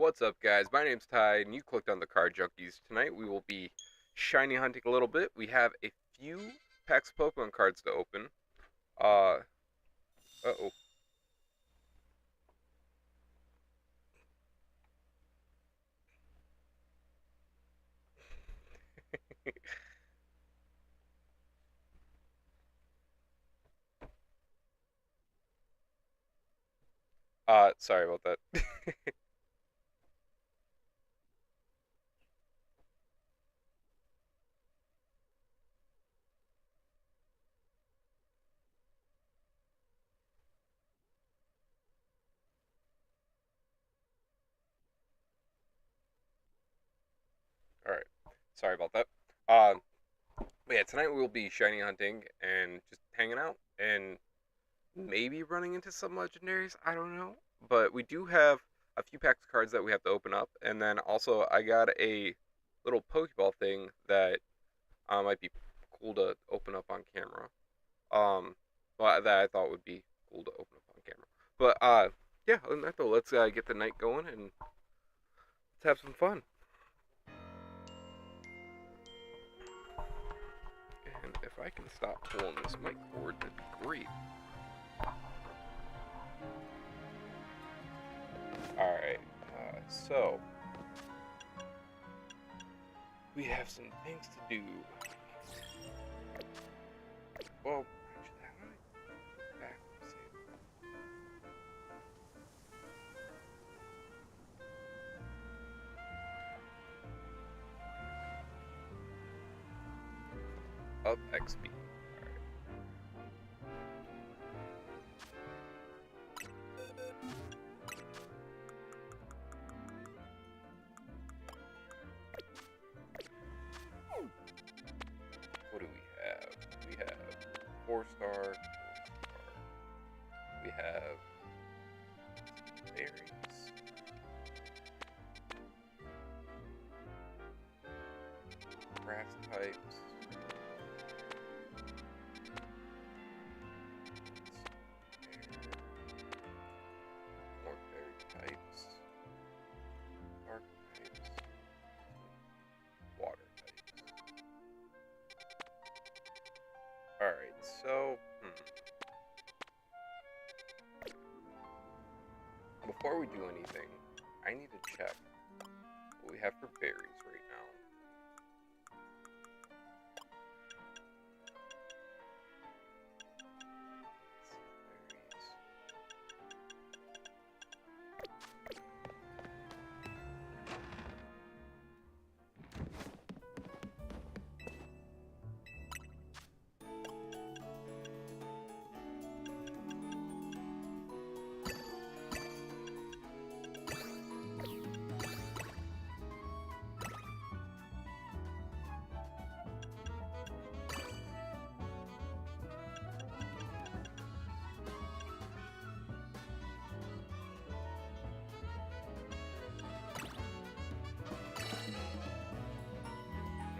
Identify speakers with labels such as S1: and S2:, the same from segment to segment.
S1: What's up, guys? My name's Ty, and you clicked on the Card Junkies. Tonight we will be shiny hunting a little bit. We have a few packs of Pokemon cards to open. Uh-oh. Sorry about that. Alright. Sorry about that. But yeah, tonight we'll be shiny hunting and just hanging out and maybe running into some legendaries. I don't know. But we do have a few packs of cards that we have to open up. And then also, I got a little Pokeball thing that might be cool to open up on camera. Well, that I thought would be cool to open up on camera. But yeah, other than that though, let's get the night going and let's have some fun. And if I can stop pulling this mic cord, that'd be great. All right, so we have some things to do. Well, actually, how do I back save? Up XP. What do we have? We have 4-star. We have berries. Grass types. More berry types. Dark types. Water types. Alright, so before we do anything, I need to check what we have for berries right now.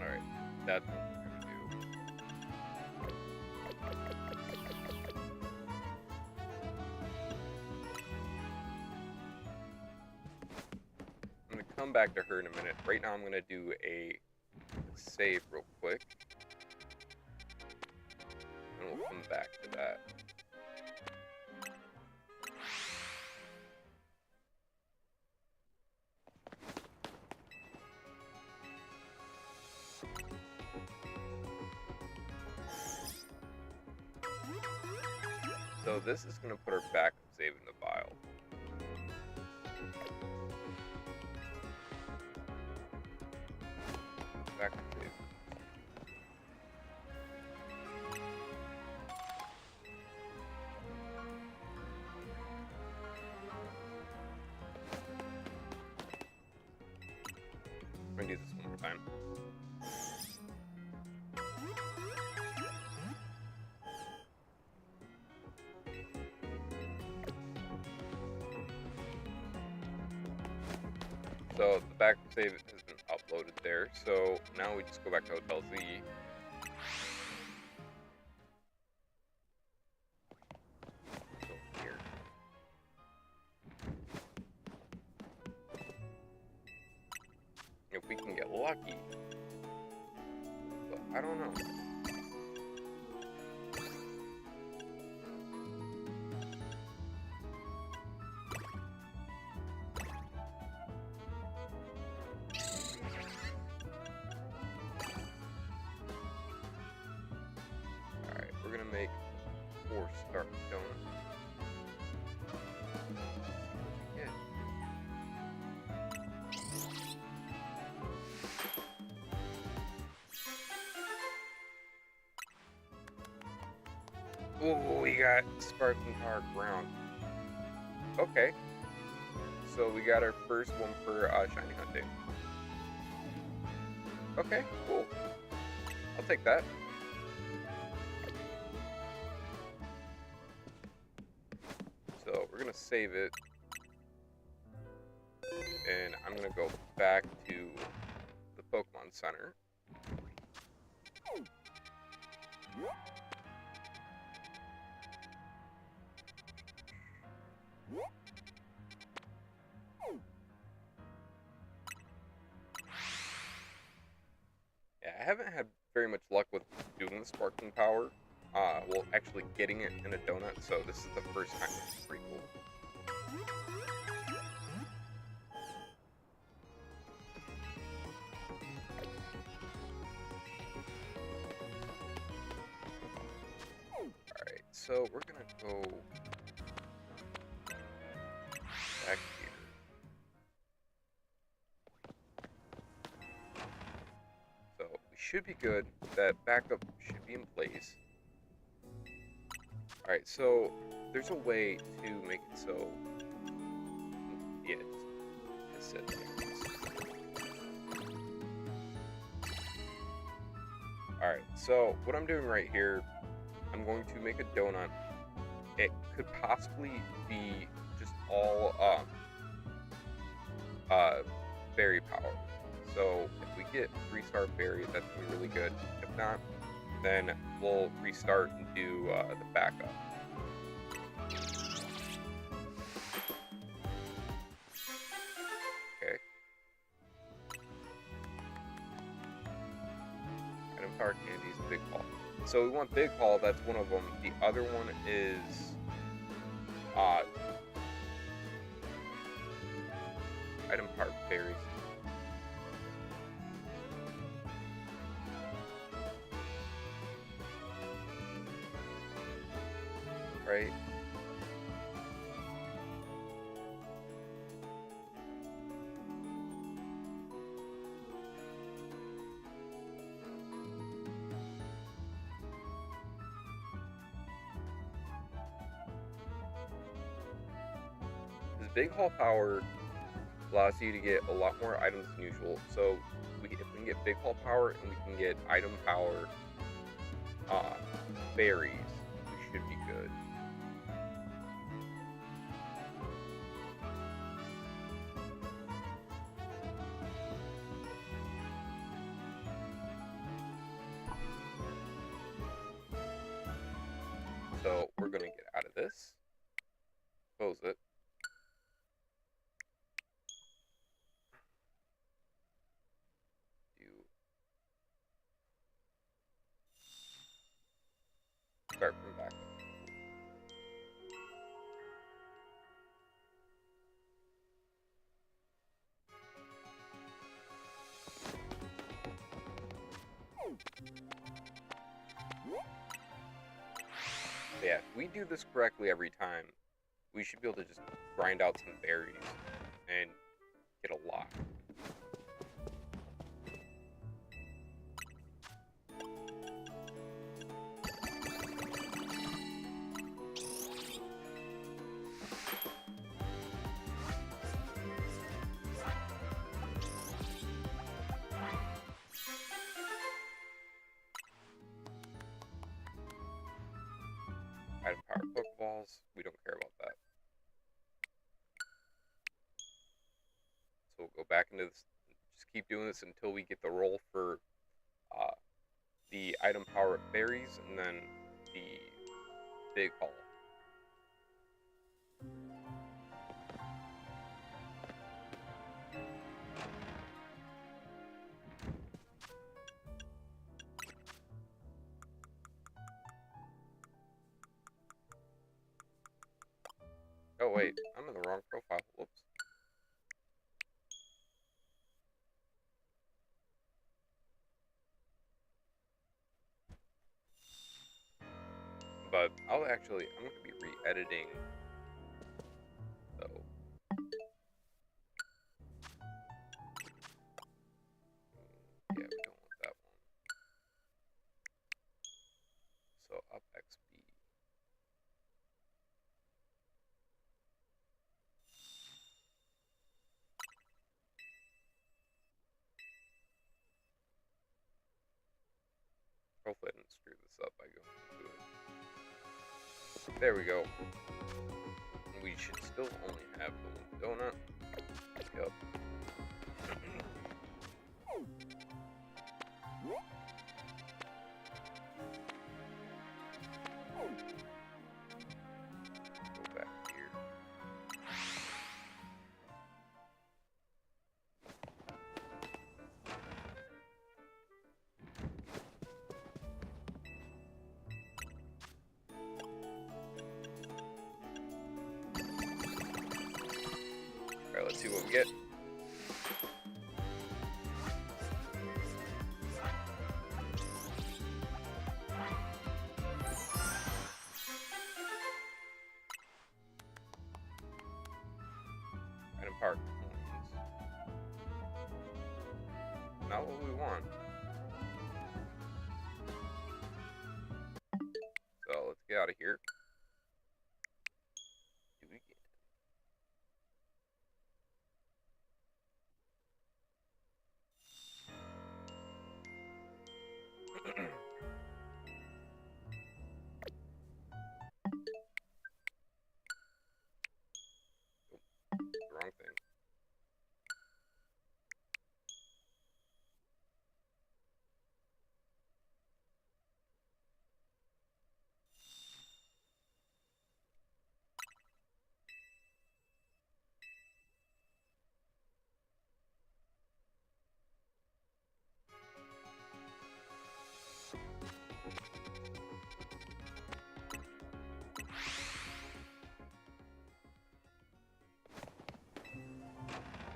S1: Alright, that's what we're gonna do. I'm gonna come back to her in a minute. Right now I'm gonna do a save real quick. And we'll come back to that. So this is going to put her back saving the vial. Back save. I'm going to do this one more time. So the back save has been uploaded there. So now we just go back to Hotel Z. Go here. lucky. But I don't know. Alright, we're gonna make 4-star donut. Yeah. Ooh, we got Sparkling Power Ground. Okay. So we got our first one for shiny hunting. Okay, cool. I'll take that. So we're gonna save it. And I'm gonna go back to the Pokemon Center. Yeah, I haven't had very much luck with doing the Sparkling Power. Well, actually getting it in a donut, so this is the first time, which is pretty cool. Alright, so we're gonna go back here. So we should be good. That backup should be in place. Alright, so there's a way to make it so, yeah, just set things. Alright, so what I'm doing right here, I'm going to make a donut. It could possibly be just all berry power. So if we get 3-star berry, that's gonna be really good. If not, then we'll restart and do the backup. Okay. Item Power Candies, Big Haul. So we want Big Haul, that's one of them. The other one is Item Power Berries. Right? This Big Haul Power allows you to get a lot more items than usual. So if we can get Big Haul Power and we can get Item Power berries, we should be good. So we're gonna get out of this, close it. Start from back. Yeah, if we do this correctly every time, we should be able to just grind out some berries and get a lot. Item Power Pokeballs, we don't care about that. So we'll go back into this, just keep doing this until we get the roll for the Item Power berries and then the Big Haul. Oh wait, I'm in the wrong profile. Whoops. But I'm going to be re-editing, so yeah, we don't want that one. So up XP. Hopefully I didn't screw this up by going into it. There we go. We should still only have the one donut. Let's go. Go back here. Alright, let's see what we get. Item park coins. Not what we want. So let's get out of here. Do it again. The wrong thing.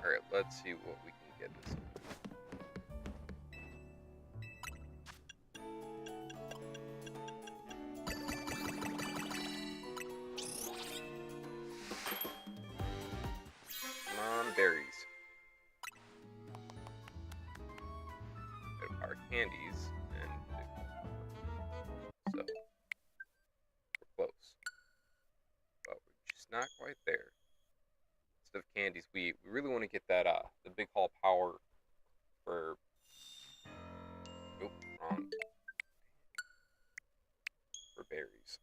S1: Alright, let's see what we can get this. Come on, berries. Our candies, and so we're close. But we're just not quite there. Instead of candies, we really want to get that the big haul power for wrong. For berries.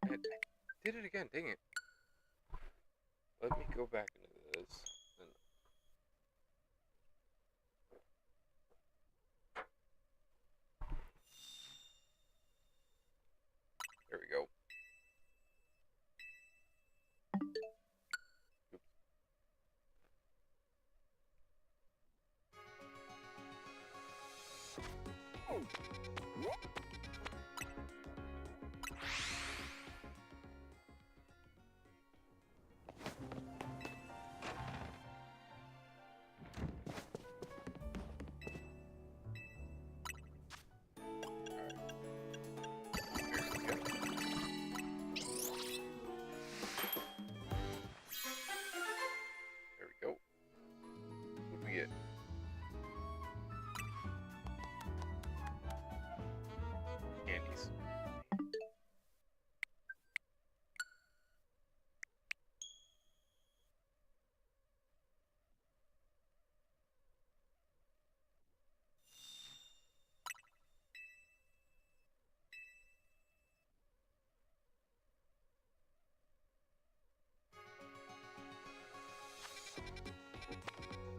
S1: I did it again, dang it. Let me go back into this. There we go. There we go. What do we get? Candies.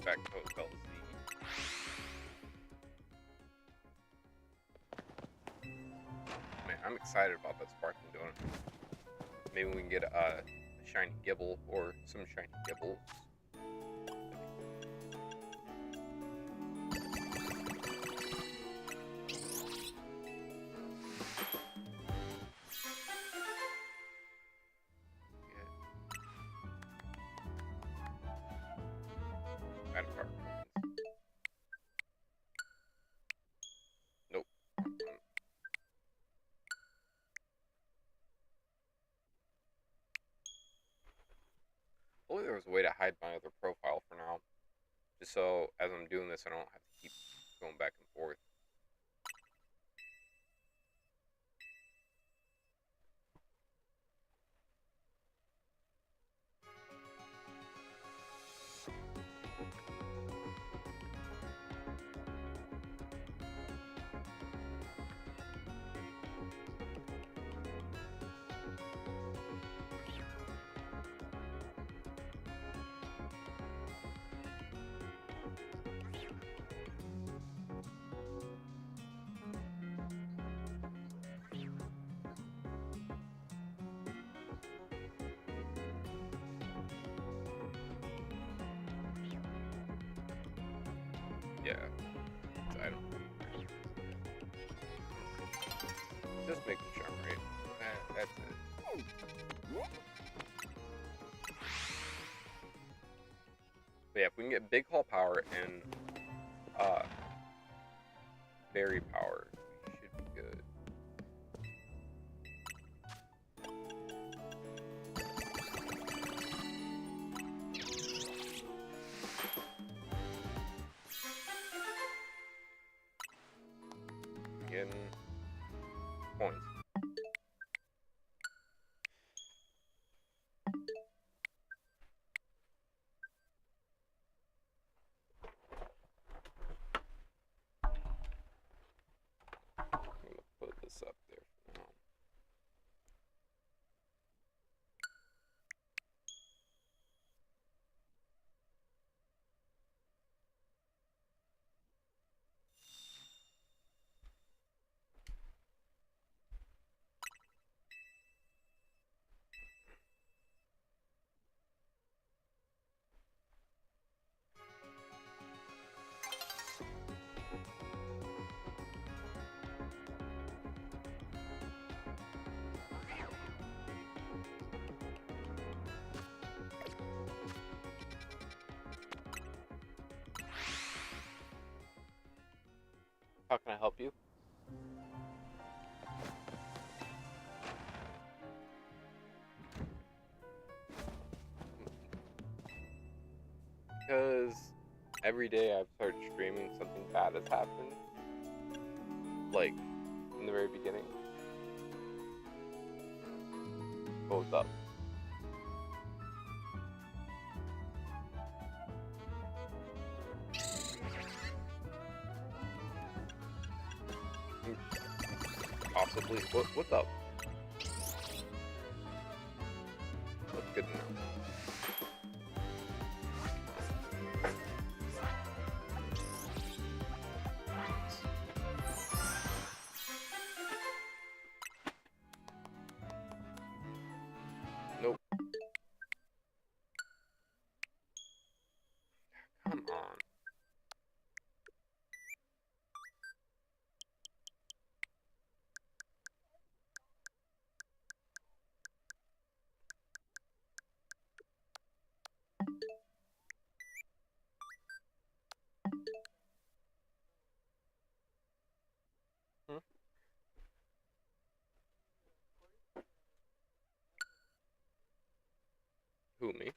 S1: Back to Hotel Z. Man, I'm excited about that sparkling donut. Maybe we can get a shiny Gibble or some shiny Gibbles. way to hide my other profile for now. Just so as I'm doing this, I don't have to keep going back and forth. Yeah, it's item. Just making sure I'm right. That's it. But yeah, if we can get big hull power and berry power, we should be good. Getting points. I'm gonna put this up there for now. How can I help you? Because every day I've started streaming, something bad has happened. Like, in the very beginning. Goes up. Possibly. What's up? That's good to know. Nope. Come on. Hmm? Who, me?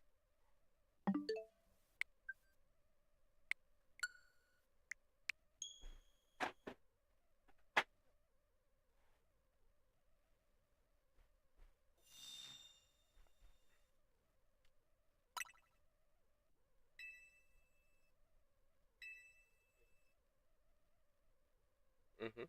S1: Mm-hmm.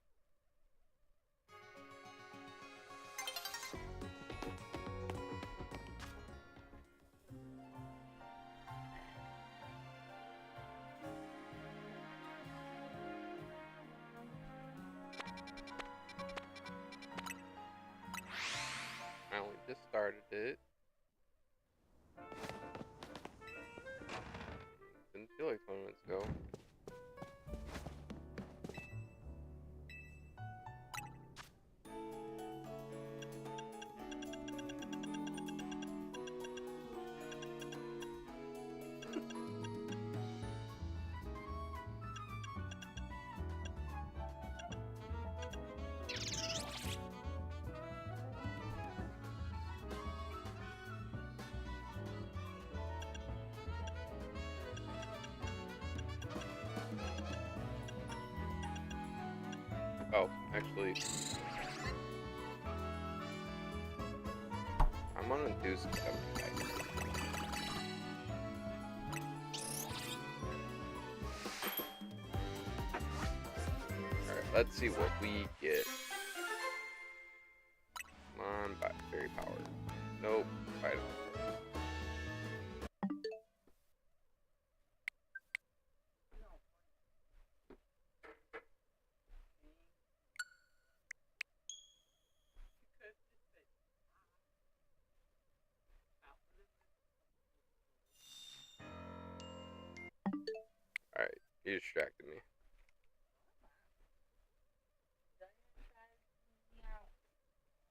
S1: I only just started it. Didn't feel like 20 minutes ago. Oh, actually, I'm gonna do some stuff tonight. Alright, let's see what we get. Come on, fairy power. Nope, vitamin. Alright, you distracted me.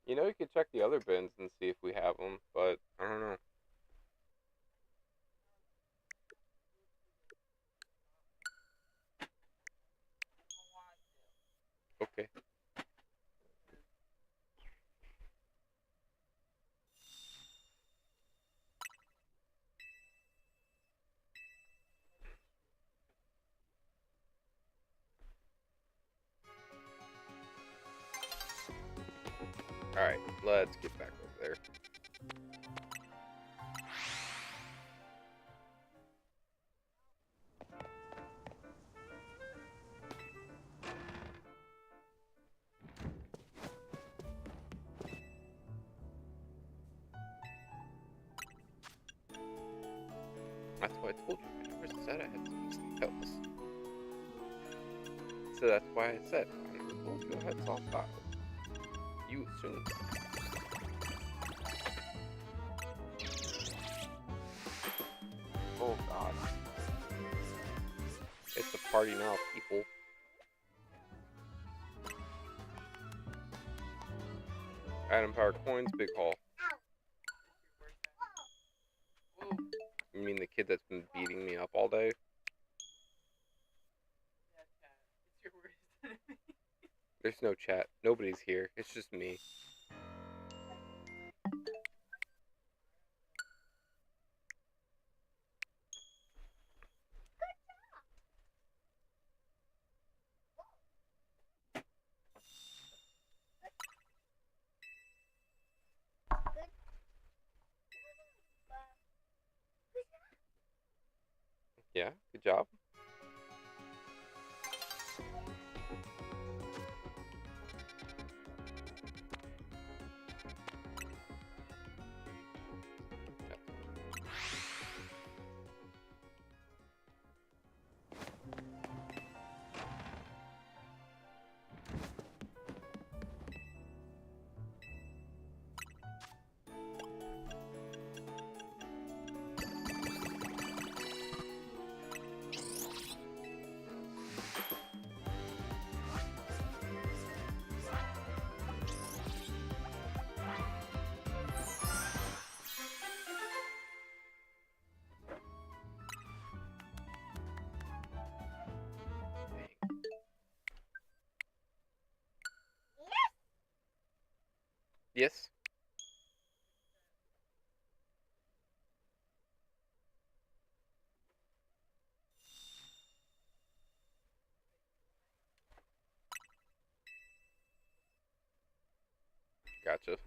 S1: You know, you could check the other bins and see if we have them, but I don't know. Okay. Alright, let's get back over there. That's why I told you, I never said I had something else. So that's why I said, I never told you I had soft tiles. You assumed. Oh god. It's a party now, people. Item power coins, big haul. You mean the kid that's been beating me up all day? There's no chat. Nobody's here. It's just me. Yeah, good job. Yes? Gotcha.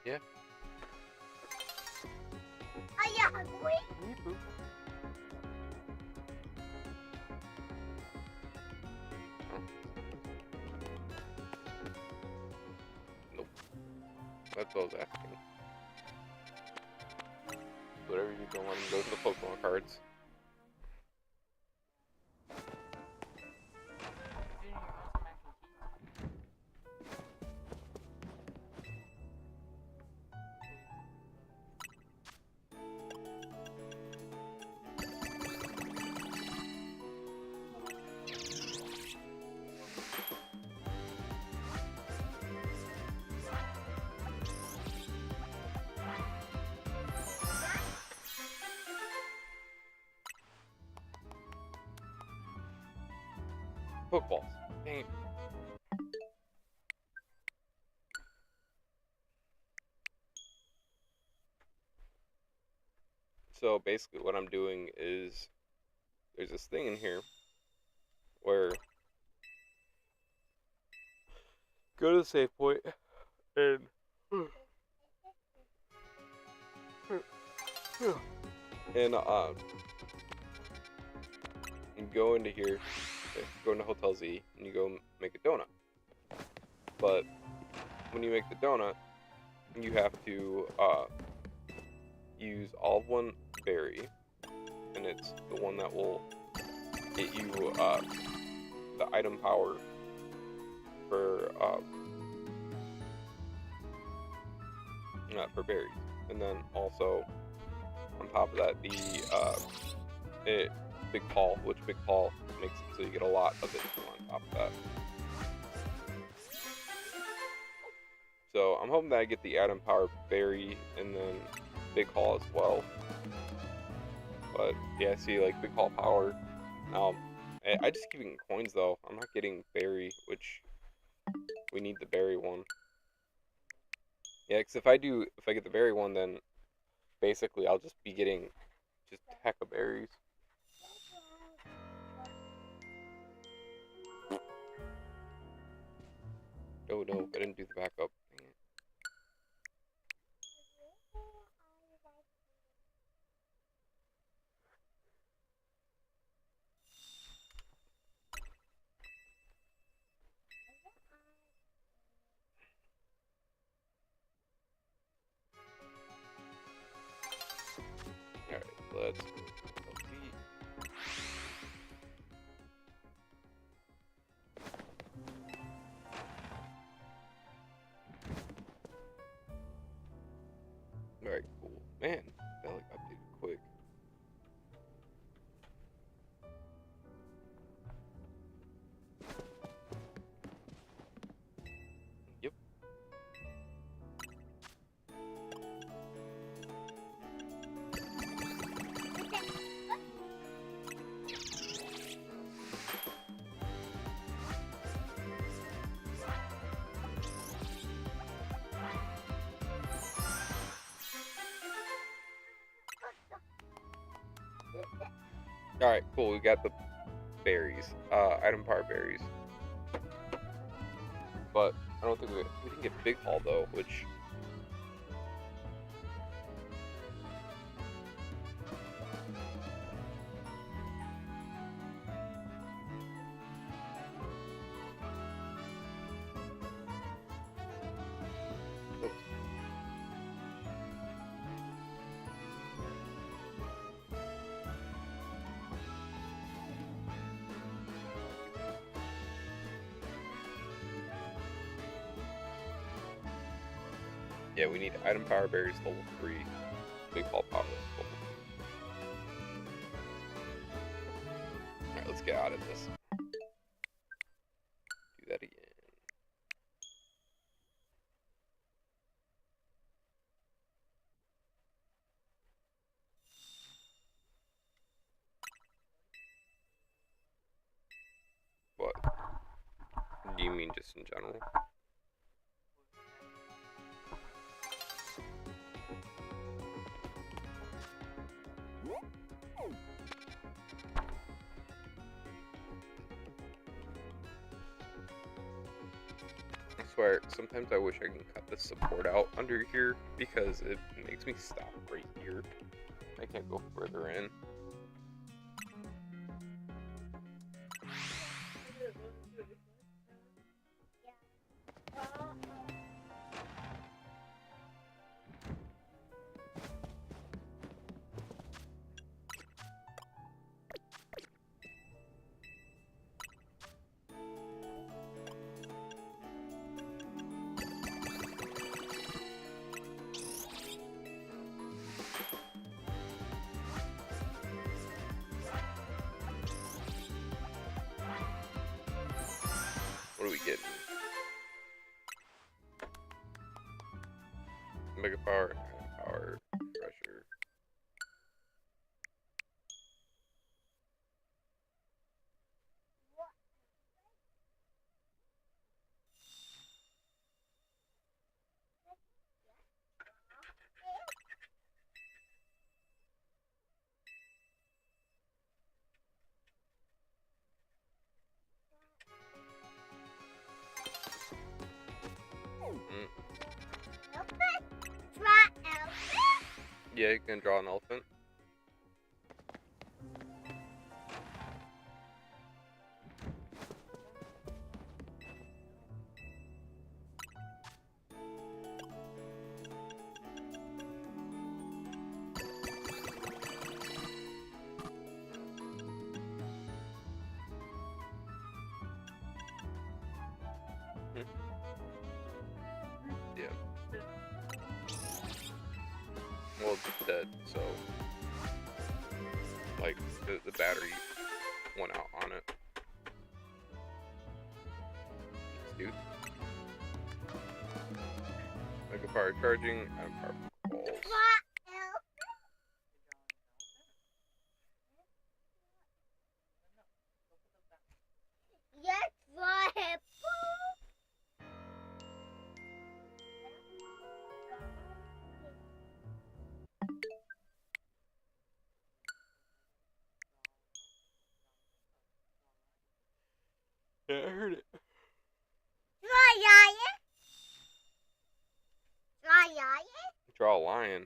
S1: Yeah. Yeepoo. Oh. Nope. That's what I was asking. Whatever you don't want to go to the Pokemon cards. Pokeballs. Dang. So basically what I'm doing is there's this thing in here where go to the save point and and you go into here, go into Hotel Z, and you go make a donut. But when you make the donut, you have to use all of one berry, and it's the one that will get you the item power for berries, and then also on top of that the Big Paul, which Big Paul makes it so you get a lot of it on top of that. So I'm hoping that I get the Atom Power Berry and then Big Haul as well. But yeah, see, like Big Haul Power. I just keep getting coins though. I'm not getting Berry, which we need the Berry one. Yeah, because if I get the Berry one, then basically I'll just be getting just a heck of berries. Oh no, I didn't do the backup. Dang it. Alright, let's go. Alright, cool. Man, that like updated quick. Yep. Alright, cool. We got the berries. Item power berries. But I don't think we didn't get Big Haul though, which yeah, we need item power berries level 3, Big Haul power level 4. Alright, let's get out of this. Do that again. What? Do you mean just in general? I swear, sometimes I wish I can cut the support out under here because it makes me stop right here. I can't go further in. What are we getting? Mega power, power, pressure. Yeah, you can draw an elephant. Yeah. Well, it's dead, so like the battery went out on it. Dude. Like a fire charging and power balls.
S2: Yes, right.
S1: Yeah, I heard it. Draw a lion.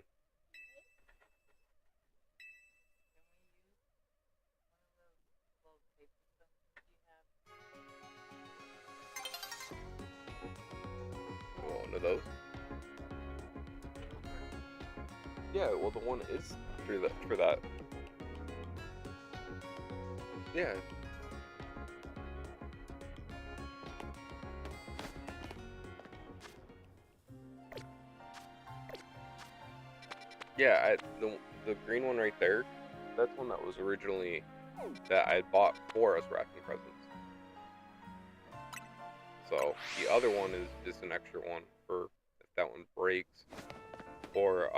S1: Well, one of those. Yeah, well, the one is for that. Yeah. Yeah, the green one right there, that's one that was originally that I bought for us wrapping presents. So the other one is just an extra one for if that one breaks, or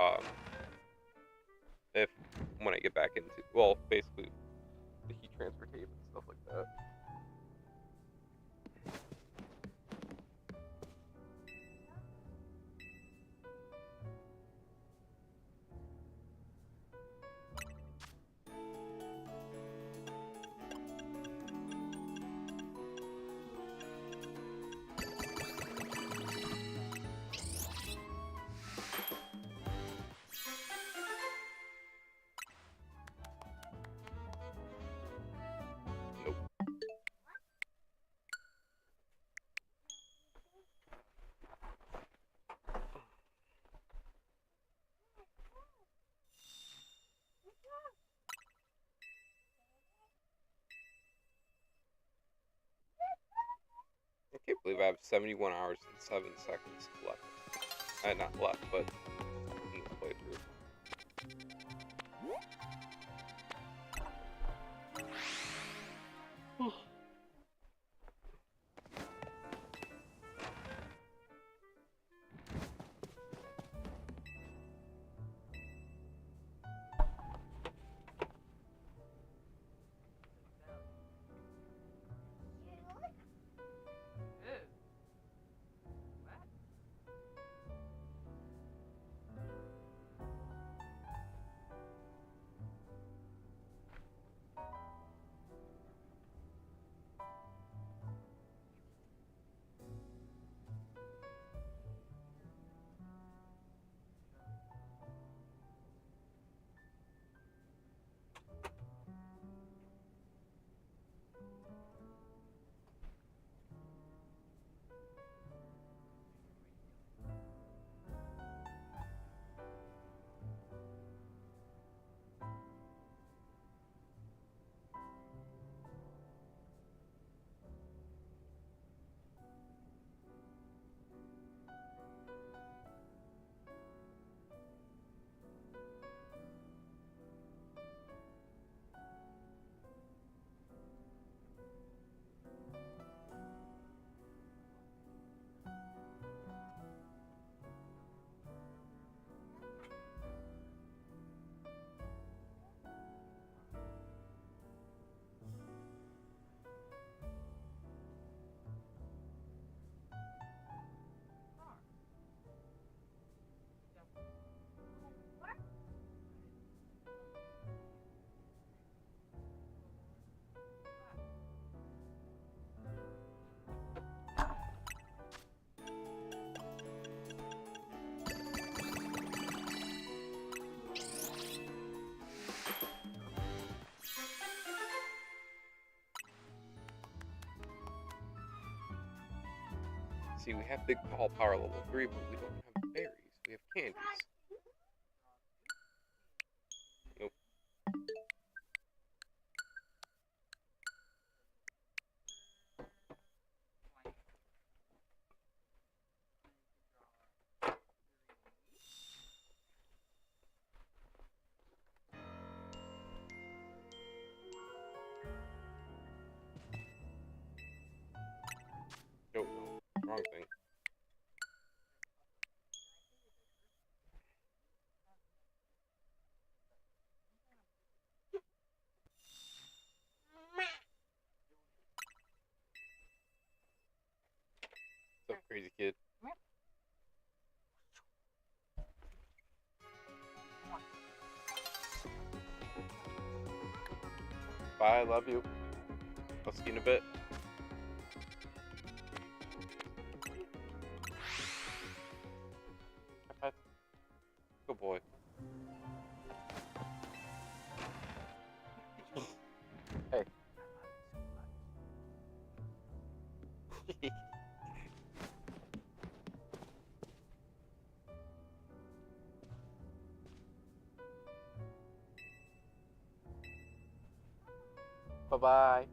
S1: if when I get back into, well, basically the heat transfer tape and stuff like that. Nope. I can't believe I have 71 hours and 7 seconds left. Not left, but in this playthrough. See, we have big ball power level 3, but we don't have berries. We have candies. Nope. Nope, no. Wrong thing. What's up, crazy kid? Bye, love you. I'll see you in a bit. High five. Good boy. Hey. Bye-bye.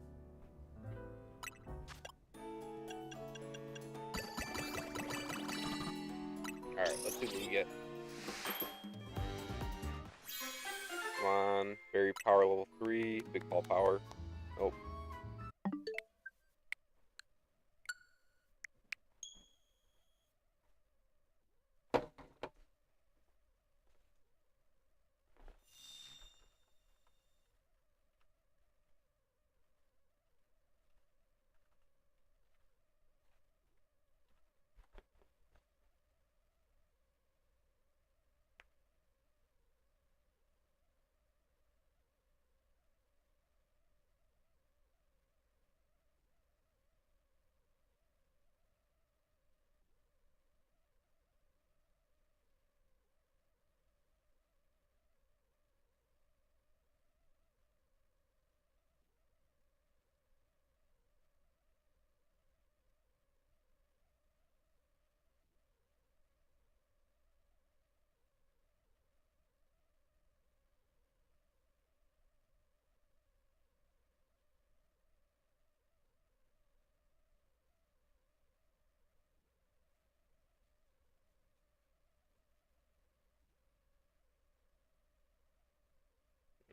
S1: Alright, let's see what we get. Come on. Berry power level 3. Big ball power. Nope.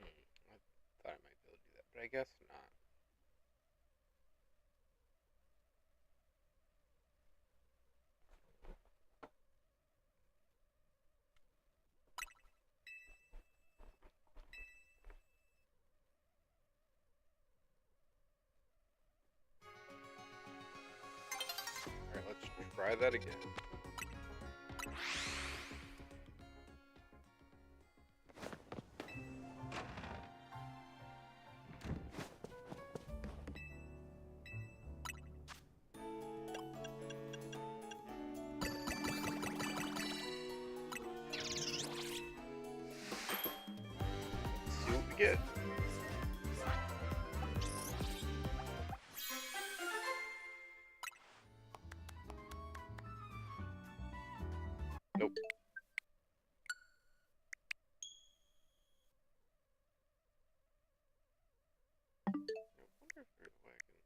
S1: I thought I might be able to do that, but I guess not. Alright, let's try that again. Let's see what we get. Nope. I wonder if there's a way I can...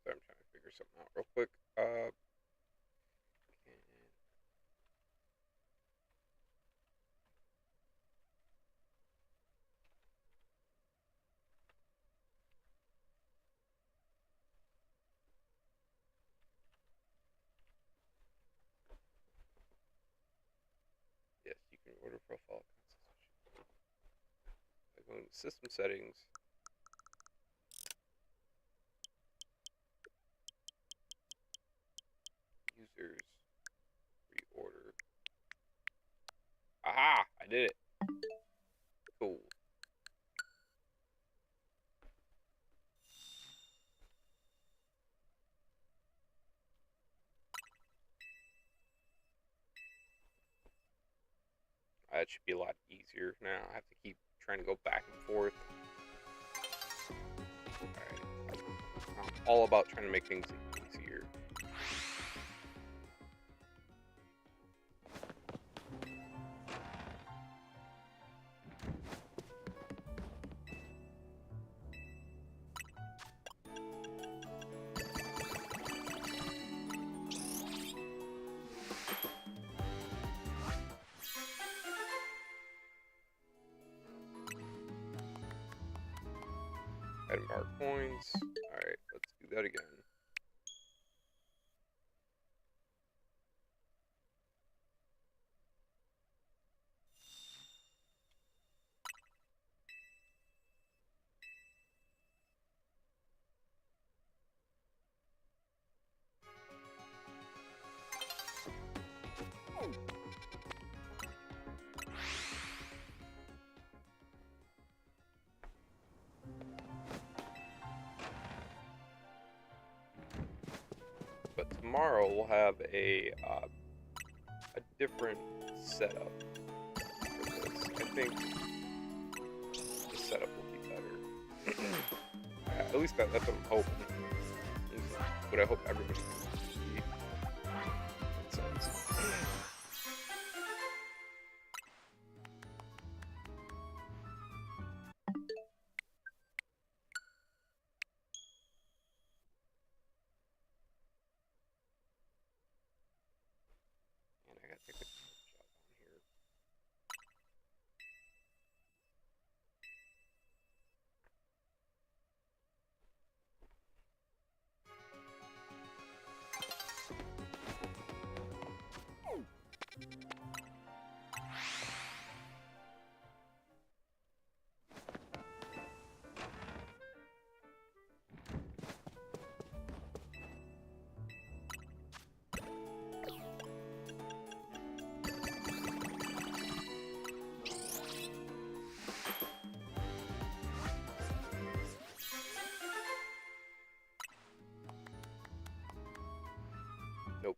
S1: So I'm trying to figure something out real quick. owner profile. I go into system settings. Users. Reorder. Aha! I did it. Cool. That should be a lot easier now. I have to keep trying to go back and forth. Alright. I'm all about trying to make things easier. Item bar coins. Alright, let's do that again. But tomorrow we'll have a different setup for this. I think the setup will be better. At least that's what I'm hoping. At least what I hope everybody can see. Makes sense. And I gotta take a job on here. Nope.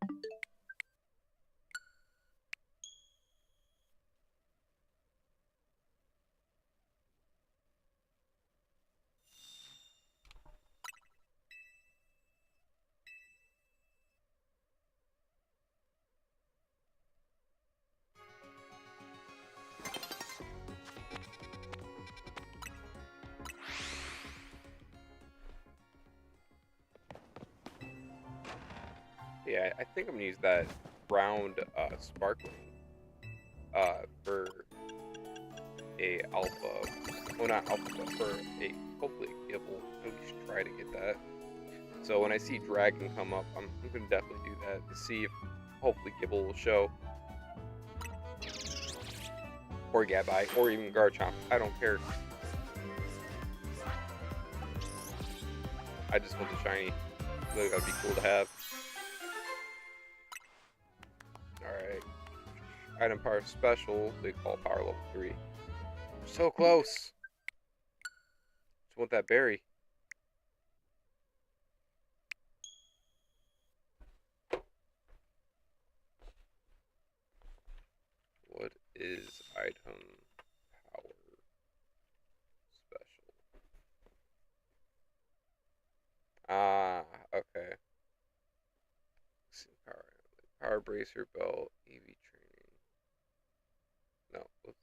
S1: Yeah, I think I'm gonna use that round sparkling for a alpha. Well, not alpha, but for a hopefully Gibble. Maybe we should try to get that. So when I see Dragon come up, I'm gonna definitely do that to see if hopefully Gibble will show. Or Gabai, or even Garchomp. I don't care. I just want the shiny. I feel like that would be cool to have. Alright. Item power special, they call power level 3. So close! Just want that berry. What is item power special? Ah, okay. Power bracer belt, EV training. No, whoops.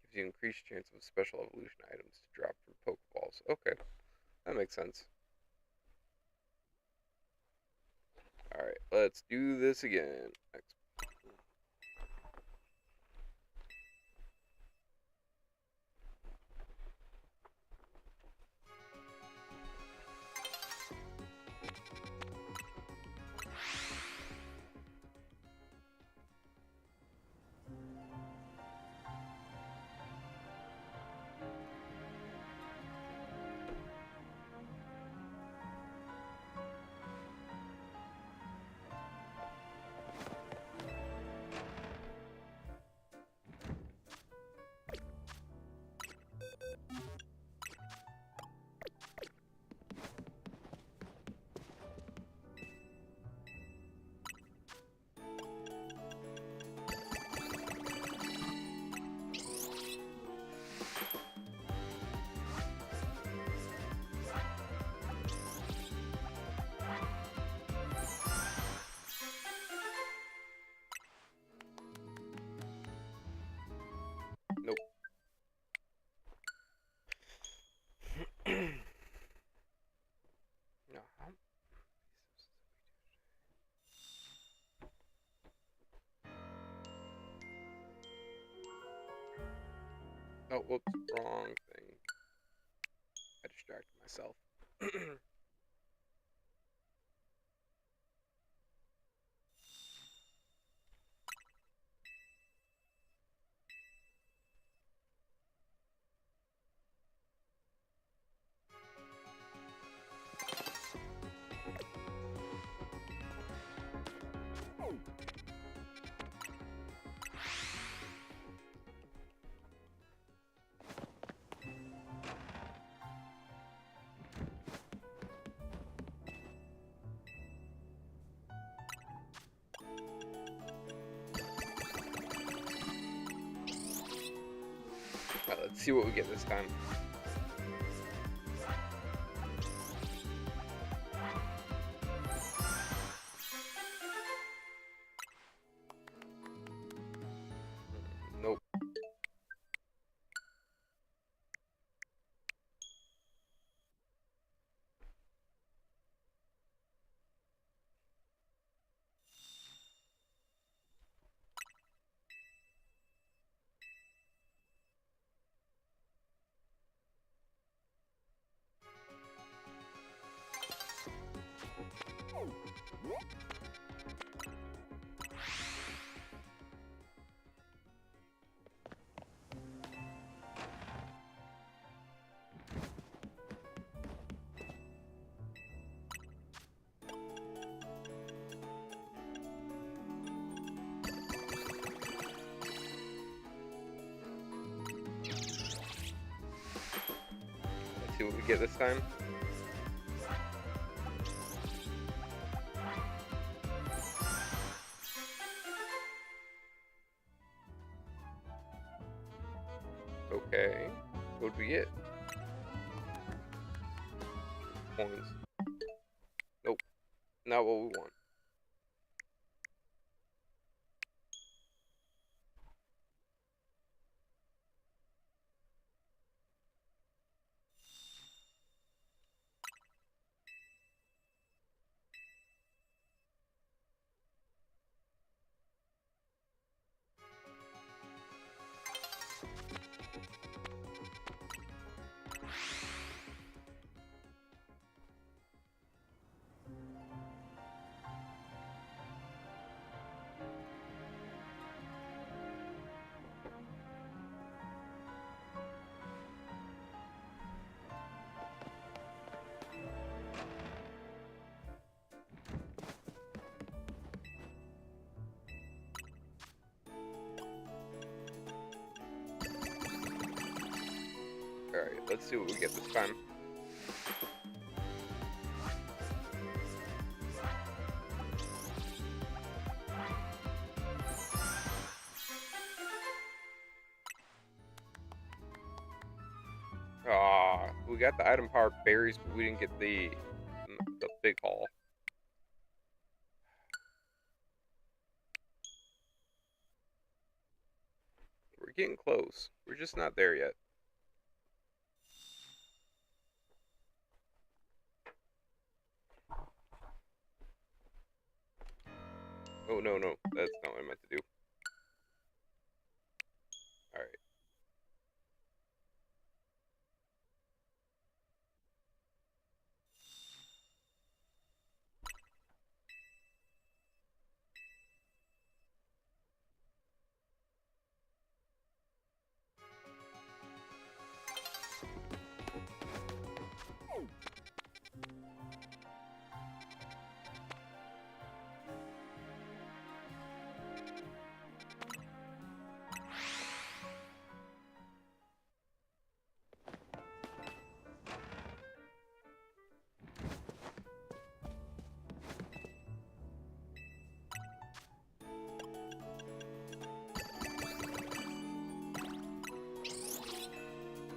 S1: Gives you increased chance of special evolution items to drop from Pokeballs. Okay, that makes sense. Alright, let's do this again. Oh, whoops, wrong thing. I distracted myself. Let's see what we get this time. Nope. Let's see what we get this time. Okay, what'd we get? Coins. Nope, not what we want. Alright, let's see what we get this time. We got the item powered berries, but we didn't get the big haul. We're getting close. We're just not there yet. Oh, no, that's not what I meant to do. Alright.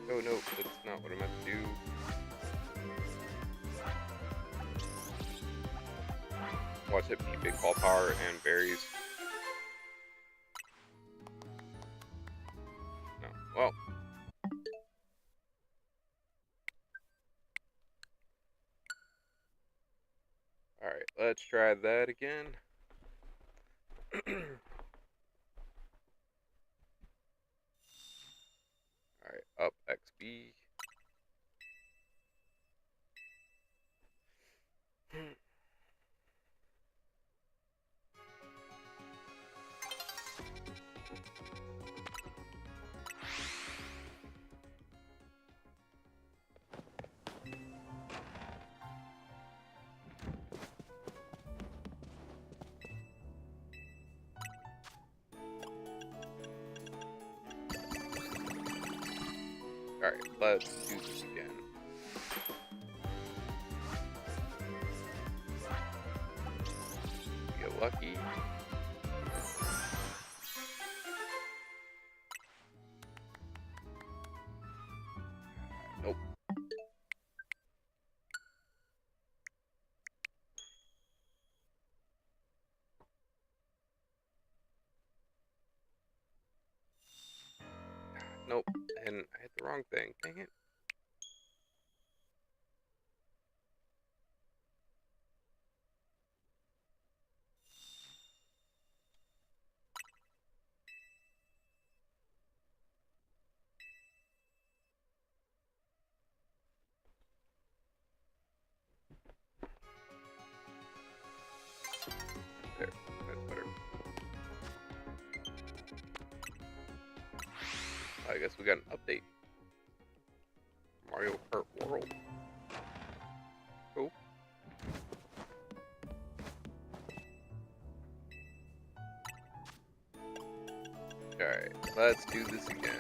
S1: Oh, no, that's not what I meant to do. Watch it be big ball power and berries. No, well. Alright, let's try that again. Alright, up XB. Alright, let's do this again. Get lucky. Nope. Nope. And I hit the wrong thing. Dang it. There. That's better. I guess we got an update. Mario Kart World. Cool. Alright, let's do this again.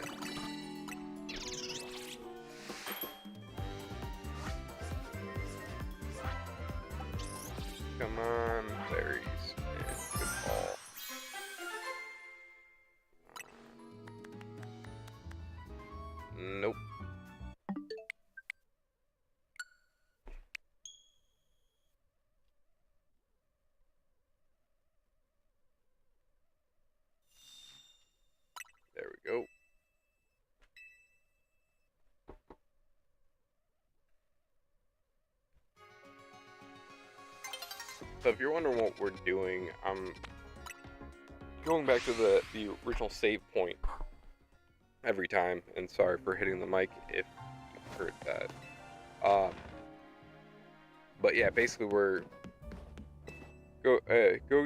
S1: Come on, berries. And good ball. Nope. There we go. So if you're wondering what we're doing, I'm going back to the original save point every time, and sorry for hitting the mic if you heard that. But yeah, basically we're go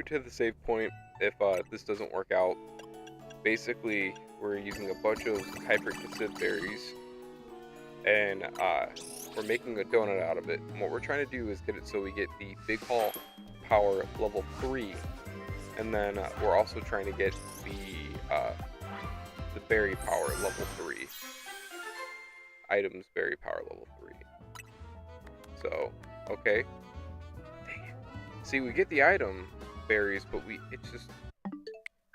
S1: to the save point if this doesn't work out. Basically, we're using a bunch of hypercissip berries, and we're making a donut out of it. And what we're trying to do is get it so we get the Big Haul Power level 3, and then we're also trying to get the Berry Power level 3. Items Berry Power level 3. So, okay. Dang it. See, we get the item berries, but we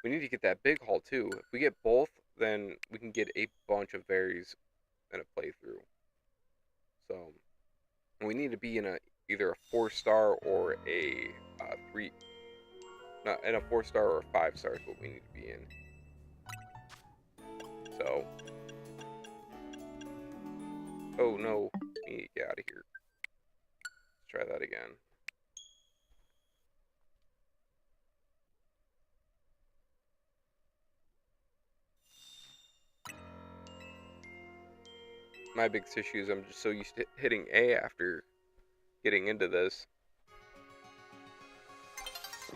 S1: need to get that big haul too. If we get both, then we can get a bunch of berries in a playthrough. So we need to be in either a 4-star or a 3. Not in a 4-star or a 5-star is what we need to be in. So, oh no, we need to get out of here. Let's try that again. My biggest issue is I'm just so used to hitting A after getting into this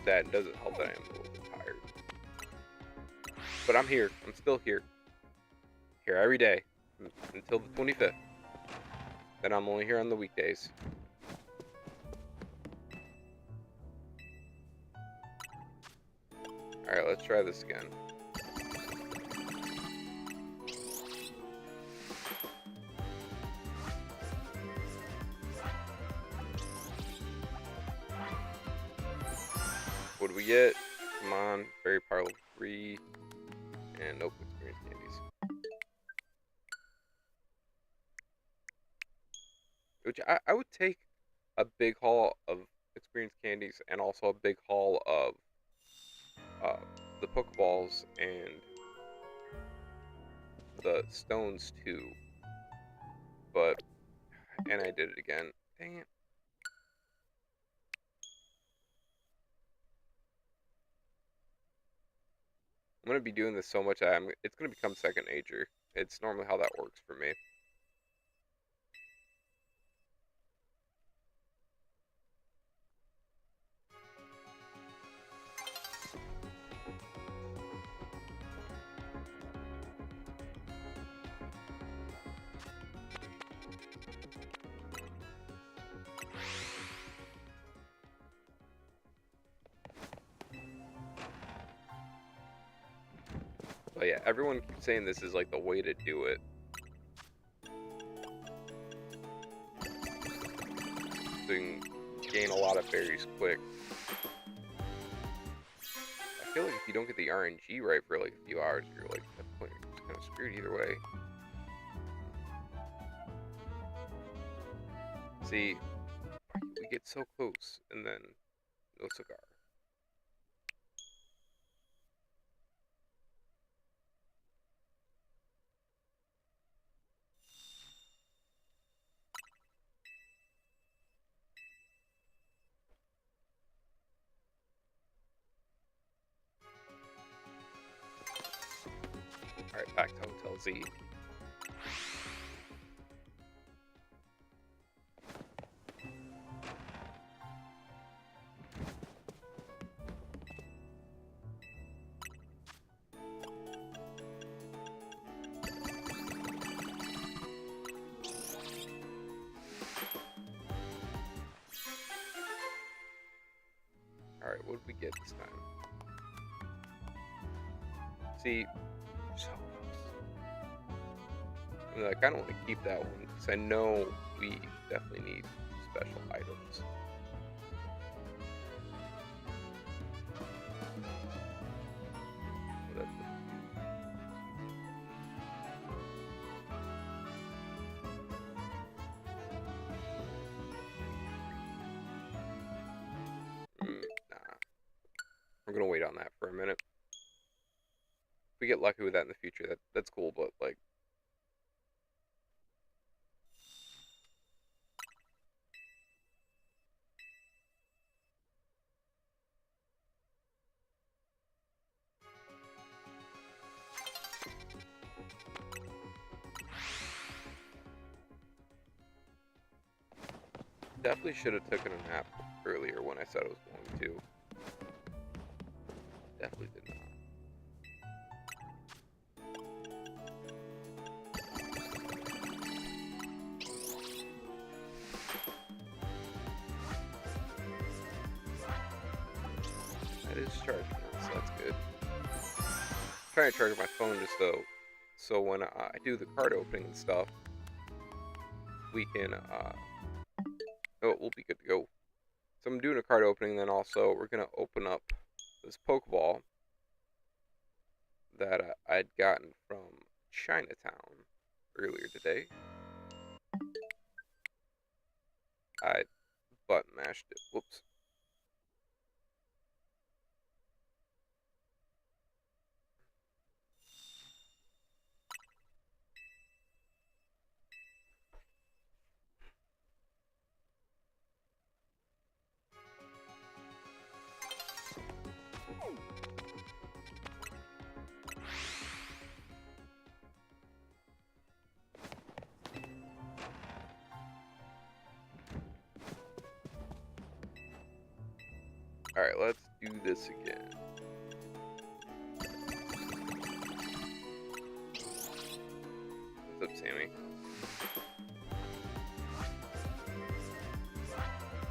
S1: that it doesn't help that I am a little bit tired. But I'm here. I'm still here. Here every day until the 25th. Then I'm only here on the weekdays. Alright, let's try this again. What do we get? Come on, Berry Power level 3. And nope, experience candies. Which I would take a big haul of experience candies and also a big haul of the Pokeballs and the stones too. But, and I did it again. Dang it. I'm going to be doing this so much, it's going to become second nature. It's normally how that works for me. But yeah, everyone keeps saying this is like the way to do it. So you can gain a lot of berries quick. I feel like if you don't get the RNG right for like a few hours, you're like, at the point you're just kind of screwed either way. See, we get so close and then no cigar. Alright, back to Hotel Z. Alright, what did we get this time? See, so close. I kind of want to keep that one because I know we definitely need special items. Nah. I'm gonna wait on that for a minute. If we get lucky with that in the future, that's cool, but like definitely should have taken a nap earlier when I said I was going to. Definitely did not. That is charging, so that's good. I'm trying to charge my phone just so when I do the card opening and stuff, we can we'll be good to go. So I'm doing a card opening, then also we're gonna open up this Pokeball that I'd gotten from Chinatown earlier today. I button mashed it. Whoops. Alright, let's do this again. What's up, Sammy?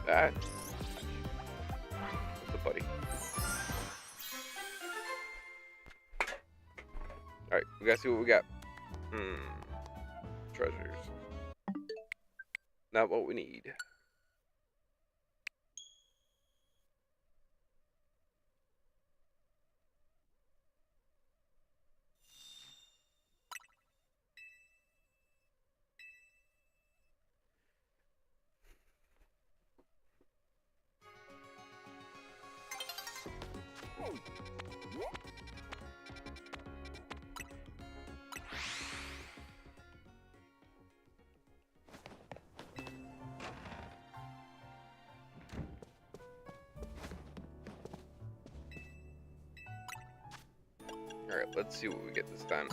S1: That. What's up, buddy? Alright, we gotta see what we got. Treasures. Not what we need. Alright, let's see what we get this time.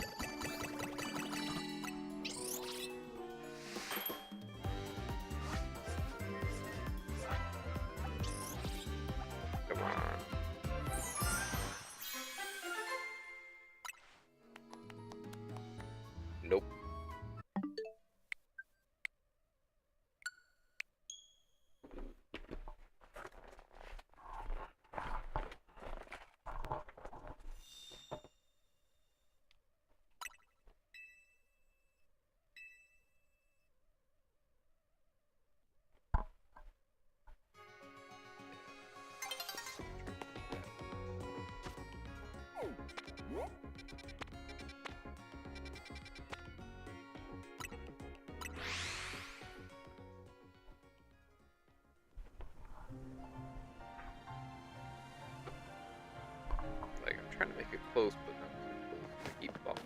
S1: close, but not too close to keep bumping.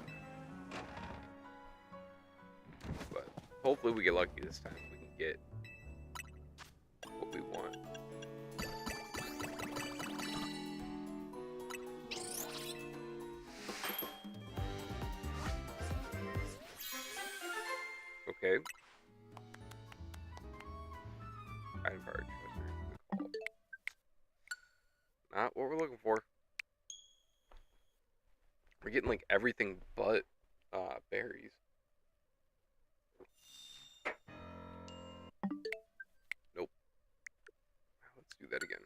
S1: But hopefully we get lucky this time. We can get what we want. Okay. Iron Power Treasure. Not what we're looking for. We're getting like everything but berries. Nope. Let's do that again.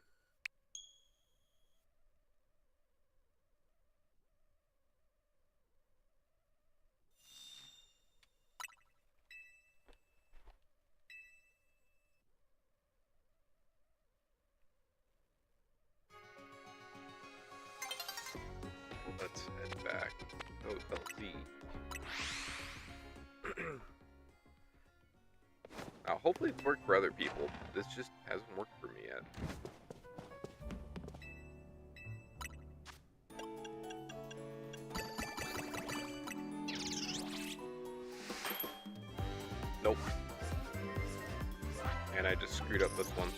S1: Let's head back to Hotel Z. Now, hopefully it's worked for other people. This just hasn't worked for me yet. Nope. And I just screwed up this one.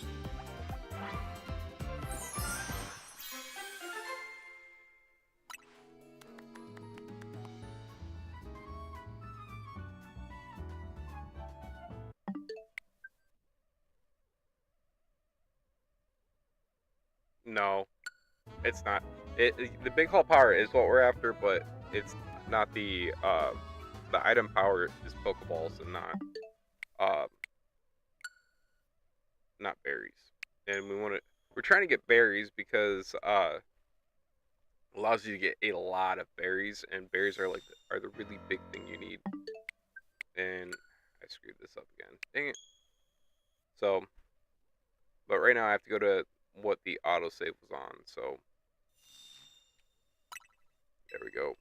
S1: No, it's not. The big haul power is what we're after, but it's not the item power is Pokeballs and not berries. And we're trying to get berries because allows you to get a lot of berries, and berries are the really big thing you need. And I screwed this up again. Dang it. So, but right now I have to go to what the autosave was on, so there we go.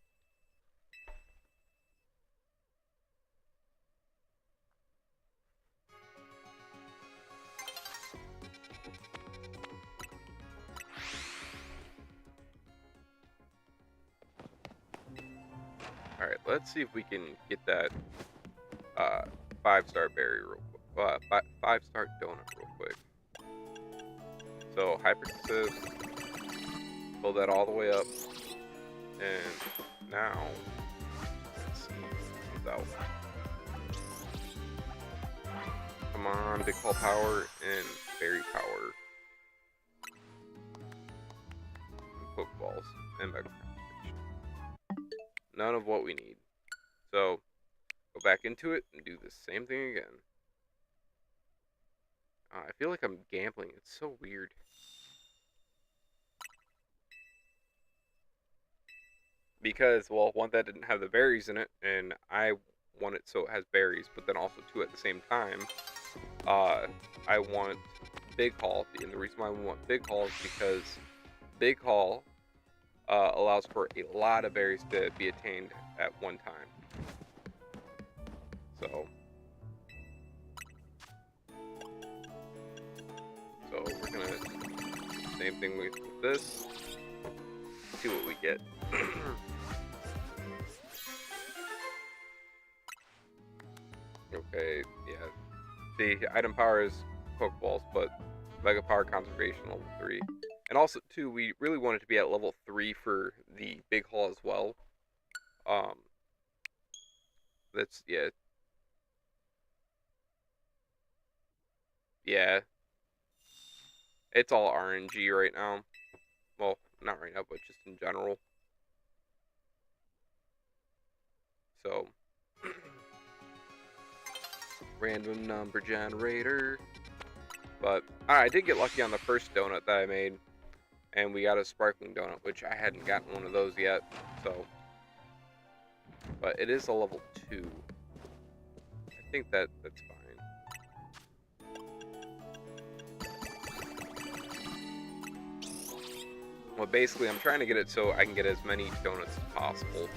S1: Alright, let's see if we can get that 5-star berry real quick. 5-star donut real quick. So, hyper-consist, pull that all the way up, and now, let's see what comes out. Come on, big call power and berry power. And Pokeballs and Mega Concentration. None of what we need. So, go back into it and do the same thing again. I feel like I'm gambling. It's so weird. Because, well, one, that didn't have the berries in it, and I want it so it has berries, but then also two at the same time. I want Big Haul, and the reason why we want Big Haul is because Big Haul allows for a lot of berries to be attained at one time. So we're gonna same thing with this. See what we get. Okay, yeah. See, item power is Pokeballs, but Mega Power Conservation level 3. And also, too, we really want it to be at level 3 for the Big Haul as well. That's, yeah. Yeah. It's all RNG right now. Well, not right now, but just in general. So, random number generator. But I did get lucky on the first donut that I made, and we got a sparkling donut, which I hadn't gotten one of those yet. So, but it is a level 2. I think that's fine. Well, basically, I'm trying to get it so I can get as many donuts as possible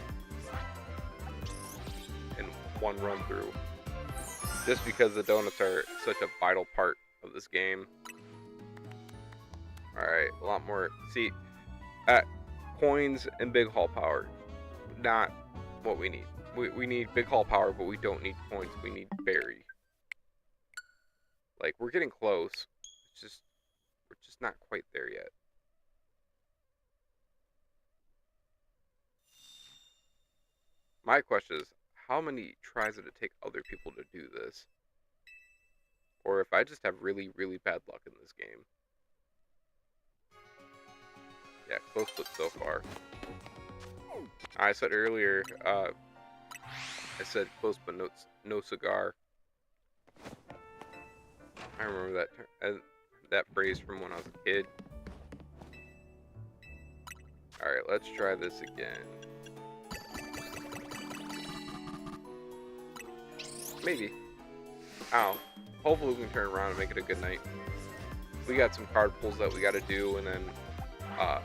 S1: in one run through. Just because the donuts are such a vital part of this game. Alright, a lot more. See, coins and big haul power. Not what we need. We need big haul power, but we don't need coins. We need berry. Like, we're getting close. We're just not quite there yet. My question is, how many tries did it take other people to do this? Or if I just have really, really bad luck in this game. Yeah, close but so far. I said earlier, I said close but no cigar. I remember that phrase from when I was a kid. Alright, let's try this again. Maybe. Ow. Hopefully we can turn around and make it a good night. We got some card pulls that we gotta do, and then, oh,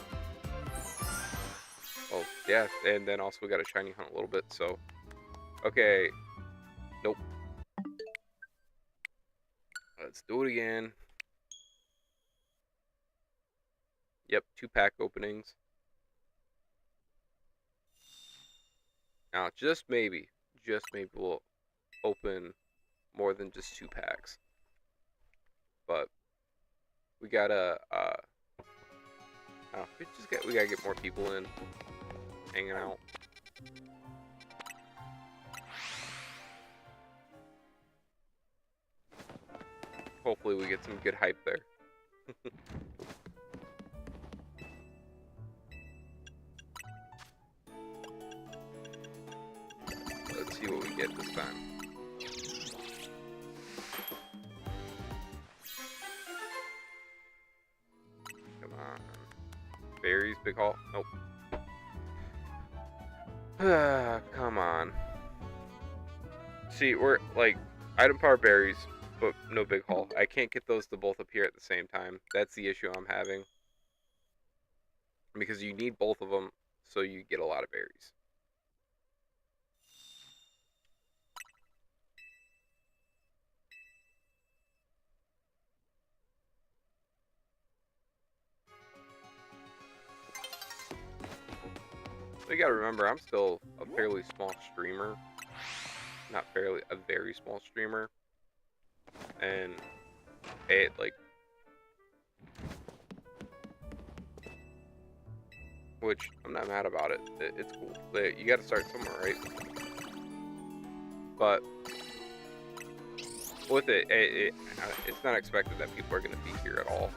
S1: yeah, and then also we gotta shiny hunt a little bit, so. Okay. Nope. Let's do it again. Yep, 2-pack openings. Now, just maybe we'll open more than just 2 packs. But we gotta, we gotta get more people in, hanging out. Hopefully we get some good hype there. Let's see what we get this time. Come on. Berries, big haul. Nope. Come on. See, we're like item power berries, but no big haul. I can't get those to both appear at the same time. That's the issue I'm having. Because you need both of them so you get a lot of berries. So you gotta remember, I'm still a fairly small streamer. Not fairly, a very small streamer. And it, like, which I'm not mad about it. It's cool. You gotta start somewhere, right? But with it's not expected that people are gonna be here at all.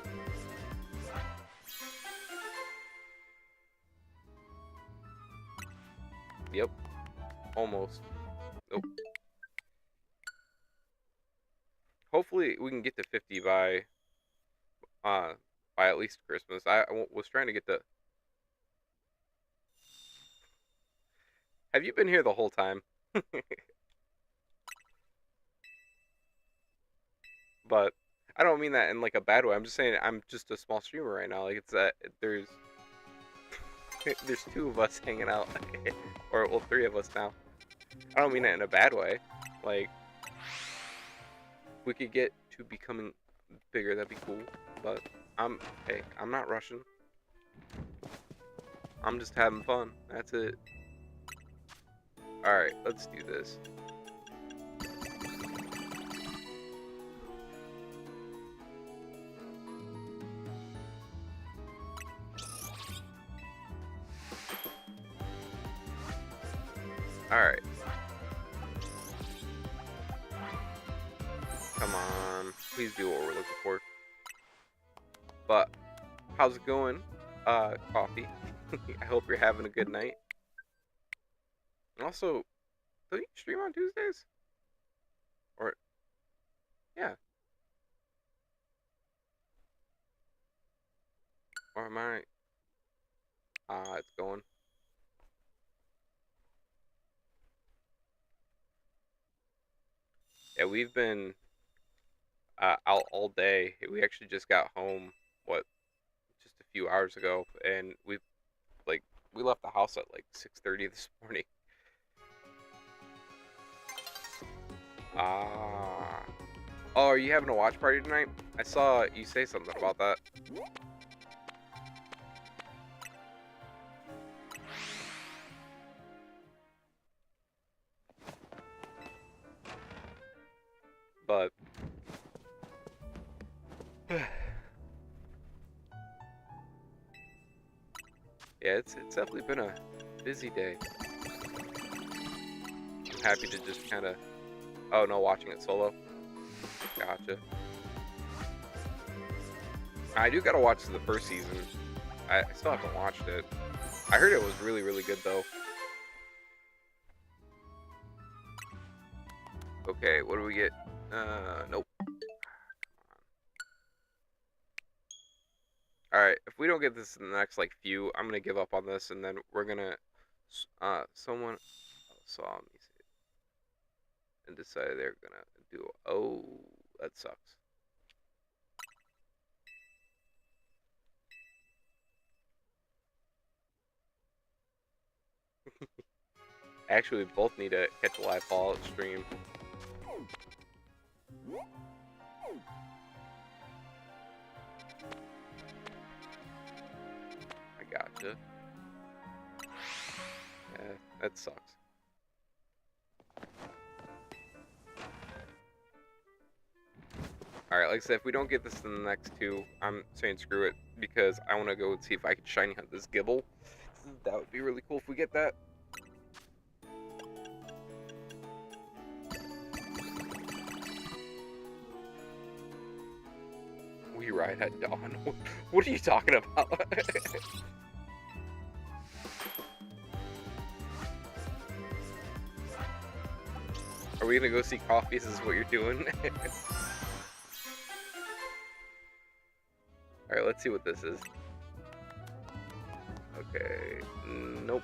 S1: Yep. Almost. Nope. Hopefully we can get to 50 by at least Christmas. I was trying to get the. Have you been here the whole time? But I don't mean that in like a bad way. I'm just saying I'm just a small streamer right now. Like it's there's 2 of us hanging out, or well 3 of us now. I don't mean that in a bad way. Like we could get to becoming bigger, that'd be cool. But hey, I'm not rushing. I'm just having fun. That's it. Alright, let's do this. Alright. Come on. Please do what we're looking for. But, how's it going, Coffee? I hope you're having a good night. And also, do you stream on Tuesdays? Or, yeah. Or am I? It's going. Yeah, we've been out all day. We actually just got home, just a few hours ago, and we left the house at like 6:30 this morning. Ah. Oh, are you having a watch party tonight? I saw you say something about that. Yeah, it's definitely been a busy day. I'm happy to just kind of... Oh, no, watching it solo. Gotcha. I do gotta watch the first season. I still haven't watched it. I heard it was really, really good, though. Okay, what do we get? Nope. Alright, if we don't get this in the next, like, few, I'm gonna give up on this, and then we're gonna... someone saw me and decided they're gonna do... Oh, that sucks. Actually, we both need to catch a live Fallout stream. I gotcha. Yeah, that sucks. Alright, like I said, if we don't get this in the next two, I'm saying screw it, because I want to go and see if I can shiny hunt this Gibble. That would be really cool if we get that. We ride at dawn. What are you talking about? Are we gonna go see coffees? Is what you're doing? Alright, let's see what this is. Okay, nope.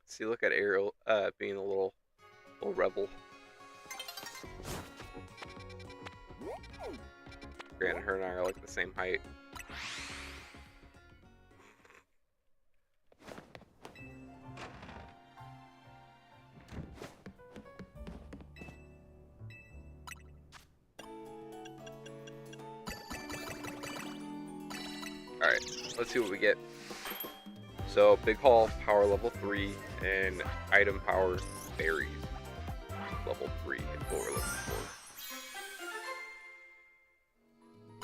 S1: See, look at Ariel being a little rebel. Granted, her and I are like the same height. Alright, let's see what we get. So, Big Haul, power level 3, and item power berries, level 3, and what we're looking for.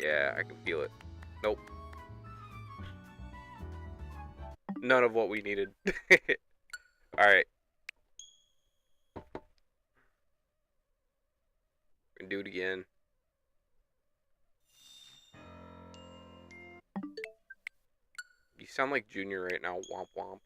S1: Yeah, I can feel it. Nope. None of what we needed. Alright. We're gonna do it again. You sound like Junior right now. Womp womp.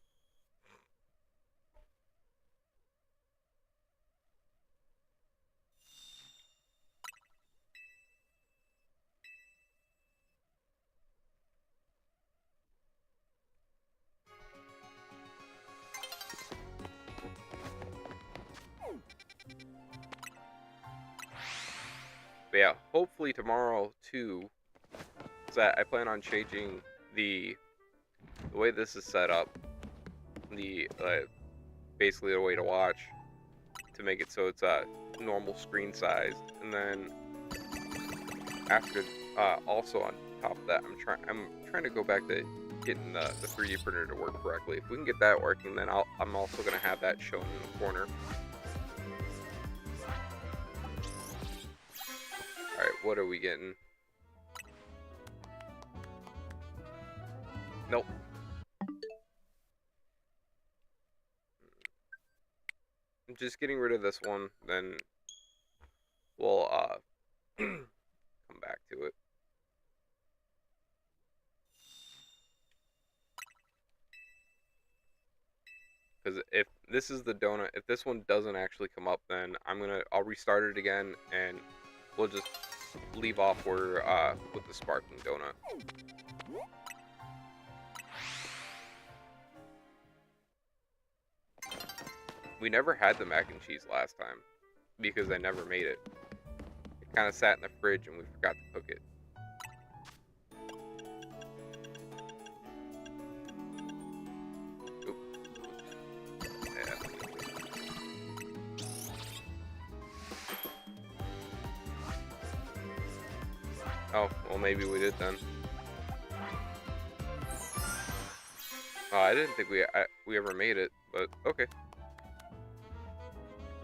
S1: But yeah, hopefully tomorrow too. So I plan on changing the way this is set up. The basically the way to watch to make it so it's normal screen size, and then after also on top of that, I'm trying to go back to getting the 3D printer to work correctly. If we can get that working, then I'm also gonna have that shown in the corner. All right, what are we getting? Nope. I'm just getting rid of this one, then we'll come back to it. Because if this is the donut, if this one doesn't actually come up, then I'll restart it again, and we'll just leave off where with the sparkling donut. We never had the mac and cheese last time because I never made it. It kind of sat in the fridge and we forgot to cook it. Oh, well, maybe we did then. Oh, I didn't think we ever made it, but okay.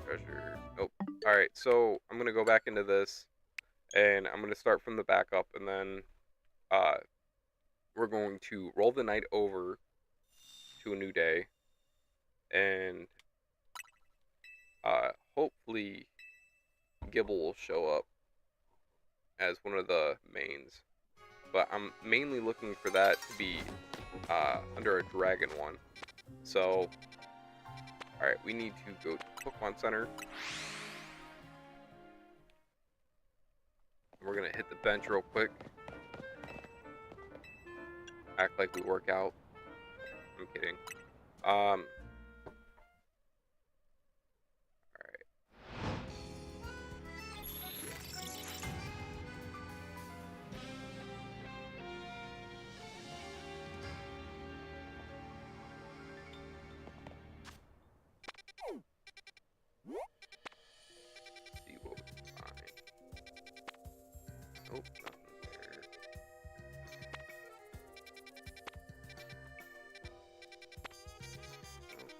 S1: Treasure. Nope. Alright, so I'm gonna go back into this, and I'm gonna start from the back up, and then uh, we're going to roll the night over to a new day, and hopefully Gibble will show up as one of the mains. But I'm mainly looking for that to be under a dragon one. So, alright, we need to go to Pokemon Center. We're gonna hit the bench real quick. Act like we work out. I'm kidding. Alright. See what we can find. Nope, nothing there. Nope.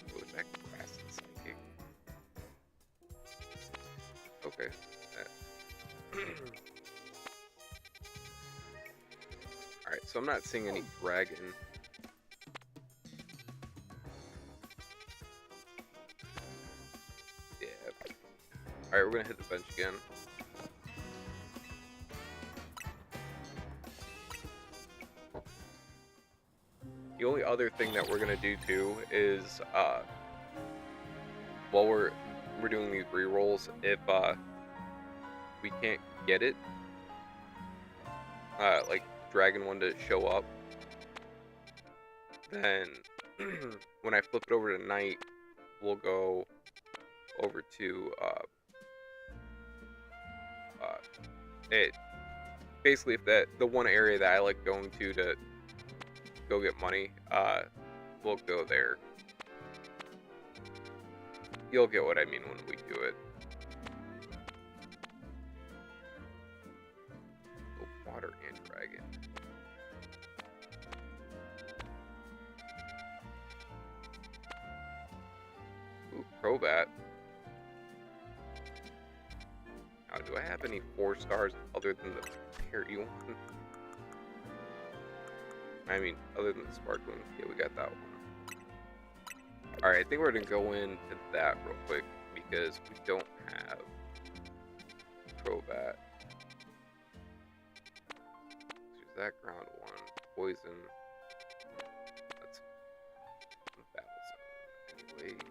S1: Go back to grass and psychic. Okay. Alright, so I'm not seeing any dragon. Yeah. Alright, we're gonna hit the bench again. The only other thing that we're gonna do too is while we're doing these re-rolls, if we can't get it, like Dragon one to show up, then when I flip it over to night, we'll go over to it. Basically, if the one area that I like going to go get money, we'll go there. You'll get what I mean when we do it. Oh, water and dragon. Ooh, Crobat. Now, do I have any 4 stars other than the Perry one? I mean, other than the Sparkling. Yeah, we got that one. Alright, I think we're going to go into that real quick because we don't have Crobat. There's that ground one. Poison. That's Battle Zone. Anyways.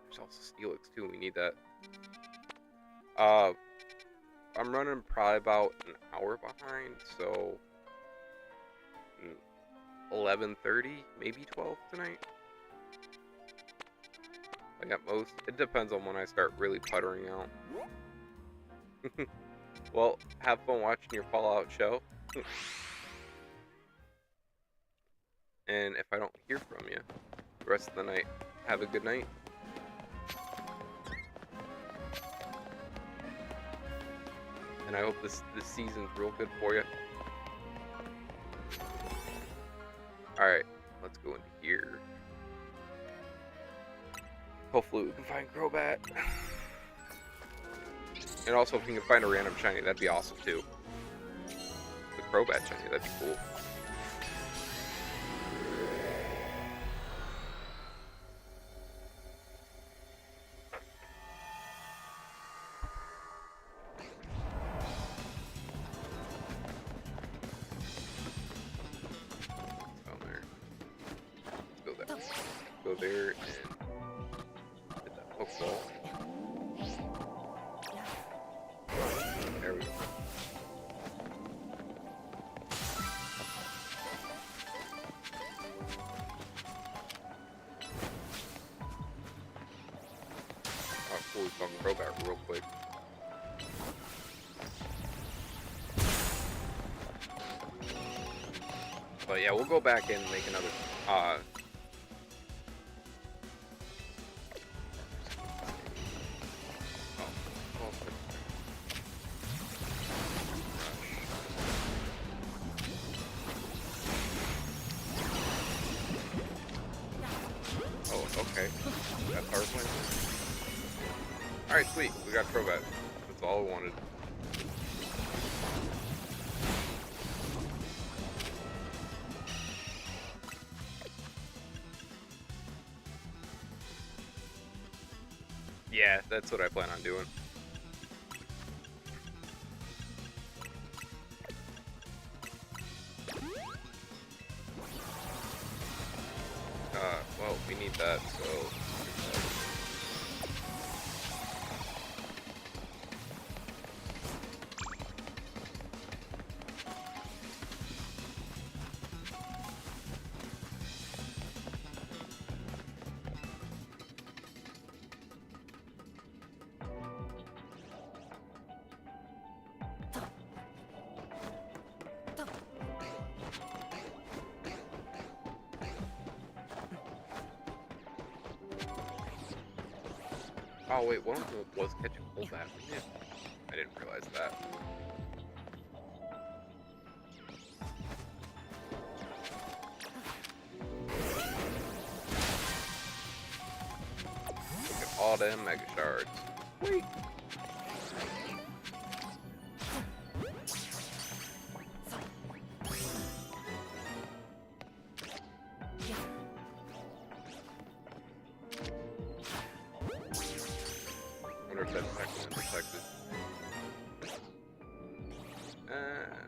S1: There's also Steelix too. We need that. I'm running probably about an hour behind, so 11:30, maybe 12 tonight. Like at most. It depends on when I start really puttering out. Well, have fun watching your Fallout show. And if I don't hear from you the rest of the night, have a good night. And I hope this season's real good for you. Alright, let's go into here. Hopefully we can find Crobat. And also if we can find a random shiny, that'd be awesome too. The Crobat shiny, that'd be cool. Go there and hit that Pokeball. There we go. Oh, cool, we found Crobat real quick. But yeah, we'll go back in and make another Okay. That's our plan. Alright, sweet. We got Crobat. That's all I wanted. Yeah, that's what I plan on doing. Well, we need that, so... Oh wait, one of them was catching Golbat. I didn't realize that. Look at all them Mega Shards. Wait.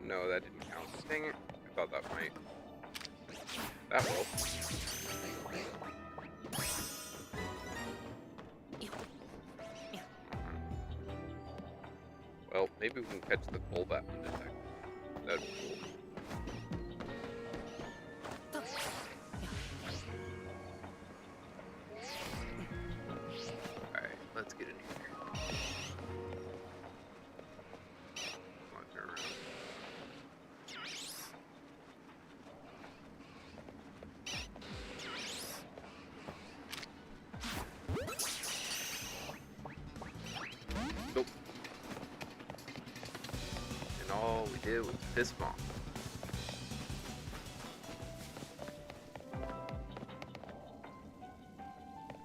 S1: No, that didn't count. Dang it. I thought that might. That will. Well, maybe we can catch the Golbat and detect. That'd be cool. Alright, let's get in here. Come on, turn around. Nope. And all we did was piss them off.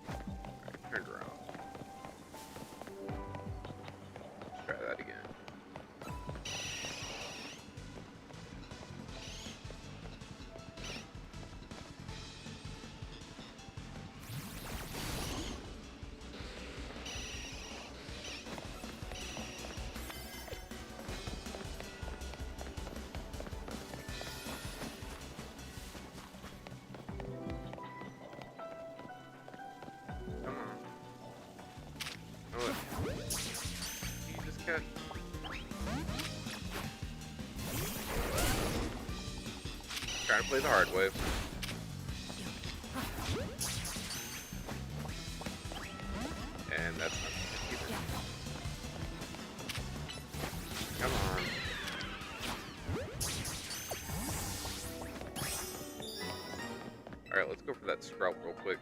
S1: Alright, turned around. Let's try that again. Catch. Trying to play the hard way. And that's not either. Come on. Alright, let's go for that Sprout real quick.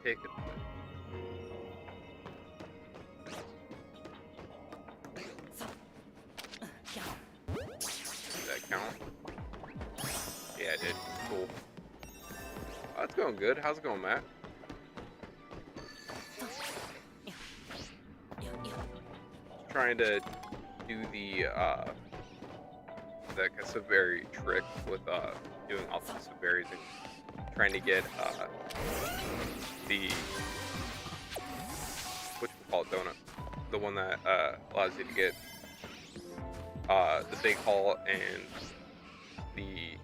S1: Take it. Did that count? Yeah, it did. Cool. Oh, it's going good. How's it going, Matt? Trying to do the Severity trick with doing all the Severies and trying to get the whatchamacallit donut, the one that allows you to get the big haul and the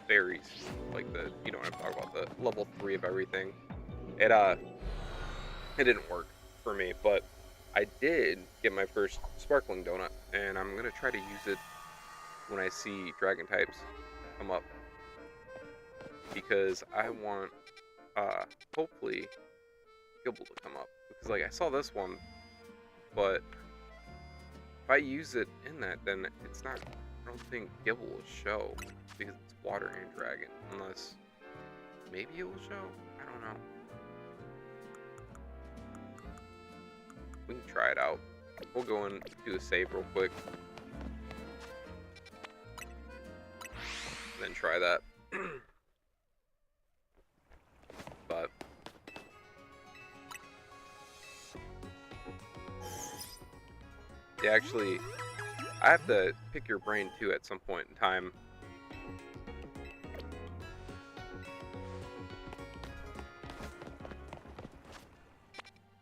S1: berries, like the, you know what I'm talking about, the level 3 of everything. It didn't work for me, but I did get my first sparkling donut, and I'm gonna try to use it when I see dragon types come up, because I want hopefully Gibble to come up, because like I saw this one, but if I use it in that, then it's not, I don't think Gibble will show, because it's water and dragon, unless maybe it will show, I don't know. We can try it out. We'll go and do a save real quick. and then try that. But yeah, actually, I have to pick your brain too at some point in time.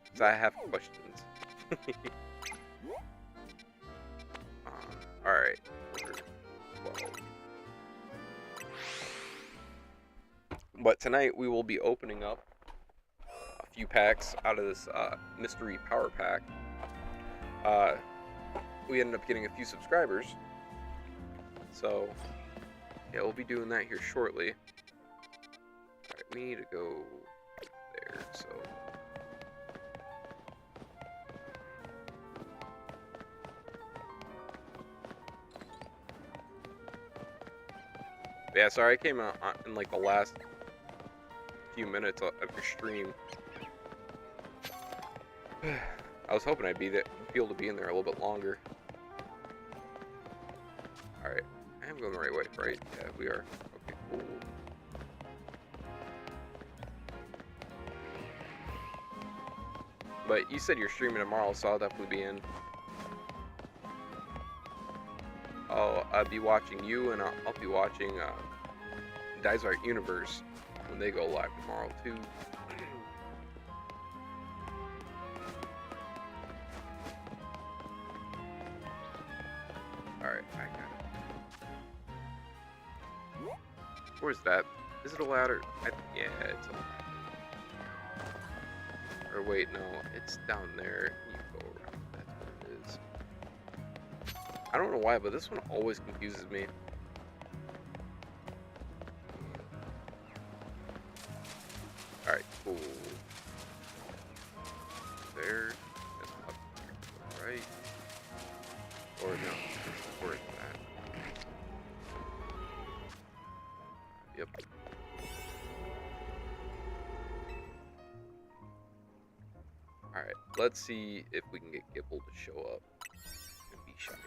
S1: Because I have questions. Alright. 12. But tonight we will be opening up a few packs out of this mystery power pack. We ended up getting a few subscribers. So, yeah, we'll be doing that here shortly. Alright, we need to go there, so... Yeah, sorry, I came out in like the last few minutes of your stream. I was hoping I'd be able to be in there a little bit longer. Alright, I am going the right way, right? Yeah, we are. Okay, cool. But you said you're streaming tomorrow, so I'll definitely be in. I'll be watching you, and I'll be watching Dice Art Universe when they go live tomorrow too. Alright, I got it. Where's that? Is it a ladder? Yeah, it's a ladder. Or wait, no, it's down there. You go around. That's what it is. I don't know why, but this one always confuses me. Alright, cool. There. That's up there. Right. Or no. Where is that? Yep. Alright, let's see if we can get Gibble to show up and be shiny.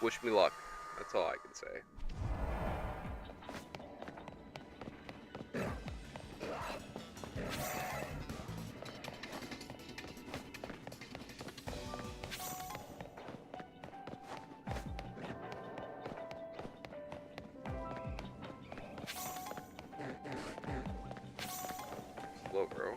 S1: Wish me luck. That's all I can say. Slow, bro.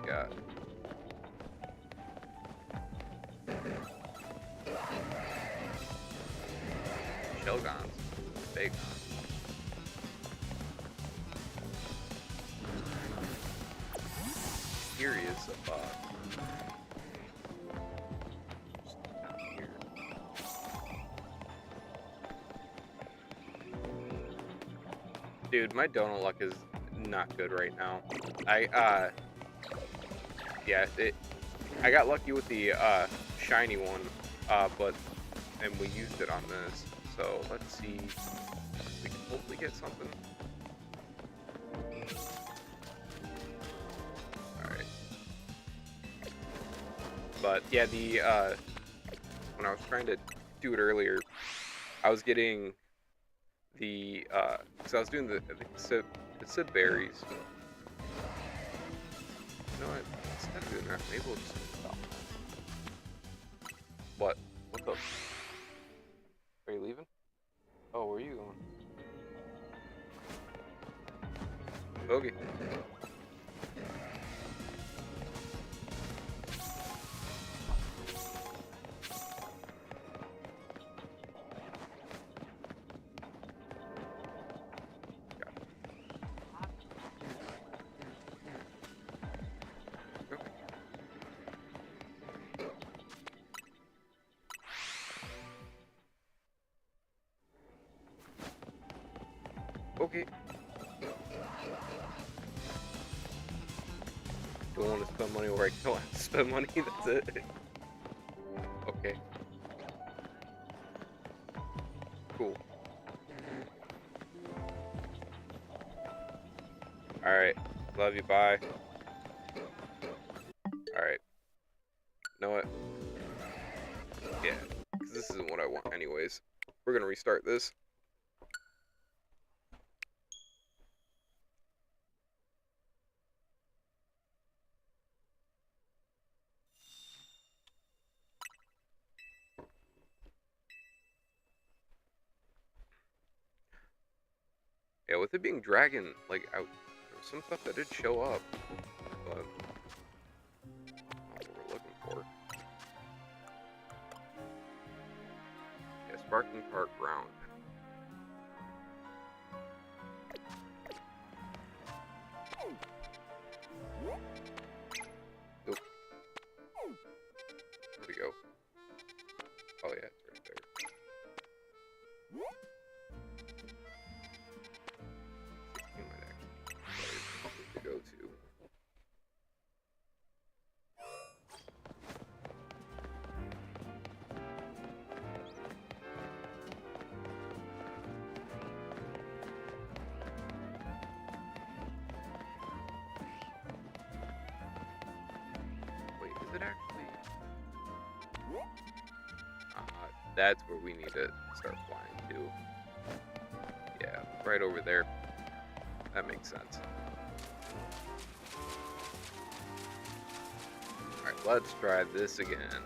S1: Got Shelgons, Bagons. Curious about here. Dude, my donut luck is not good right now. Yeah, I got lucky with the shiny one, and we used it on this. So let's see if we can hopefully get something. Alright. But yeah, when I was trying to do it earlier, I was getting because I was doing the Sib berries. You know what? Instead of doing that, maybe we'll just stop. What? What's up? Are you leaving? Oh, where are you going? Okay. Okay. Don't want to spend money where I don't have to spend money, that's it. Okay. Cool. Alright. Love you, bye. Alright. You know what? Yeah. Because this isn't what I want anyways. We're gonna restart this. Yeah, with it being dragon, like, there was some stuff that did show up, but not what we're looking for. Yeah, Sparking Park Ground. Nope. Where'd it go? Oh yeah, it's right there. 16 might actually be to go to. Wait, is it actually? That's where we need to start flying to. Yeah, right over there. That makes sense. Alright, let's try this again.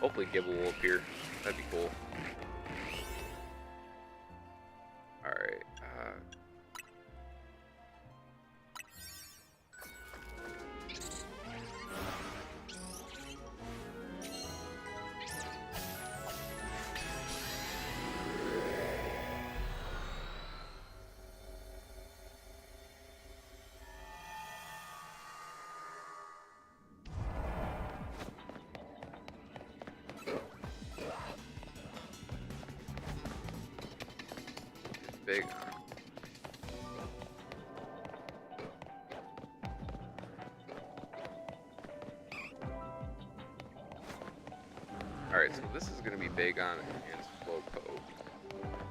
S1: Hopefully Gibble will appear. That'd be cool. Alright, big. Alright, so this is going to be Bagon and Slowpoke.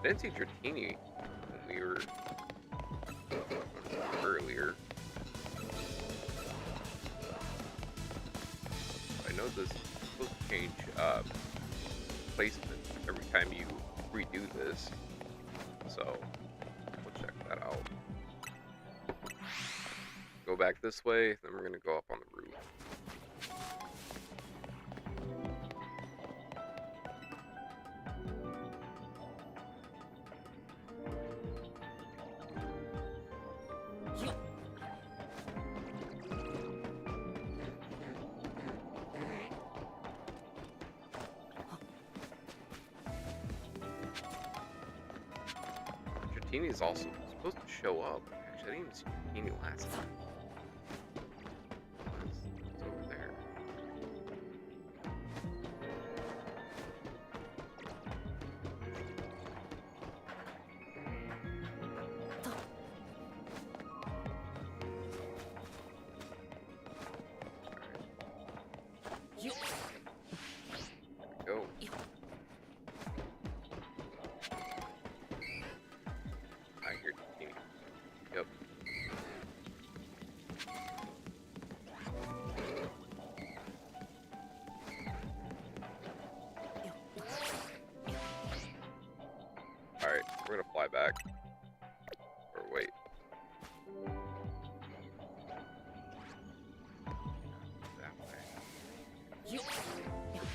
S1: I didn't see Dratini when we were earlier. I know this is supposed to change placement every time you redo this, so we'll check that out. Go back this way, then we're going to go up on the roof. Dratini is also supposed to show up. Actually, I didn't even see Dratini last time. It's over there.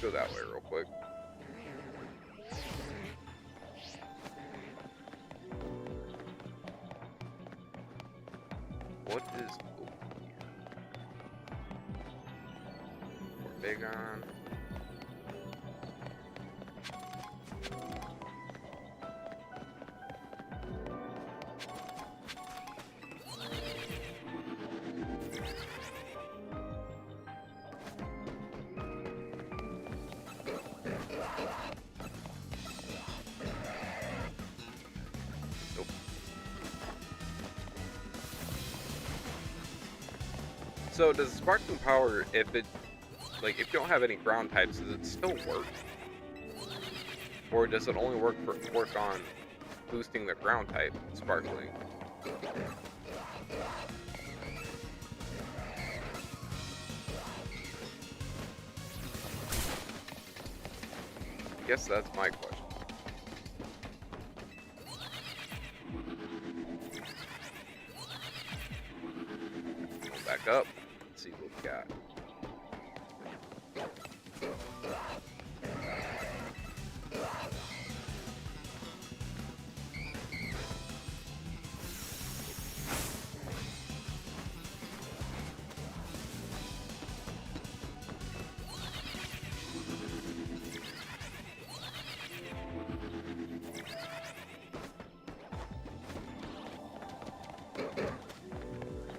S1: go that way real quick. What is over here? We're big on. So does Sparkling Power, if you don't have any ground types, does it still work? Or does it only work on boosting the ground type, Sparkling? I guess that's my question. Back up. Let's see what we got.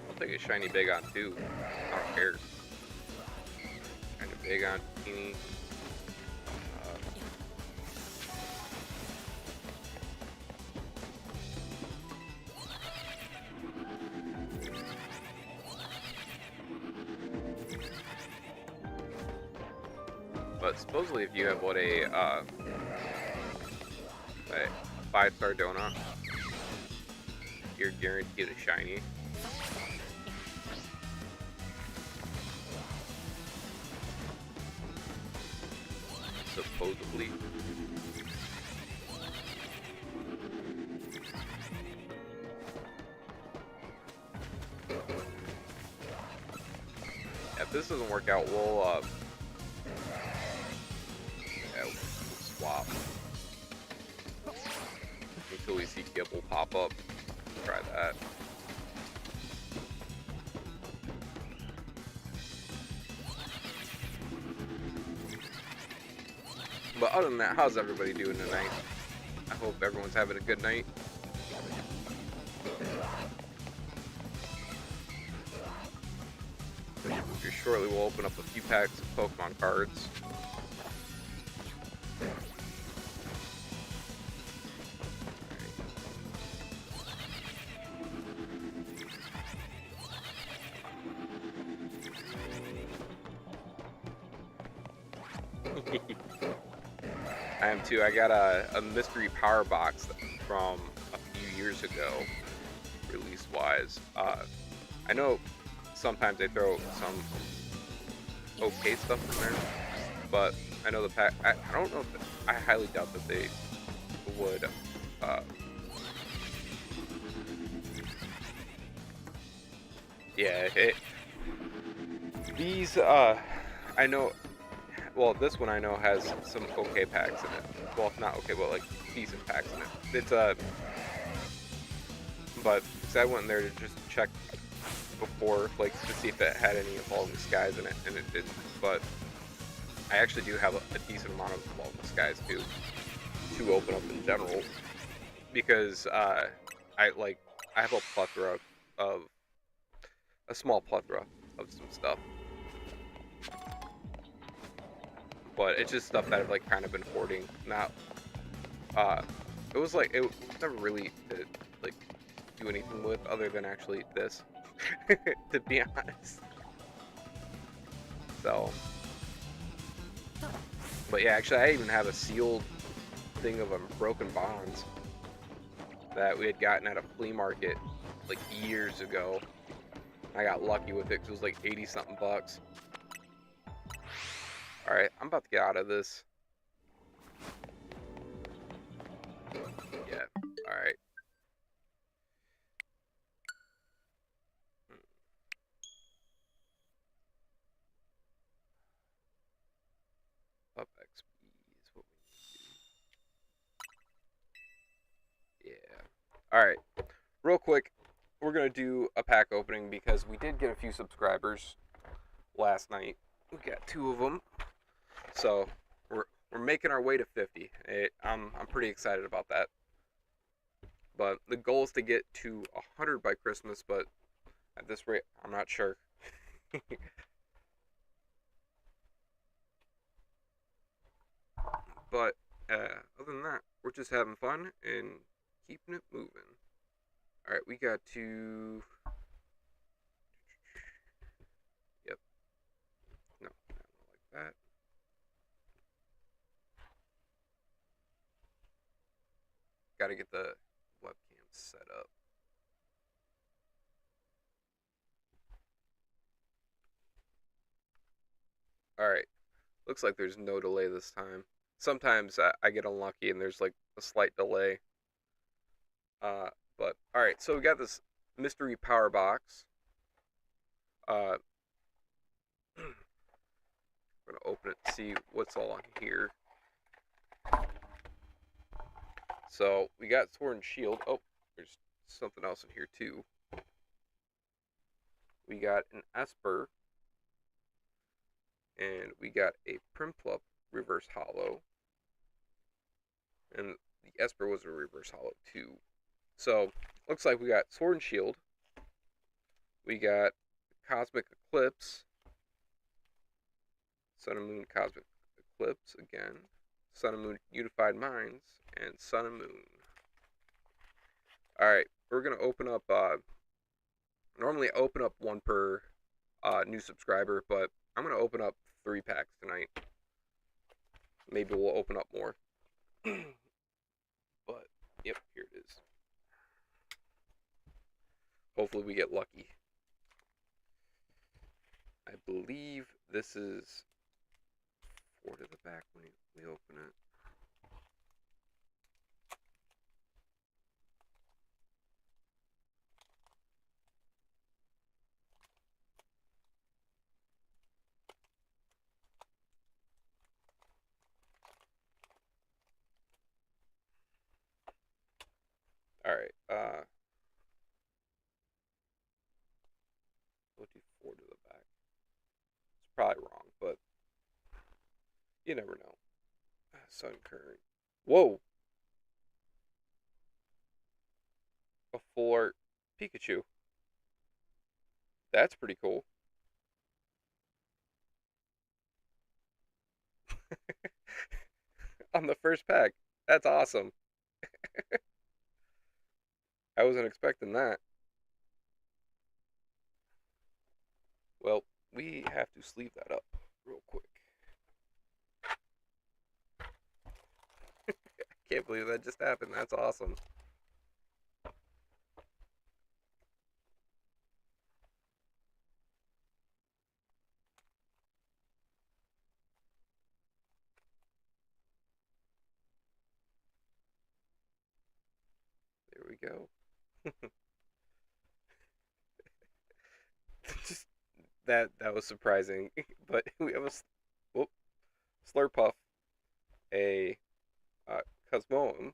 S1: I'll take a shiny big on too. I don't care. Kind of big on teeny. But supposedly, if you have a 5-star donut, you're guaranteed a shiny. Supposedly. If this doesn't work out, we'll swap until we see Gibble pop up. Try that. But other than that, how's everybody doing tonight? I hope everyone's having a good night. Here shortly we'll open up a few packs of Pokemon cards. I am too. I got a mystery power box from a few years ago, release-wise. I know sometimes they throw some okay stuff in there, but I know the pack. I don't know. I highly doubt that they would. Yeah. These. I know. Well, this one I know has some okay packs in it. Well, if not okay, but like decent packs in it. It's but cause I went in there to just check before, like, to see if it had any Evolving Skies in it, and it didn't. But I actually do have a decent amount of Evolving Skies too to open up in general, because I have a small plethora of some stuff. But it's just stuff that I've like kind of been hoarding. Not, it was never really like do anything with other than actually this, to be honest. So, but yeah, actually, I even have a sealed thing of Broken Bonds that we had gotten at a flea market like years ago. I got lucky with it because it was like 80 something bucks. Alright, I'm about to get out of this. Yeah, alright. Up All right, real quick, we're gonna do a pack opening because we did get a few subscribers last night. We got two of them, so we're making our way to 50. I'm pretty excited about that. But the goal is to get to 100 by Christmas. But at this rate, I'm not sure. But other than that, we're just having fun and keeping it moving. All right, we got to. Yep. No, not like that. Got to get the webcam set up. All right. Looks like there's no delay this time. Sometimes I get unlucky and there's like a slight delay. Uh, but all right, so we got this mystery power box. Uh, I'm gonna open it to see what's all on here. So we got Sword and Shield. Oh, there's something else in here too. We got an Esper, and we got a Primplup reverse hollow, and the Esper was a reverse hollow too. So looks like we got Sword and Shield. We got Cosmic Eclipse, Sun and Moon Cosmic Eclipse again, Sun and Moon Unified Minds, and Sun and Moon. Alright, we're going to open up, normally open up one per new subscriber, but I'm going to open up 3 packs tonight. Maybe we'll open up more. But, yep, here it is. Hopefully we get lucky. I believe this is 4 to the back when we open it. Alright, we'll do 4 to the back. It's probably wrong, but you never know. Sun Current. Whoa! A full art Pikachu. That's pretty cool. On the first pack. That's awesome. I wasn't expecting that. Well, we have to sleeve that up real quick. Can't believe that just happened. That's awesome. There we go. Just that was surprising. But we have a whoop, Slurpuff, a Cosmoem,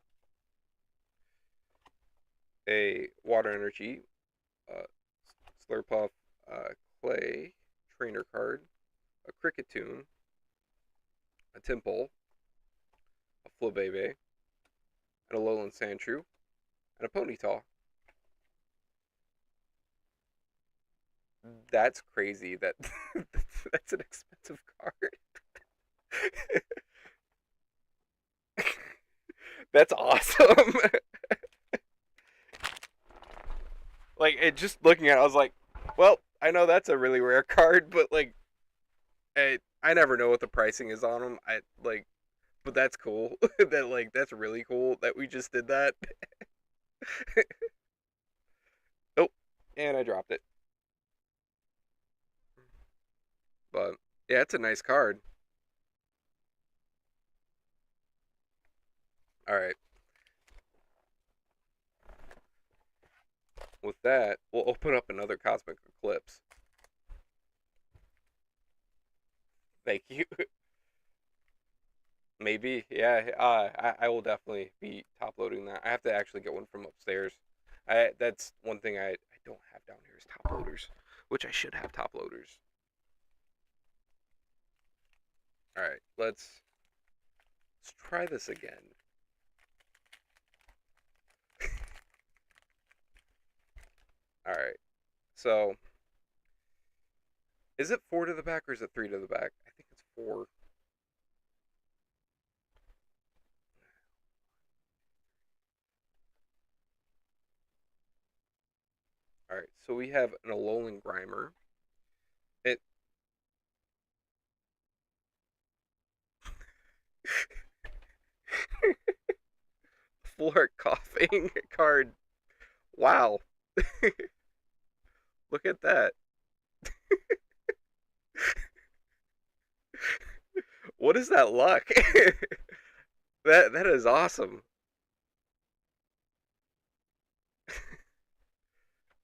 S1: a Water Energy, uh, Slurpuff, Clay, Trainer Card, a Cricketune, a Timple, a Flabebe, and a Lowland Sandshrew, and a Ponyta. That's crazy. That's an expensive card. That's awesome. Like it just looking at it, I was like, well, I know that's a really rare card, but like I never know what the pricing is on them. I like but that's cool. That's really cool that we just did that. Oh, and I dropped it. But yeah, it's a nice card. All right. With that, we'll open up another Cosmic Eclipse. Thank you. Maybe, yeah. I will definitely be top loading that. I have to actually get one from upstairs. That's one thing I don't have down here is top loaders, which I should have top loaders. All right, let's try this again. All right, so is it 4 to the back or is it 3 to the back? I think it's 4. All right, so we have an Alolan Grimer. It full art coughing card. Wow, look at that. What is that luck? That is awesome.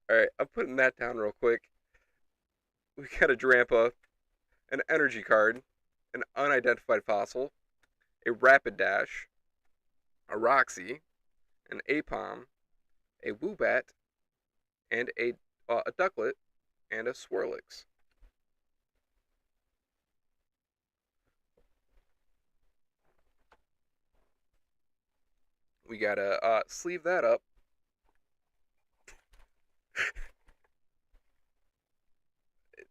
S1: All right, I'm putting that down real quick. We got a Drampa, an energy card, an unidentified fossil, a Rapid Dash, a Roxy, an Apom, a Woobat, and a Ducklet, and a Swirlix. We gotta sleeve that up.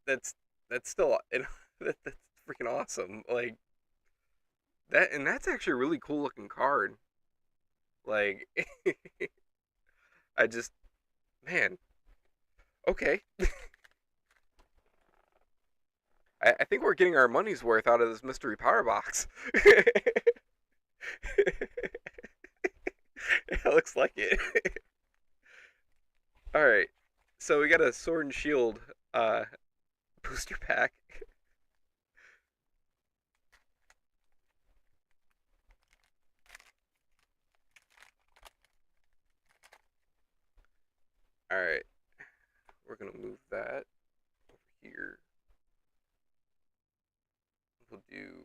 S1: That's that's still that's freaking awesome. Like that, and that's actually a really cool looking card. Like I just, man, okay. I think we're getting our money's worth out of this mystery power box. It looks like it. All right, so we got a Sword and Shield uh, booster pack. All right, we're gonna move that over here. We'll do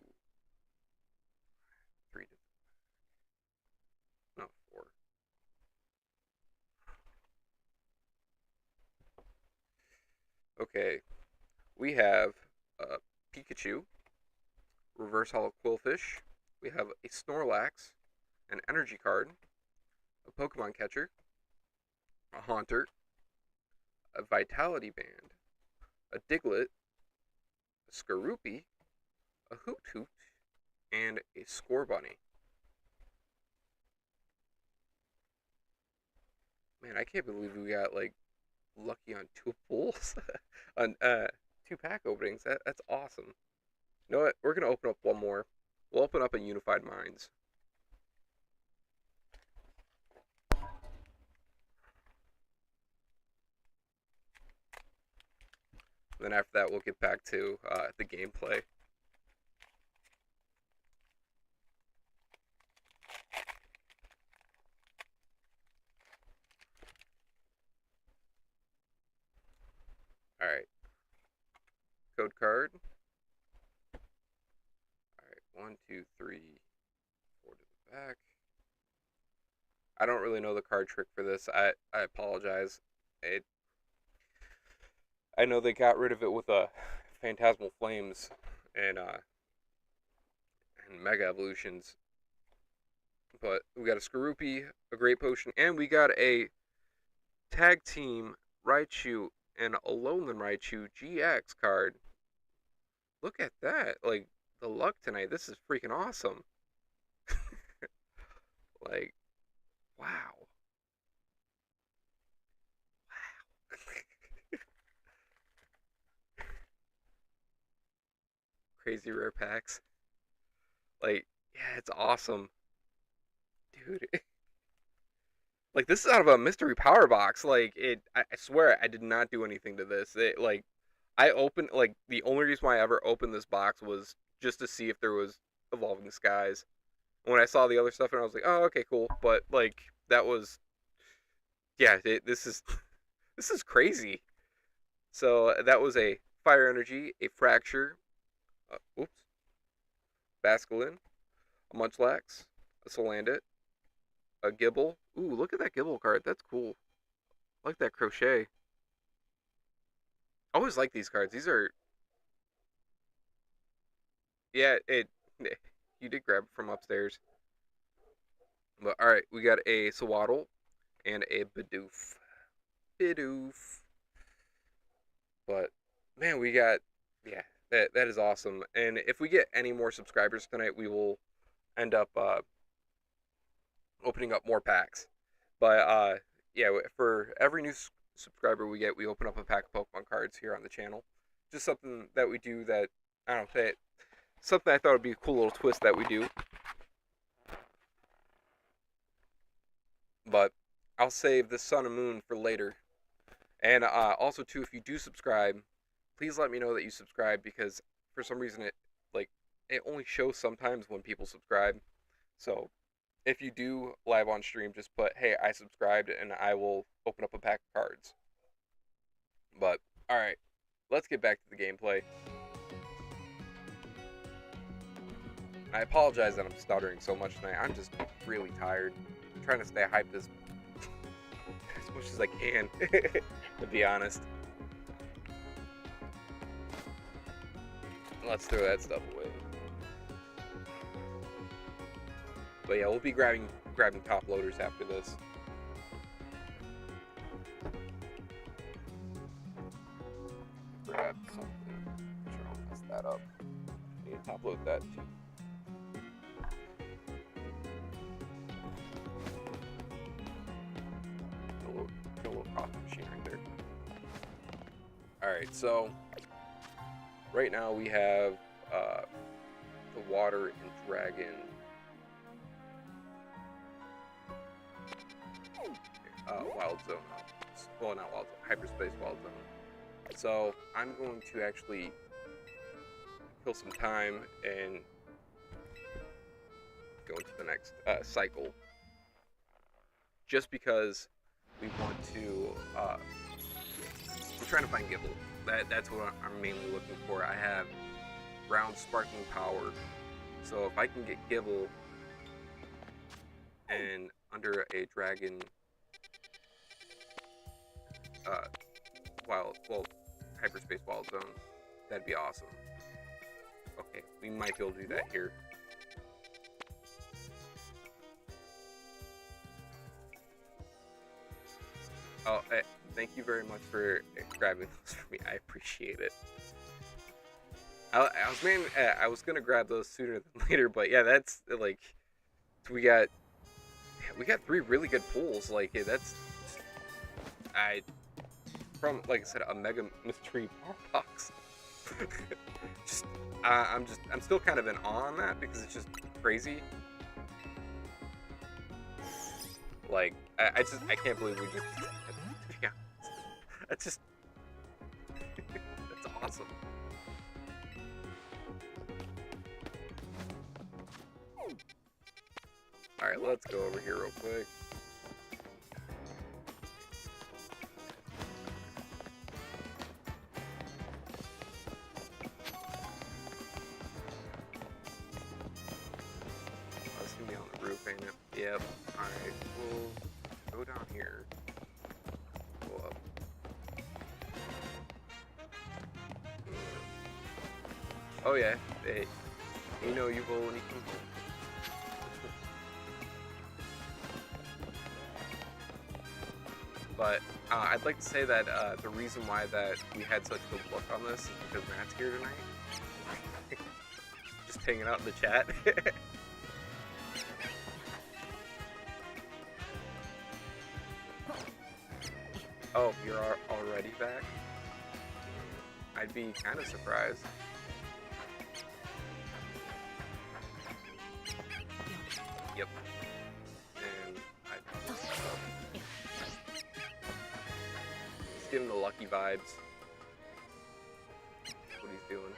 S1: 3 to no 4. Okay, we have Pikachu, Reverse Hollow Quillfish. We have a Snorlax, an Energy card, a Pokemon Catcher, a Haunter, a Vitality Band, a Diglett, a Skorupi, a Hoot Hoot, and a Scorbunny. Man, I can't believe we got like lucky on 2 pulls on 2 pack openings. That's awesome. You know what? We're gonna open up one more. We'll open up a Unified Minds. Then after that, we'll get back to the gameplay. All right, code card. All right, 1, 2, 3, 4 to the back. I don't really know the card trick for this. I apologize. It I know they got rid of it with Phantasmal Flames and and Mega Evolutions. But we got a Skorupi, a Great Potion, and we got a Tag Team Raichu and a Alolan Raichu GX card. Look at that. Like, the luck tonight. This is freaking awesome. Like, wow. Crazy rare packs. Like, yeah, it's awesome. Dude. Like, this is out of a mystery power box. Like, I swear I did not do anything to this. I opened, like, the only reason why I ever opened this box was just to see if there was Evolving Skies. When I saw the other stuff, and I was like, oh, okay, cool. But, like, that was, yeah, this is, this is crazy. So, that was a Fire Energy, a Fracture, oops, Basculin, a Munchlax, a Salandit, a Gibble. Ooh, look at that Gibble card. That's cool. I like that crochet. I always like these cards. These are, yeah, it. You did grab it from upstairs. But all right, we got a Swaddle and a Bidoof. Bidoof. But man, we got, yeah, that is awesome. And if we get any more subscribers tonight, we will end up opening up more packs. But yeah, for every new subscriber we get, we open up a pack of Pokemon cards here on the channel. Just something that we do that I don't know, something I thought would be a cool little twist that we do. But I'll save the Sun and Moon for later. And also too, if you do subscribe, please let me know that you subscribe, because for some reason it only shows sometimes when people subscribe. So if you do live on stream, just put, hey, I subscribed, and I will open up a pack of cards. But all right, let's get back to the gameplay. I apologize that I'm stuttering so much tonight. I'm just really tired. I'm trying to stay hyped as much as I can, to be honest. Let's throw that stuff away. But yeah, we'll be grabbing top loaders after this. Grab something. I'm sure I'll mess that up. I need to top load that too. A little coffee machine right there. Alright, so right now we have the water and dragon. Wild zone. Well, not wild zone, hyperspace wild zone. So I'm going to actually kill some time and go into the next cycle. Just because we want to, we're trying to find Gibble. That's what I'm mainly looking for. I have ground sparking power, so if I can get Gibble and under a dragon, hyperspace wild zone, that'd be awesome. Okay, we might be able to do that here. Oh, thank you very much for grabbing those for me. I appreciate it. I was gonna grab those sooner than later, but yeah, that's like, we got 3 really good pulls. Like that's, from, like I said, a mega mystery power box. I'm still kind of in awe on that, because it's just crazy. Like I can't believe we just, yeah, that's just that's awesome. All right, let's go over here real quick. That's gonna be on the roof, ain't it? Yep. All right, we'll go down here. Go up. Oh yeah, hey, you know you will when you come home. But I'd like to say that the reason why that we had such good luck on this is because Matt's here tonight. Just hanging out in the chat. Oh, you're already back? I'd be kind of surprised. Yep. And he's giving the lucky vibes. That's what he's doing.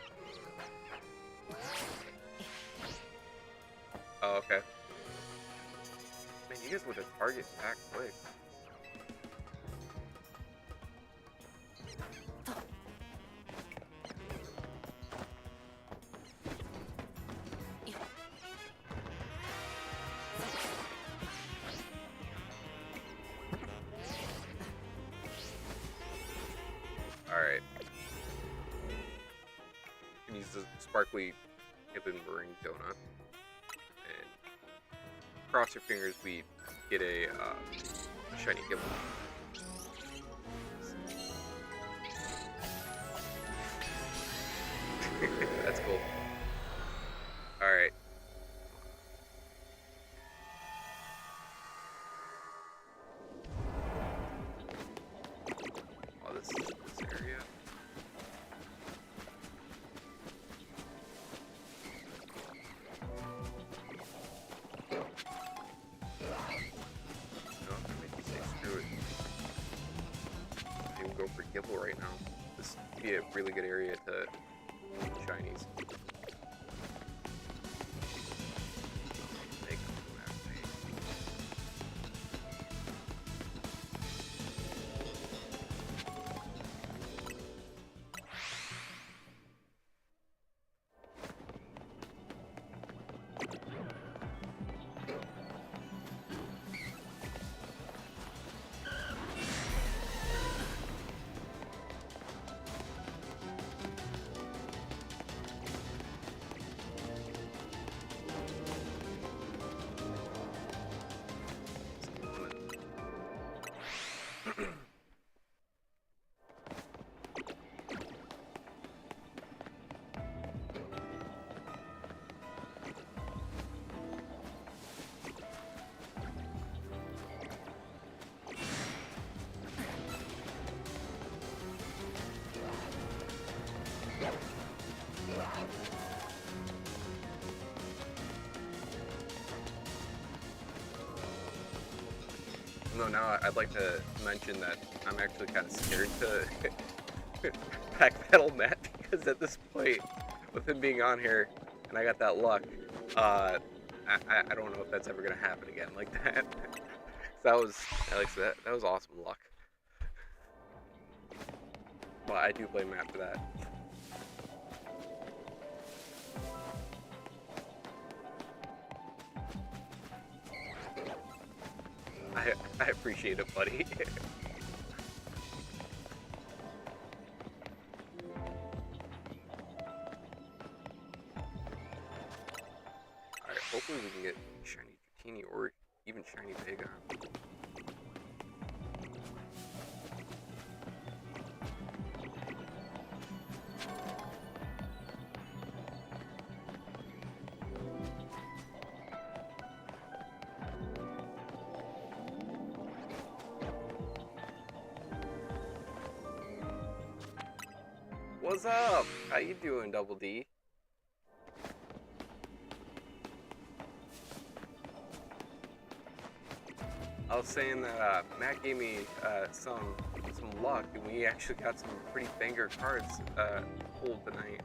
S1: Oh, okay. Man, you guys went to Target back quick. use the sparkly hippopotamus donut. And cross your fingers, we get a shiny Gible. That's cool. Alright. Oh, this area. No, I'm gonna make you say screw it. I can go for Gible right now. This would be a really good area to shinies. No, now I'd like to mention that I'm actually kind of scared to pack battle Matt, because at this point, with him being on here, and I got that luck, I don't know if that's ever gonna happen again like that. That was, like I said, that was awesome luck. Well, I do blame Matt for that. I appreciate it, buddy. Alright, hopefully we can get shiny Dratini or even shiny Vega. What's up? How you doing, Double D? I was saying that Matt gave me some luck, and we actually got some pretty banger cards pulled tonight.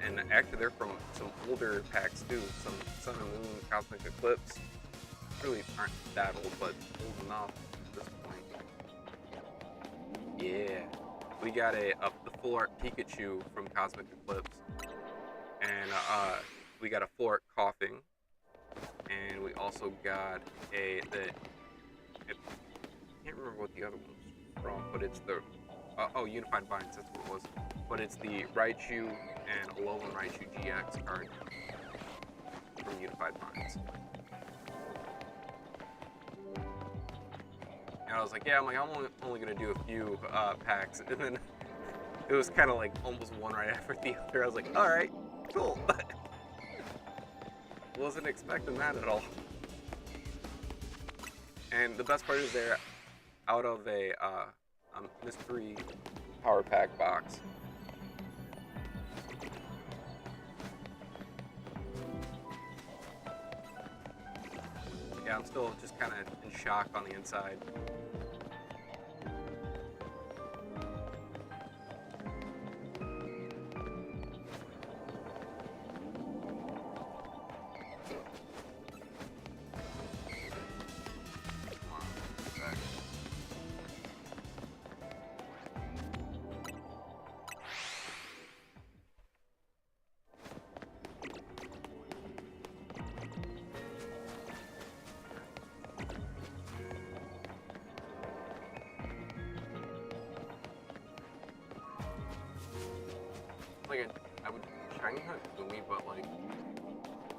S1: And actually they're from some older packs too, some Sun and Moon, Cosmic Eclipse. Really aren't that old, but old enough at this point. Yeah, we got the full art Pikachu from Cosmic Eclipse, and we got a full art Coughing, and we also got I can't remember what the other one was from, but it's the Unified Binds, that's what it was. But it's the Raichu and Alolan Raichu GX card from Unified Binds. And I was like, yeah, I'm only gonna do a few packs, and then it was kind of like almost one right after the other. I was like, all right, cool. Wasn't expecting that at all. And the best part is they're out of a mystery power pack box. Yeah, I'm still just kind of in shock on the inside. like I would shiny hunt Gumi, but like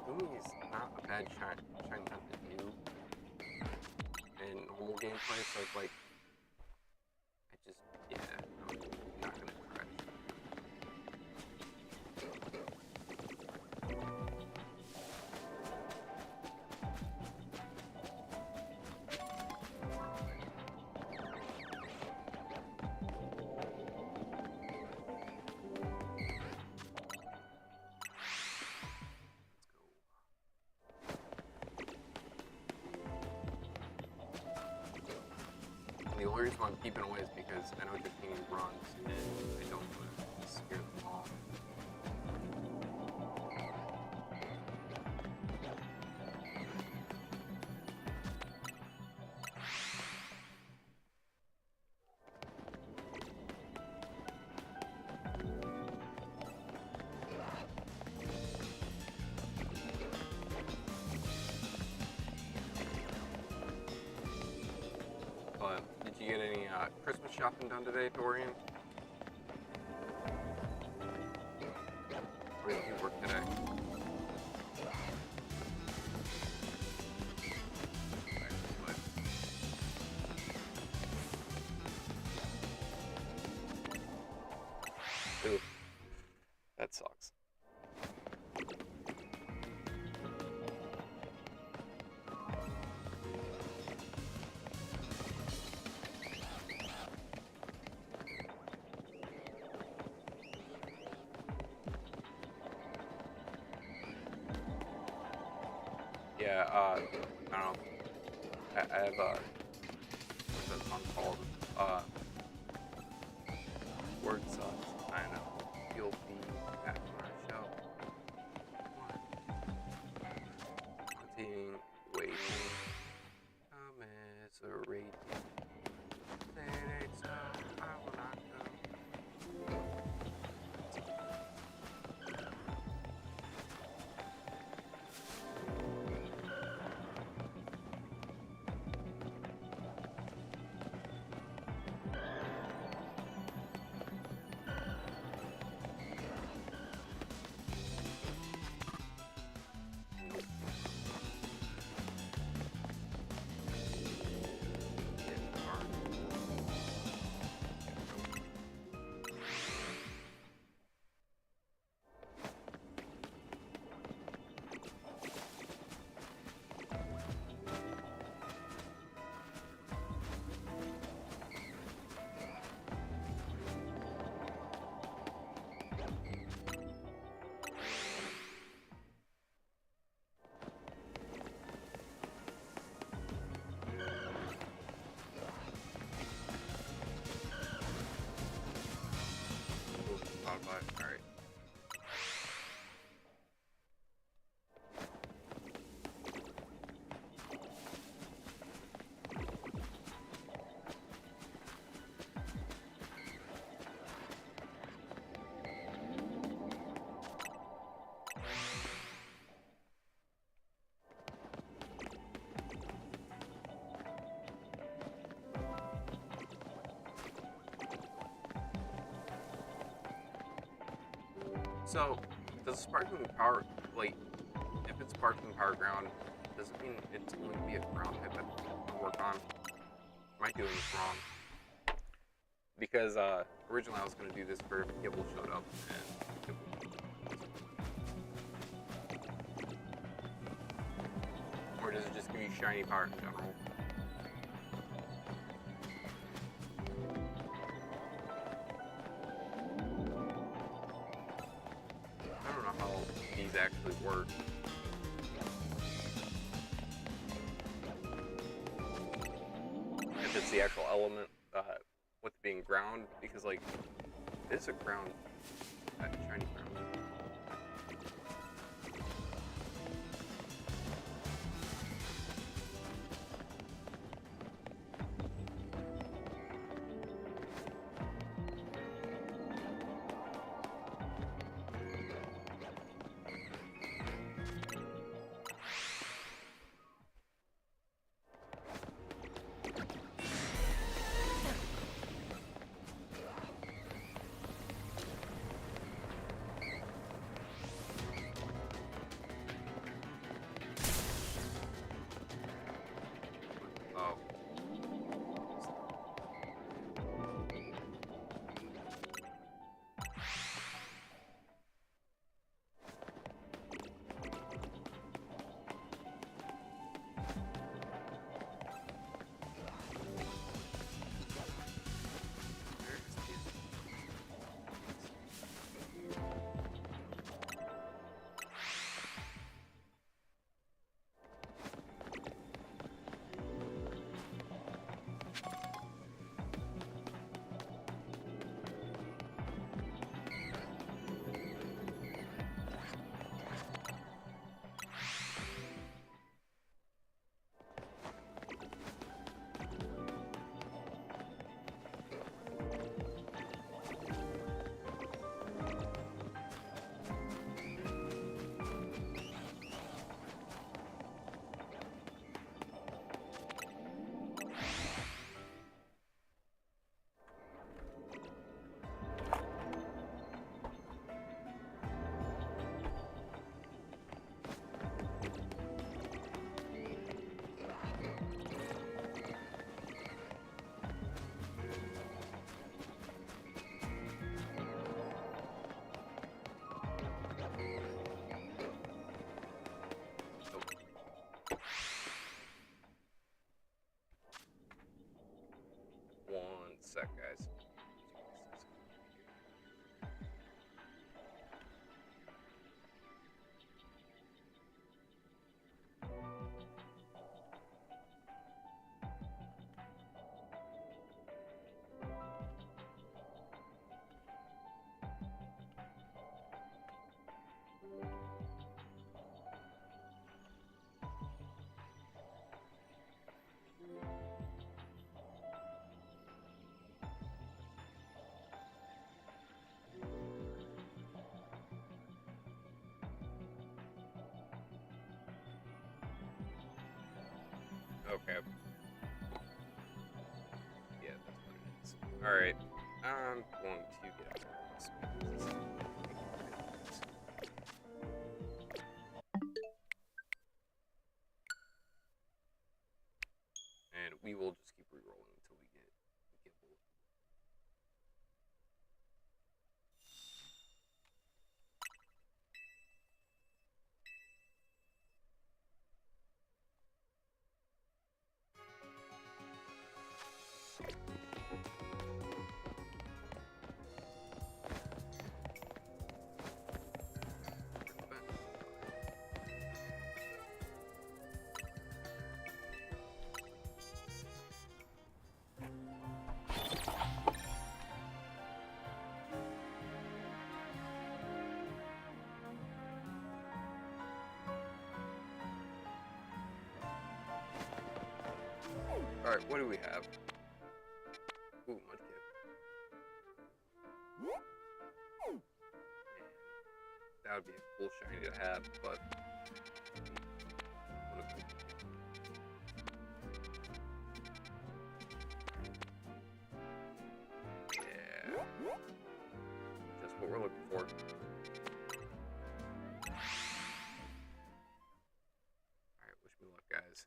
S1: Gumi is not a bad shiny hunt to do in normal gameplay. So it's like I just no, I'm not gonna try. The only reason why I'm keeping away is because I know Jacqueline runs and I don't want to scare them off. But did you get any Christmas shopping done today, Dorian? Or did you work today? Ooh, that sucks. Yeah, I don't know. I have what's that song called? Word sucks. I know. You'll be at my show. Wanting, waiting, commiserating. Say it ain't so, I will not go. Alright. So, does sparkling power, like, if it's sparkling power ground, does it mean it's going to be a ground type that to work on? Am I doing this wrong? Because originally I was going to do this for if Gibble showed up, and or does it just give you shiny power in general? I don't know how these actually work. If it's the actual element with being ground, because like it's a ground, shiny ground. sec, guys. Okay. Yeah, that's what it is. Alright. I'm going to get out. And we will just keep re-rolling until we get bullet. Alright, what do we have? Ooh, Mudkip. Man, that would be a cool shiny to have, but... what a cool yeah. Just what we're looking for. Alright, wish me luck, guys.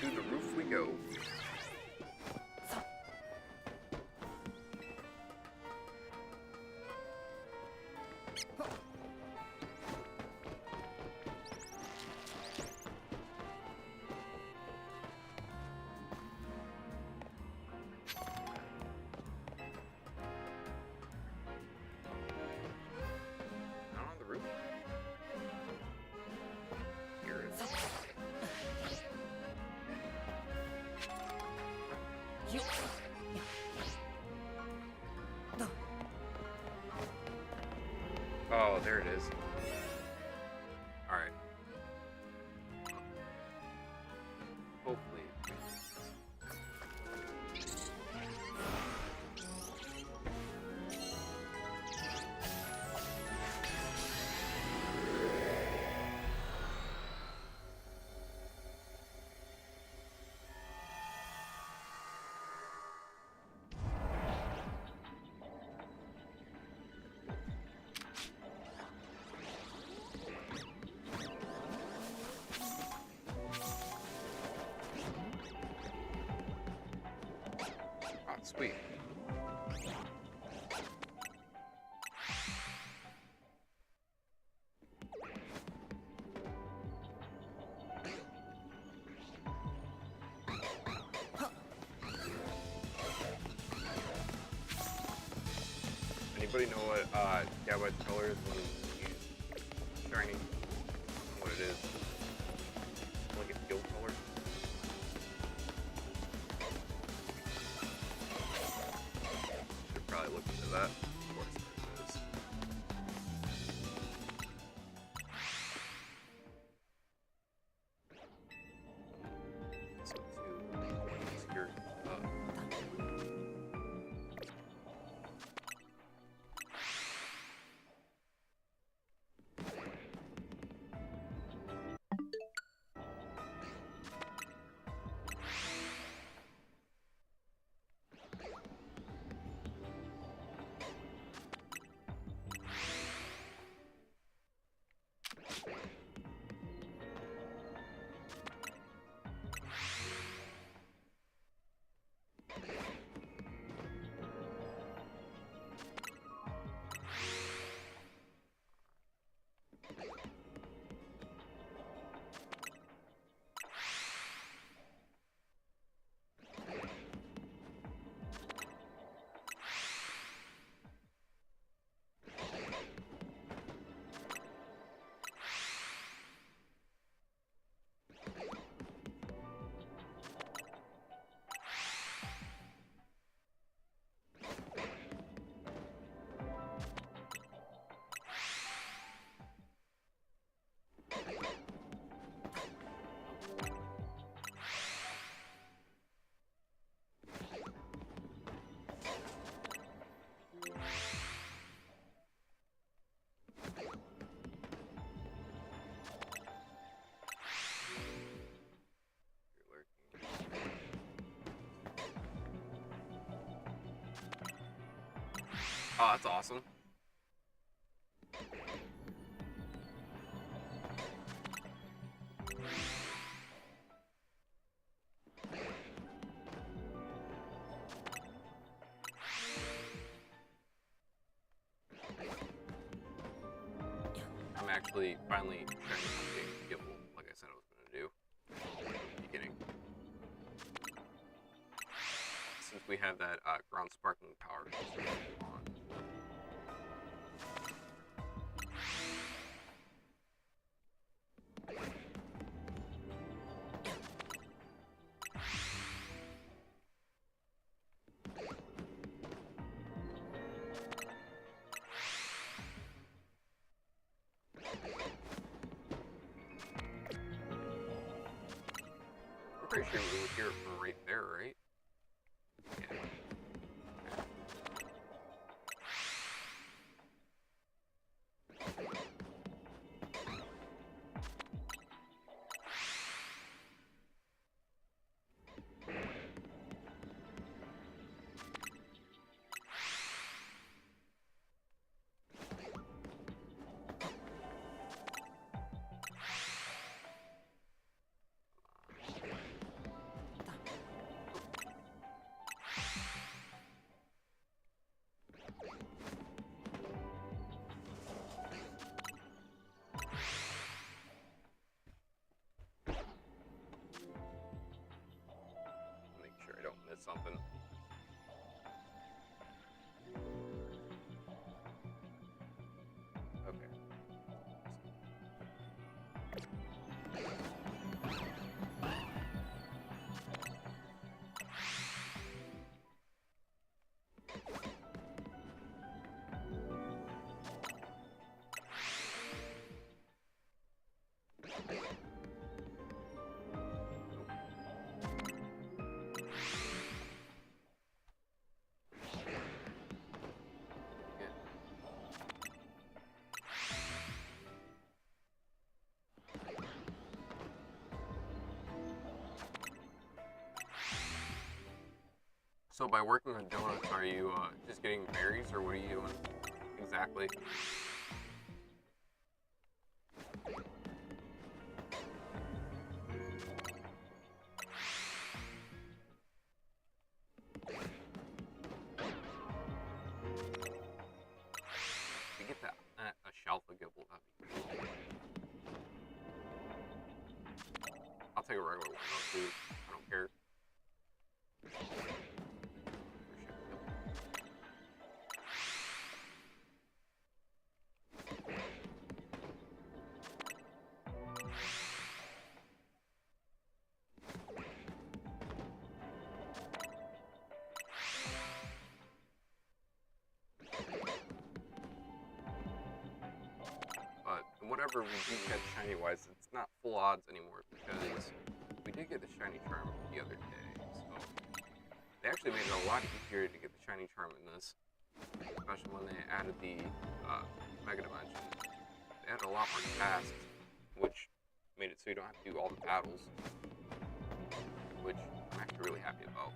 S1: To the roof we go. Not on the roof. Here it is. Oh, there it is. Alright. Hopefully. Sweet. Anybody know what Gabite's color is when he's shining? What it is? Like a field color? Should probably look into that. Of course there it is. So two here. Oh, that's awesome. I'm actually finally shiny hunting Gibble, like I said I was going to do at the beginning. Since we have that ground sparkling power on. I'm pretty sure we would hear it from right there, right? Yeah. Make sure I don't miss something. Okay. So by working on donuts, are you just getting berries, or what are you doing exactly? If you get that a Shalfa Gibble, that'd be cool. I'll take a regular one though too. I don't care. But whatever we do get shiny wise, it's not full odds anymore because we did get the shiny charm the other day. So they actually made it a lot easier to get the shiny charm in this, especially when they added the Mega Dimension. They added a lot more tasks, which made it so you don't have to do all the battles, which I'm actually really happy about.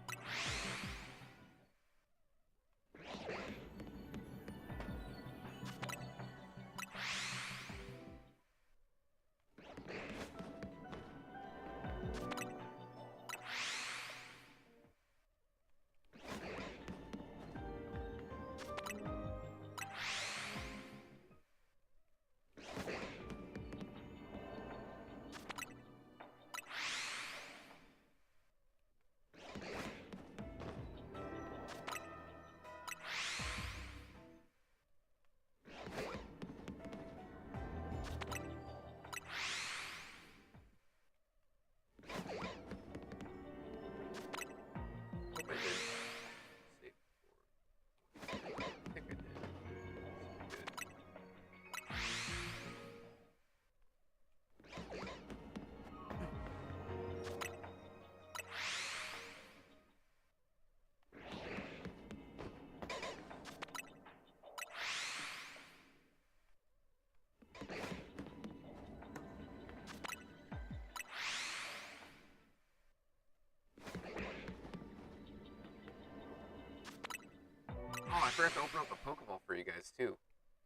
S1: I forgot to open up the Pokeball for you guys too.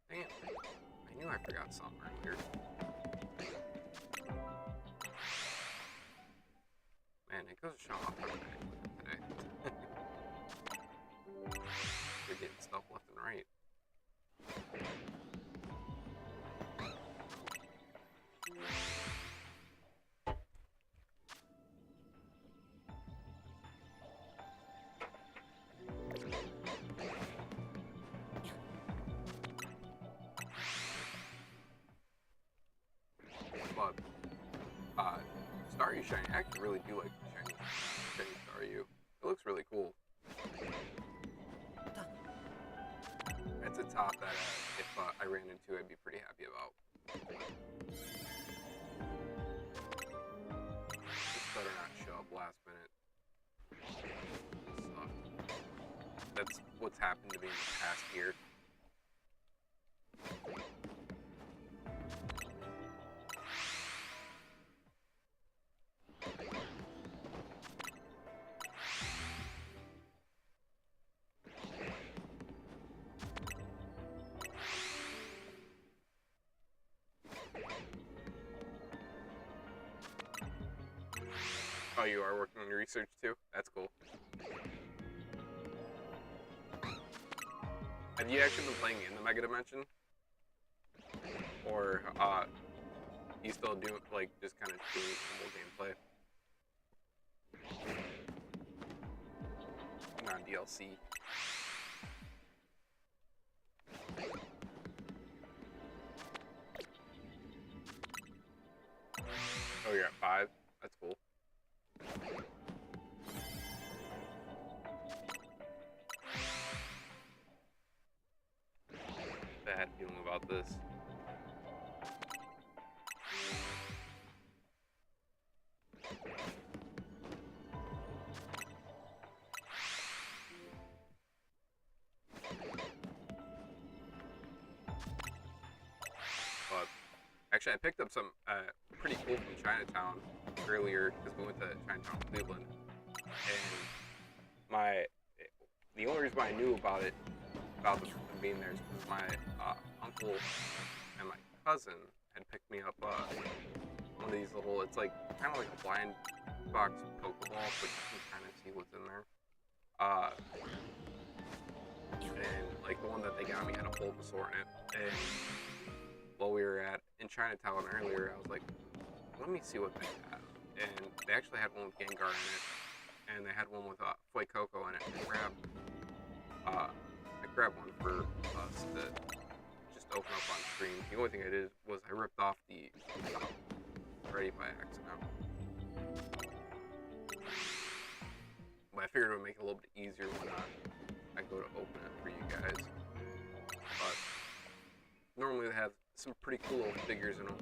S1: Dang it. I knew I forgot something earlier. Man, it goes to show off today. We're getting stuff left and right. But Staryu Shiny, I actually really do like the shiny Staryu. It looks really cool. It's a top that if I ran into, I'd be pretty happy about. Just better not show up last minute. That's what's happened to me in the past year. Oh, you are working on your research too? That's cool. Have you actually been playing in the Mega Dimension? Or, you still do, like, just kind of doing normal gameplay? Non-DLC. Oh, you're at 5? That's cool. Bad feeling about this. But actually, I picked up some pretty cool from Chinatown earlier because we went to Chinatown, Cleveland, and the only reason why I knew about them being there is because my uncle and my cousin had picked me up one of these little, it's like kind of like a blind box Pokeball, but you can kind of see what's in there. And like the one that they got me had a Bulbasaur in it, and while we were in Chinatown earlier, I was like, let me see what they have. And they actually had one with Gengar in it, and they had one with Fuecoco in it. I grabbed one for us to just open up on stream. The only thing I did was I ripped off the already by accident. But I figured it would make it a little bit easier when I go to open it for you guys. But normally they have some pretty cool little figures in them.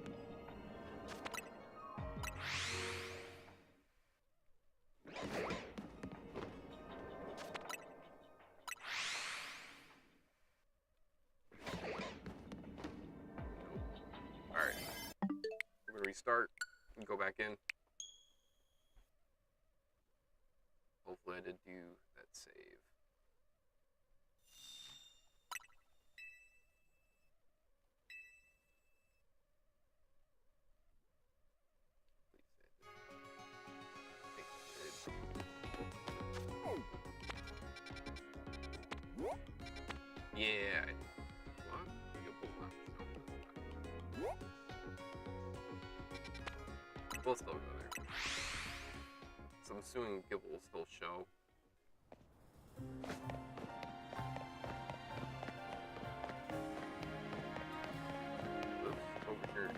S1: Alright, we're gonna restart and go back in. Hopefully I did do that save. Yeah. What? We'll still go there. So I'm assuming Gibble will still show. Oops, over here.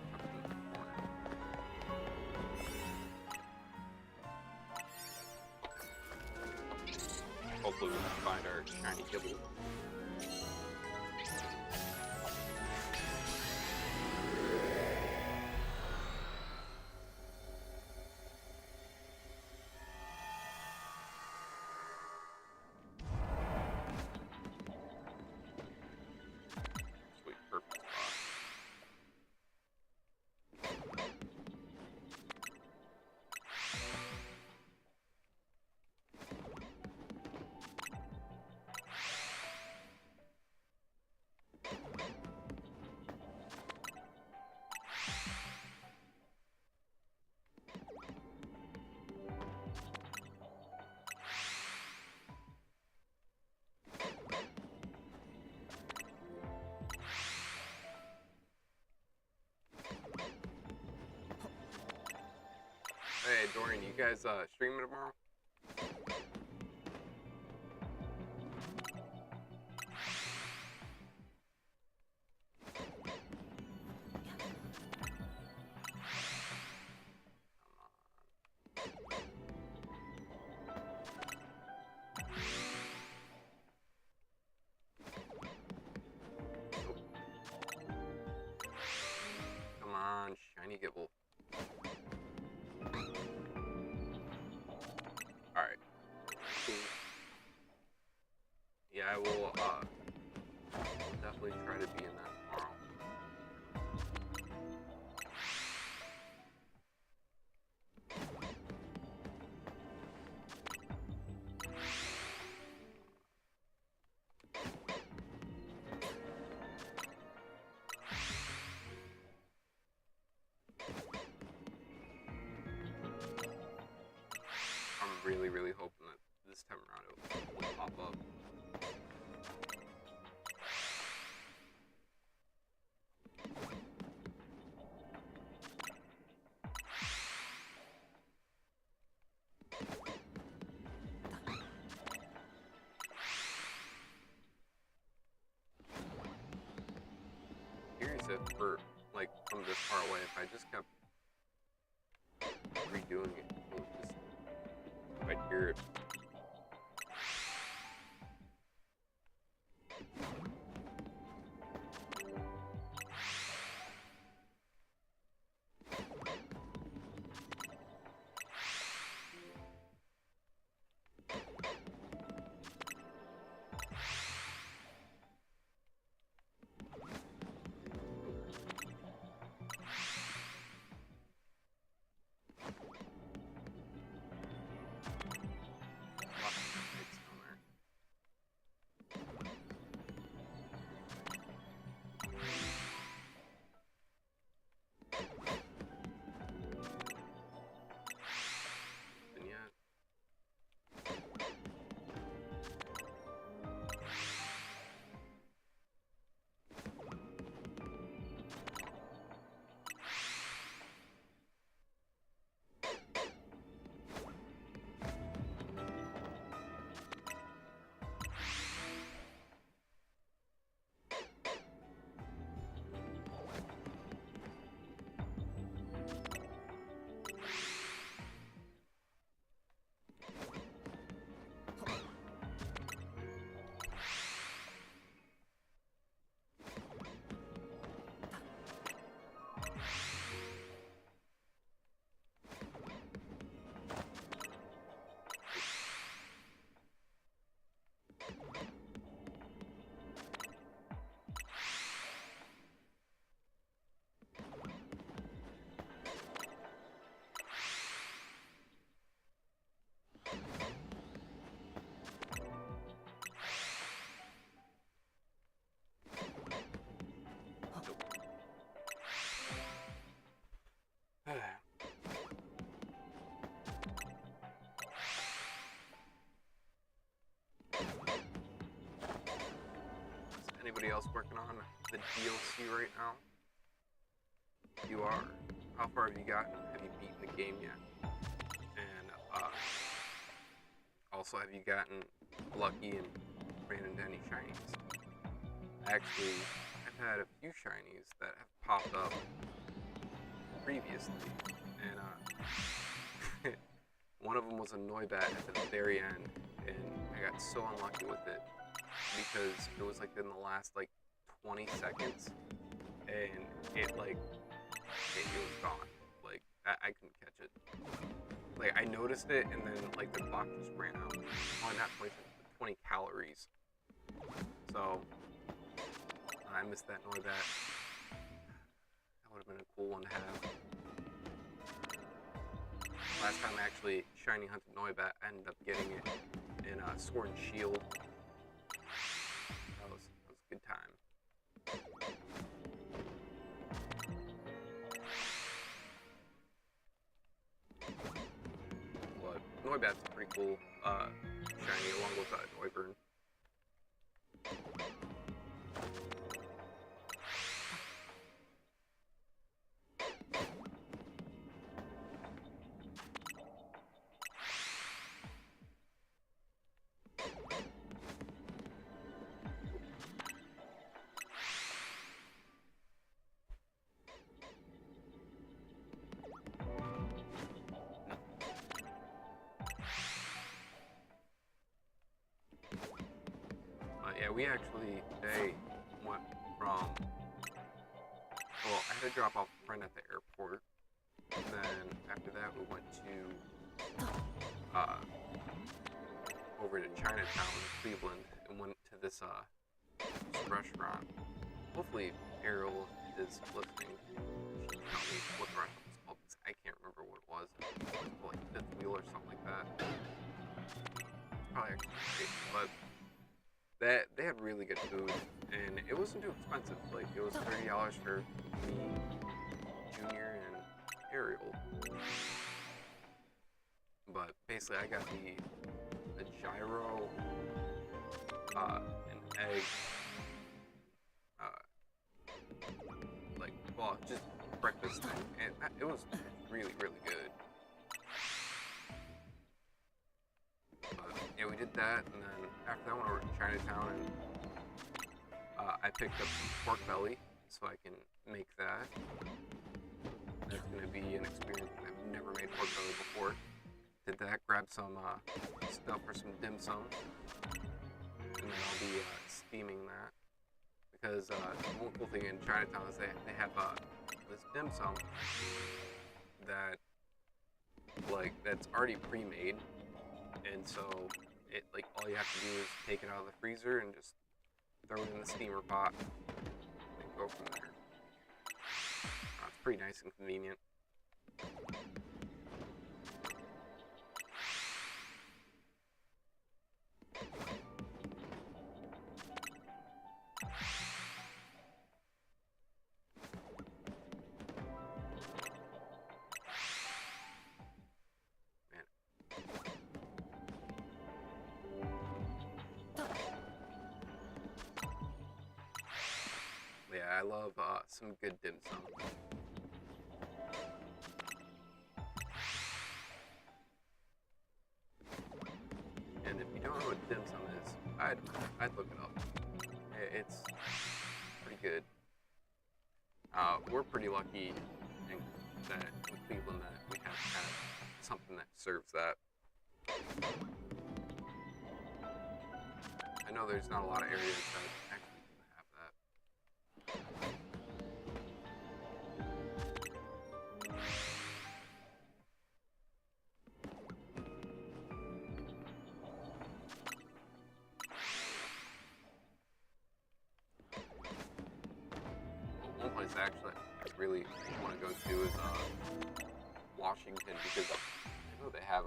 S1: Hopefully we can find our shiny Gibble. Yeah, Dorian, you guys streaming tomorrow? Come on, shiny Gibble. Alright. Cool. Yeah, I will definitely try to be in that tomorrow. I'm really, really hoping that this time around it will pop up. Curious if, for like from this far away, if I just kept redoing it, it would just, if I'd hear it. Anybody else working on the DLC right now? You are. How far have you gotten? Have you beaten the game yet? And also, have you gotten lucky and ran into any shinies? Actually, I've had a few shinies that have popped up previously, and one of them was a Noibat at the very end, and I got so unlucky with it because it was like in the last like 20 seconds, and it was gone. Like I couldn't catch it. Like I noticed it, and then like the clock just ran out. Oh, not 20 calories. So I missed that Noibat. That would have been a cool one to have. Last time I actually shiny hunted Noibat, I ended up getting it in Sword and Shield. That was a good time. But Noibat's pretty cool shiny along with Noivern. we actually today went from, well, I had to drop off a friend at the airport, and then after that we went to over to Chinatown in Cleveland and went to this restaurant. Hopefully Ariel is listening. She can tell me what the restaurant was called, because I can't remember what it was. It was like Fifth Wheel or something like that. It's probably actually great, but they had really good food, and it wasn't too expensive. Like, it was $30 for me, Junior, and Ariel. But basically, I got a gyro, an egg, well, just breakfast thing, and it was really, really good. But yeah, we did that, and then after that, I went over to Chinatown, and I picked up some pork belly, so I can make that. That's gonna be an experience. I've never made pork belly before. Did that, grabbed some stuff for some dim sum, and then I'll be steaming that. Because the one cool thing in Chinatown is they have this dim sum that, like, that's already pre-made, and so it, like, all you have to do is take it out of the freezer and just throw it in the steamer pot and go from there. It's pretty nice and convenient. Yeah, I love some good dim sum. And if you don't know what dim sum is, I'd look it up. It's pretty good. We're pretty lucky in Cleveland that we have had something that serves that. I know there's not a lot of areas that actually have that. One place actually I really want to go to is Washington, because I know they have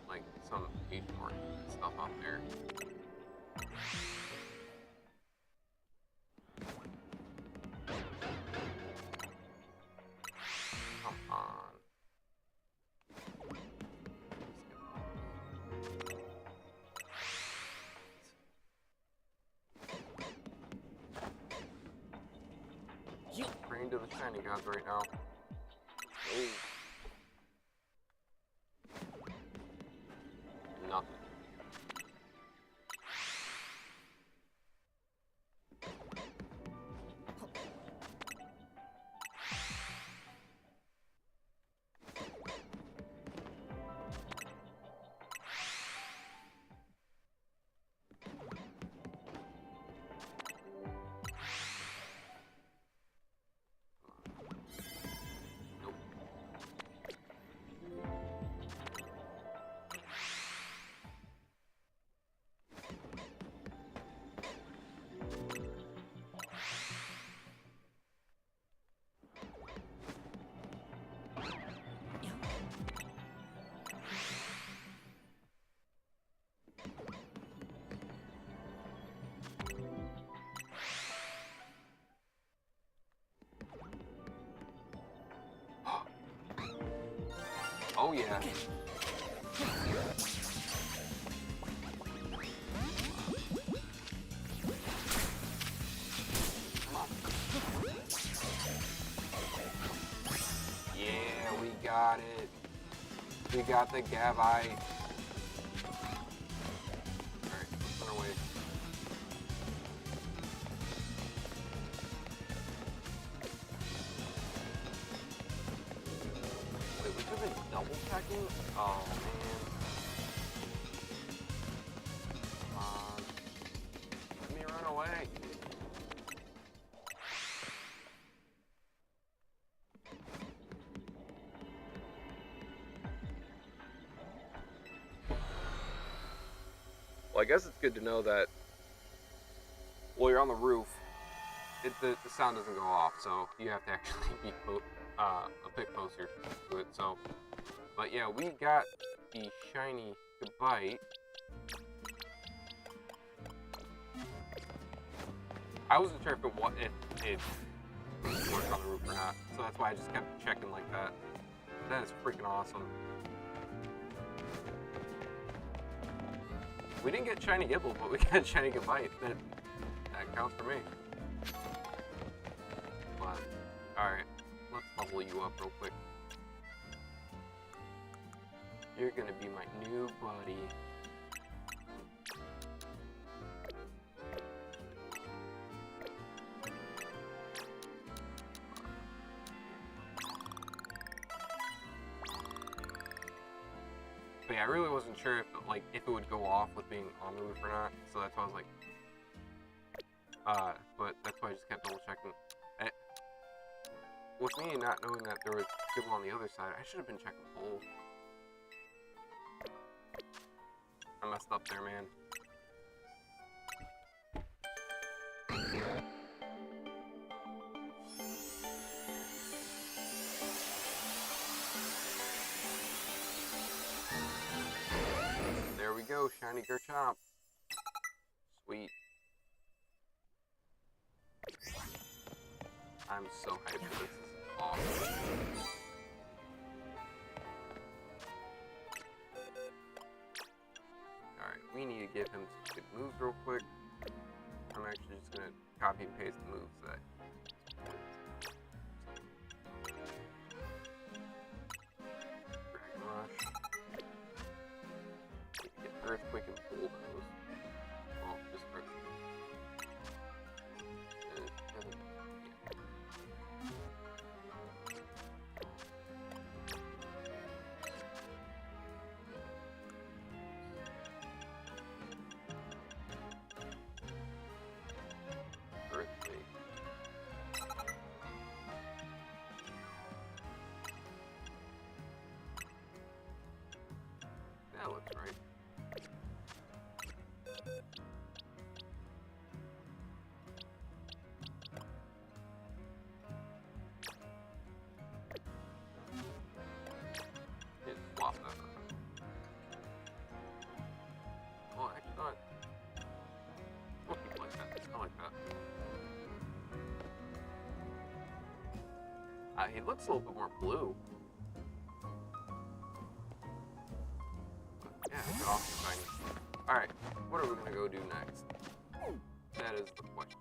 S1: like some Asian market stuff out there. Come on. Praying to the shiny gods right now. Oh. Nothing. Oh yeah. Yeah, we got it. We got the Gavite. Alright, let's run away. Wait, we could have been double checking? Oh man. away. Well, I guess it's good to know that while you're on the roof, the sound doesn't go off, so you have to actually be a bit closer to it. So, but yeah, we got the shiny Goodbye. I wasn't sure if it worked on the roof or not, so that's why I just kept checking like that. That is freaking awesome. We didn't get shiny Gibble, but we got shiny Goodbye. That counts for me. But, alright, let's level you up real quick. You're gonna be my new buddy. But yeah, I really wasn't sure if it would go off with being on the roof or not, so that's why I was like, but that's why I just kept double checking. With me not knowing that there was Gibble on the other side, I should have been checking both. I messed up there, man. There we go, shiny Garchomp. Sweet. I'm so hyped for this. This is awesome. Alright, we need to give him some good moves real quick. I'm actually just gonna copy and paste the moves that. Dragon Rush. Need to get Earthquake and Bulldoze. Well, just Earthquake. That looks right. It's swapped up. Well, actually not. What people like that? I like that. He looks a little bit more blue. Yeah, it's awesome shiny. Alright, what are we gonna go do next? That is the question.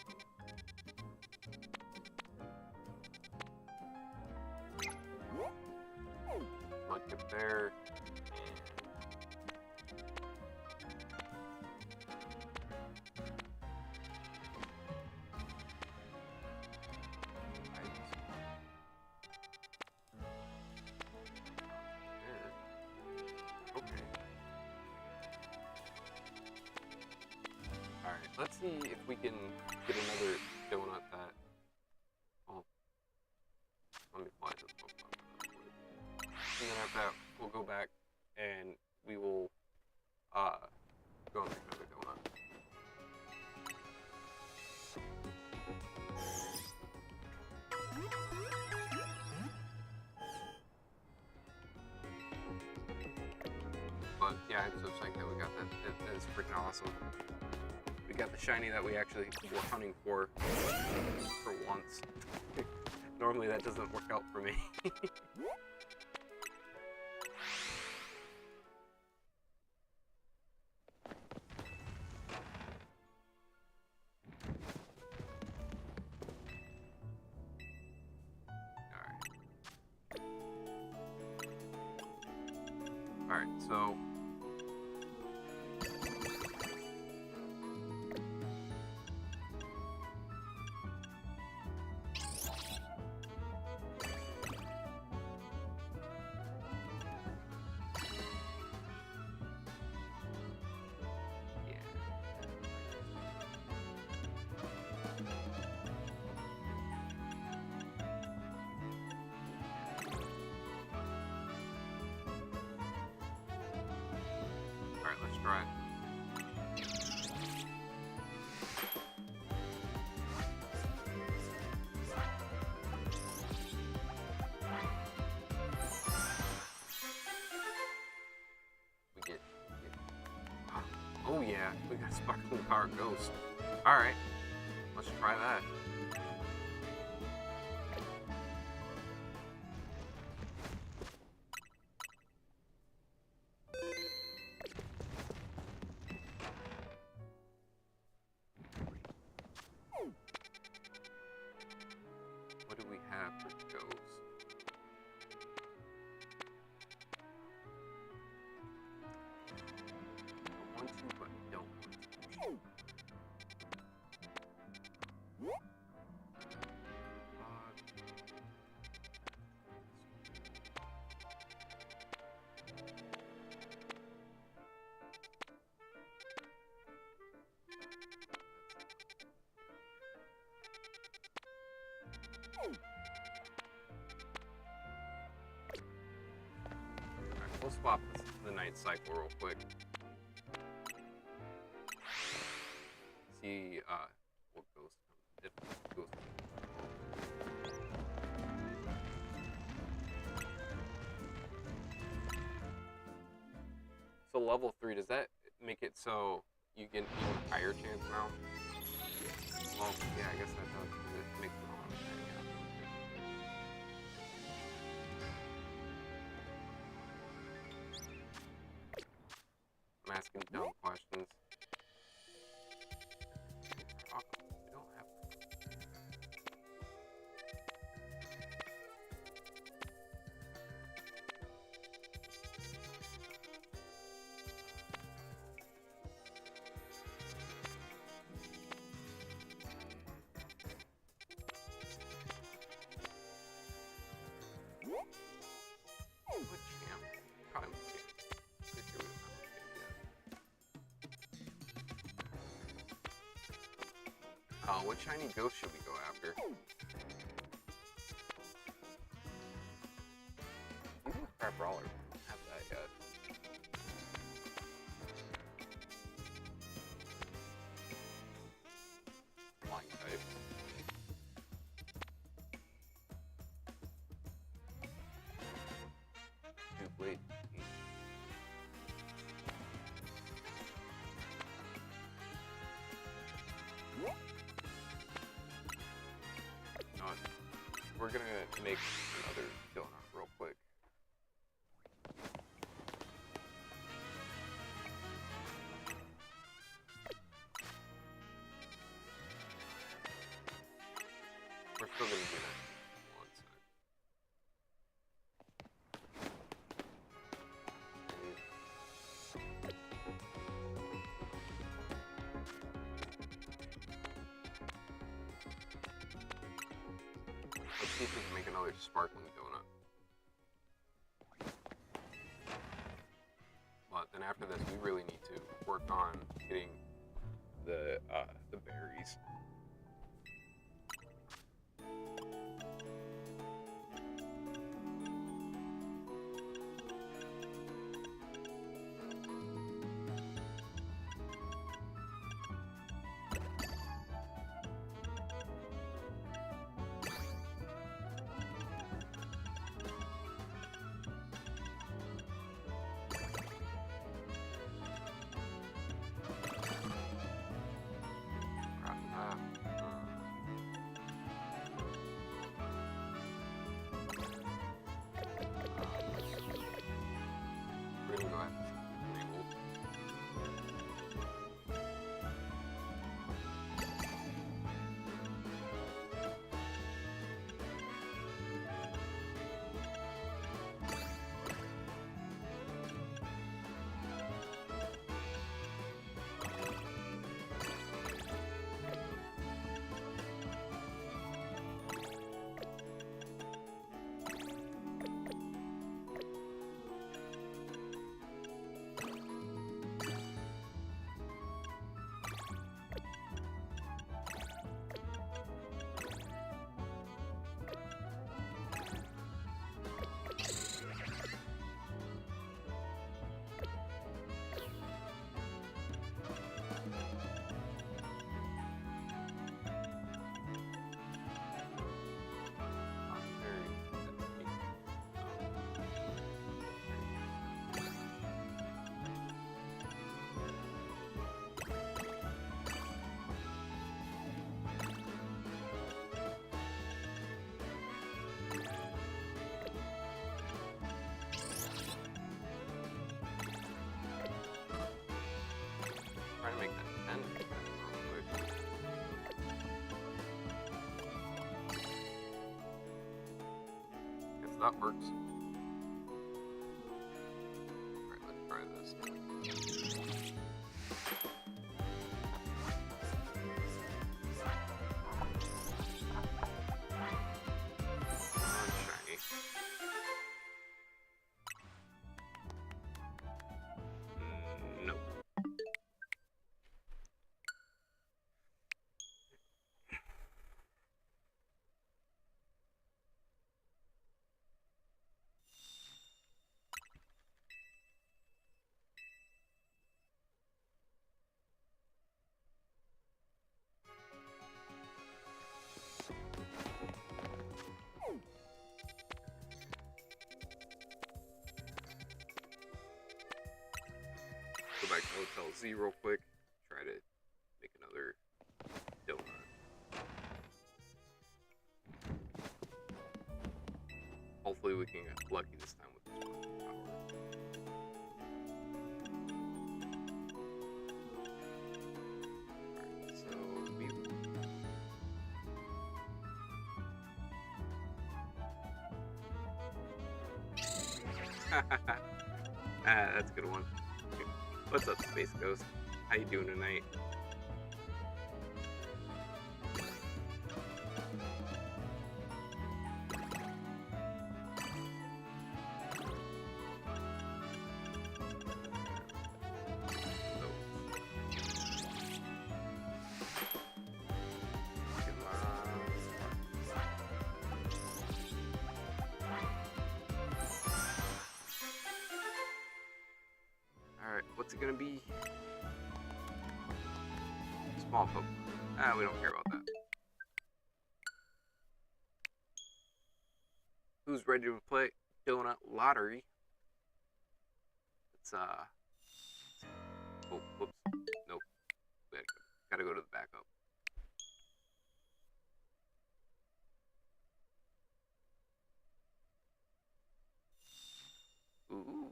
S1: Mudkip there. Let's see if we can get another donut that. Oh, let me fly to the Pokemon. And then after that, we'll go back and we will go and make another donut. But yeah, I'm so psyched that we got that. That is freaking awesome. We got the shiny that we actually were hunting for once. Normally that doesn't work out for me. Alright, so yeah, we got Sparkling Power Ghost. Alright, let's try that. What do we have for Ghost? I want to, but don't want to. Alright, we'll swap the Night Cycle real quick. See what Ghost comes. If Ghost. So level 3, does that make it so you get an even higher chance now? Well, yeah, I guess that does. It makes it all I'm asking dumb questions. We don't have. What champ? Probably my champ. Pretty sure we don't have a champ yet. Oh, what shiny ghost should we go after? Even with Crab Brawler, we don't have that yet. Flying type. Blade. We're gonna make another donut real quick. We're still gonna do that. One sec. Let's see if we can make another sparkling donut. But then after this, we really need to work on getting the berries. That works. Alright, let's try this. Shiny. Nope. Go back to Hotel Z real quick. Try to make another donut. Hopefully we can get lucky this time with this one power. Alright, so we that's a good one. What's up, Space Ghost? How you doing tonight? Alright, what's it gonna be? Small Poke. We don't care about that. Who's ready to play Donut Lottery? It's oh, whoops. Nope. Gotta go to the backup. Ooh.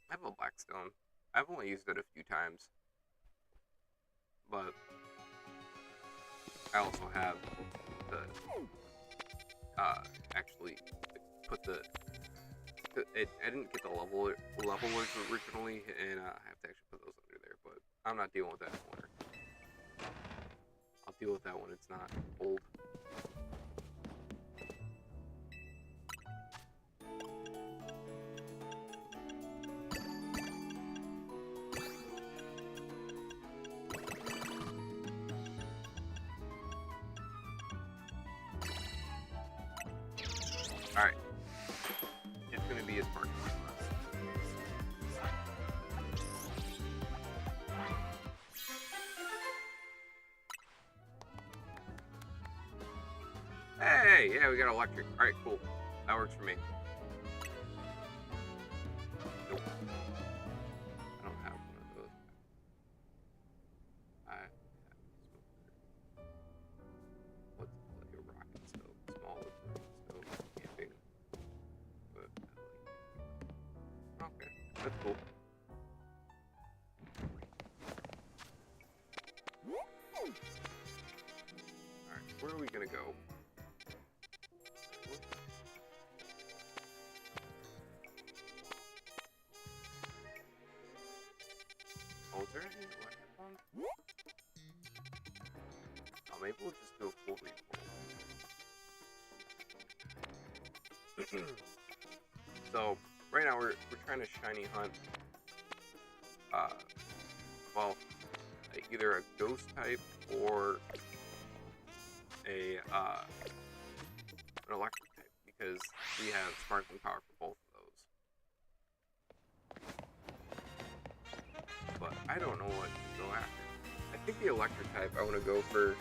S1: I have a Blackstone. I've only used it a few times. But I also have the actually put the I didn't get the levelers originally, and I have to actually put those under there, but I'm not dealing with that anymore. I'll deal with that when it's not old. Alright. It's gonna be a spark. Hey, yeah, we got electric. Alright, cool. That works for me. Nope. I don't have one of those. I have what's like a rocket stove? Small stove. Camping. But okay, that's cool. Alright, where are we gonna go? Oh, is there anything electric ones? Oh, maybe we'll just do a full refill. So, right now we're trying to shiny hunt, well, either a ghost type or an electric type, because we have sparkling power for both of those. But I don't know what to go after. I think the electric type I want to go for.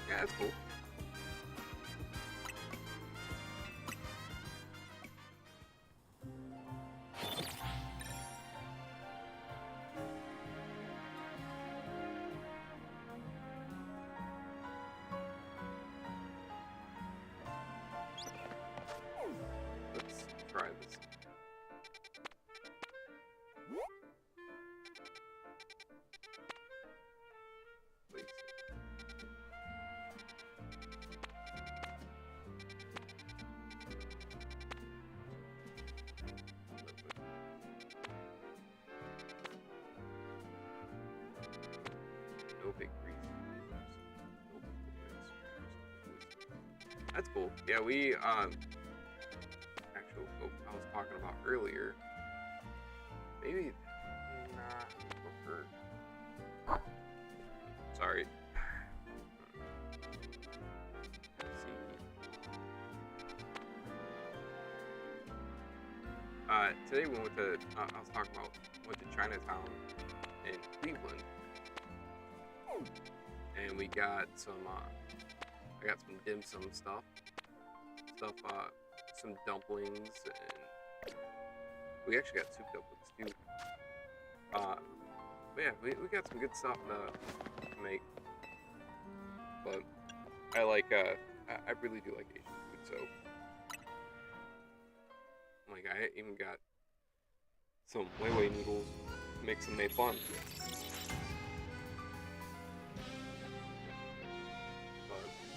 S1: Yeah, that's cool. Let's try this. That's cool. Yeah, we actually what I was talking about earlier. Maybe not prefer. Sorry. Let's see. Today we went to. I was talking about went to Chinatown in Cleveland, and we got some. I got some dim sum stuff. Some dumplings, and we actually got soup dumplings too. But yeah, we got some good stuff to make. But I like I really do like Asian food, so like I even got some Wei noodles, make some made fun.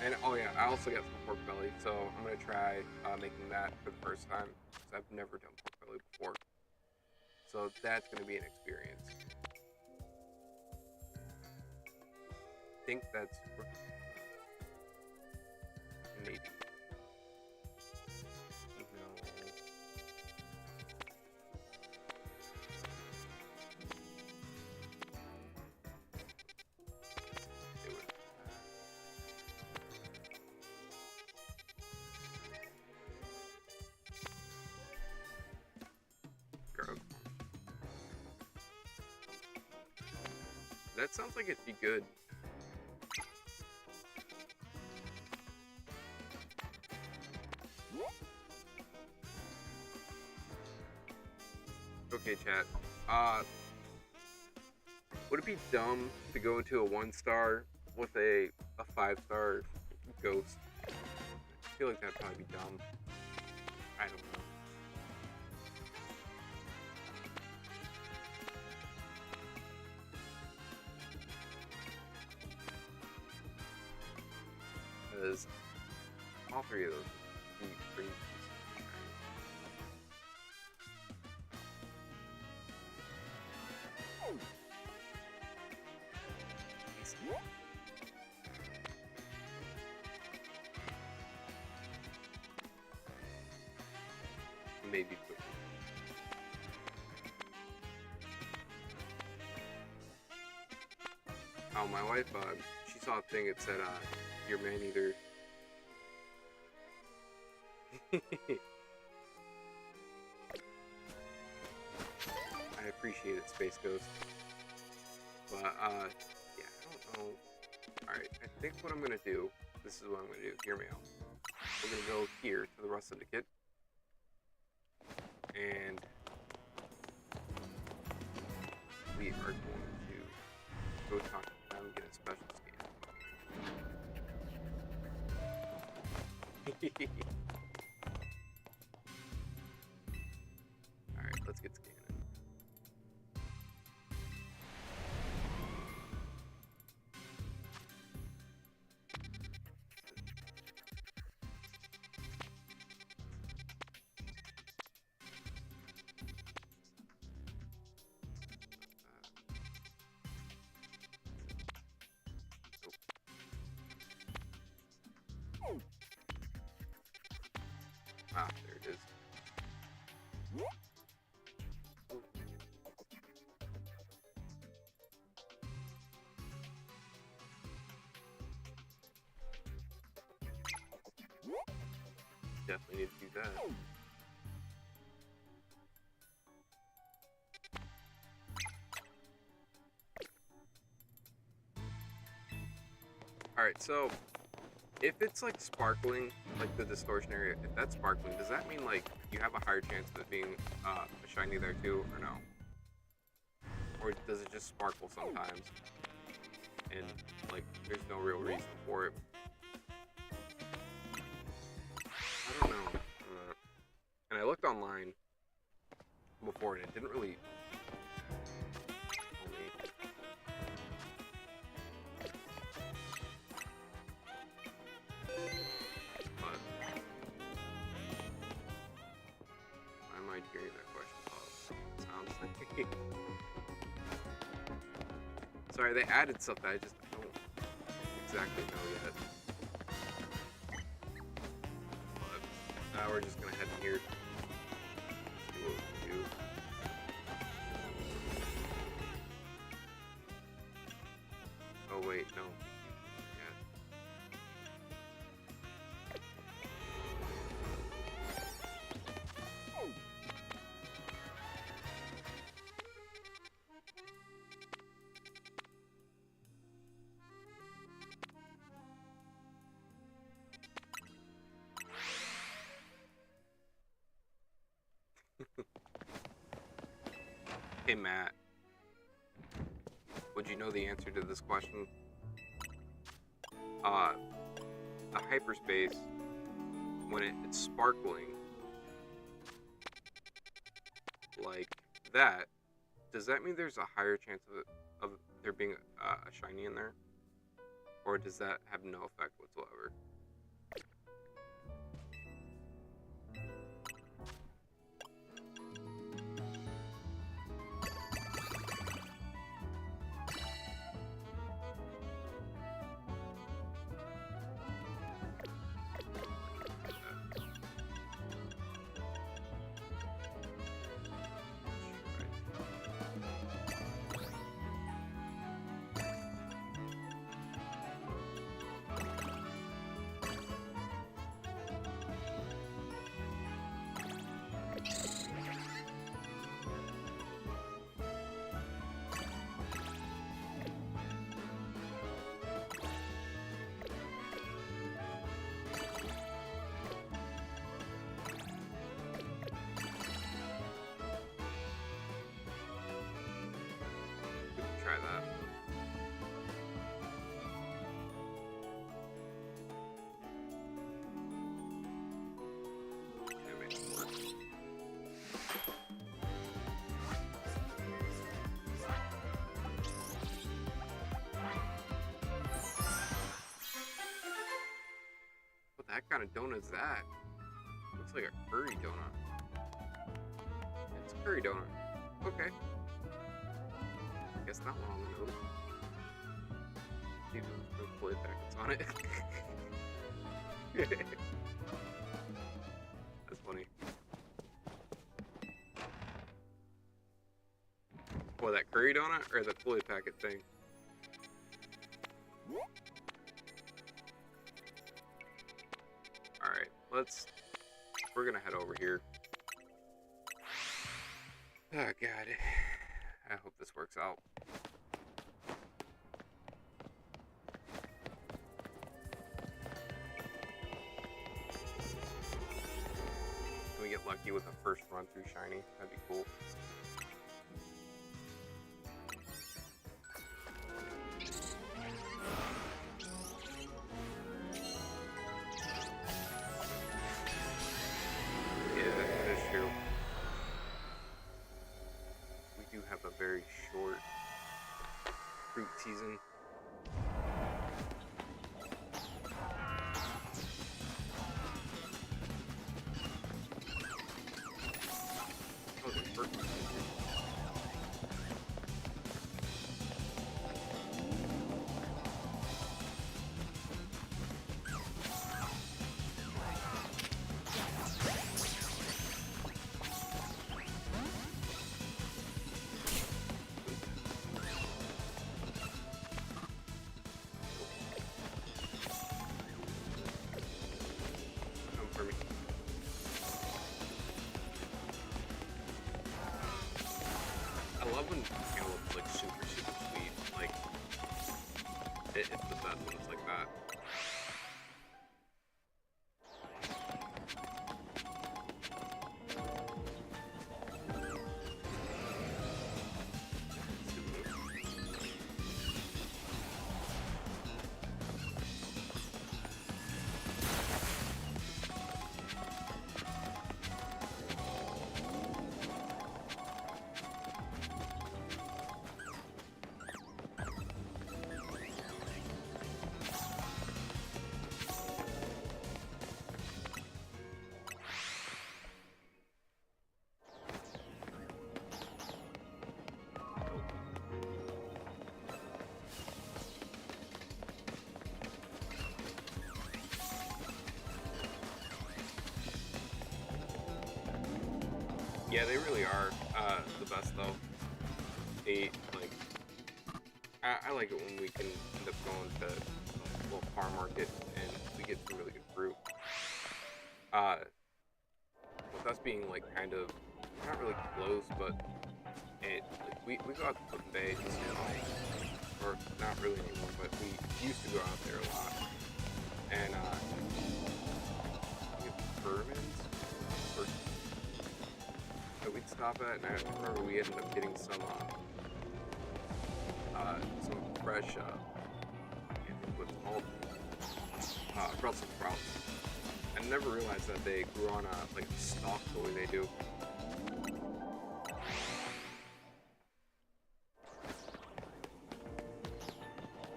S1: And oh yeah, I also got some pork belly, so I'm gonna try making that for the first time because I've never done pork belly before. So that's gonna be an experience. I think that's maybe. No. That sounds like it'd be good. Okay, chat. Would it be dumb to go into a 1-star with a 5-star ghost? I feel like that'd probably be dumb. I don't know. Because all three of those would be pretty decent. Maybe quick. Oh, my wife, she saw a thing that said, "You're man-eater." I appreciate it, Space Ghost. But, yeah, I don't know. Alright, I think what I'm gonna do, this is what I'm gonna do. Hear me out. We're gonna go here to the Rust Syndicate. And we are going to go talk to them and get a special scan. Alright, let's get scanning. Ah, there it is. Definitely need to do that. Alright, so if it's like sparkling, like the distortion area, if that's sparkling, does that mean like you have a higher chance of it being shiny there too, or no? Or does it just sparkle sometimes? And like there's no real reason for it? I don't know. And I looked online before and it didn't really tell me. But why am I hearing that question? Oh, sounds like sorry, they added stuff that I don't exactly know yet. we're just gonna head in here. See what we can do. Oh wait, no. Hey Matt, would you know the answer to this question? The hyperspace, when it's sparkling like that, does that mean there's a higher chance of there being a shiny in there? Or does that have no effect whatsoever? Try that. That makes it work. What the heck kind of donut is that? Looks like a curry donut. It's a curry donut. Okay. Guess that one on the nose. See, there's no play packets on it. That's funny. What, that curry donut or the Kool-Aid packet thing? Alright, we're gonna head over here. Oh god. I hope this works out. Can we get lucky with the first run through shiny? That'd be cool. Yeah, that is true. We do have a very short fruit season. Oh, there's perfect. Come for me. I love when Caleb's like super sweet. Like, it's the best when it's like that. Yeah, they really are the best though. They like I like it when we can end up going to a little farm market and we get some really good fruit. Uh, with us being like kind of not really close, but it like we go out to Cook Bay just or not really anymore, but we used to go out there a lot. And we have bourbons or that we'd stop at, and I remember we ended up getting some fresh I can't think what it's called, Brussels sprouts. I never realized that they grew on like a stalk the way they do.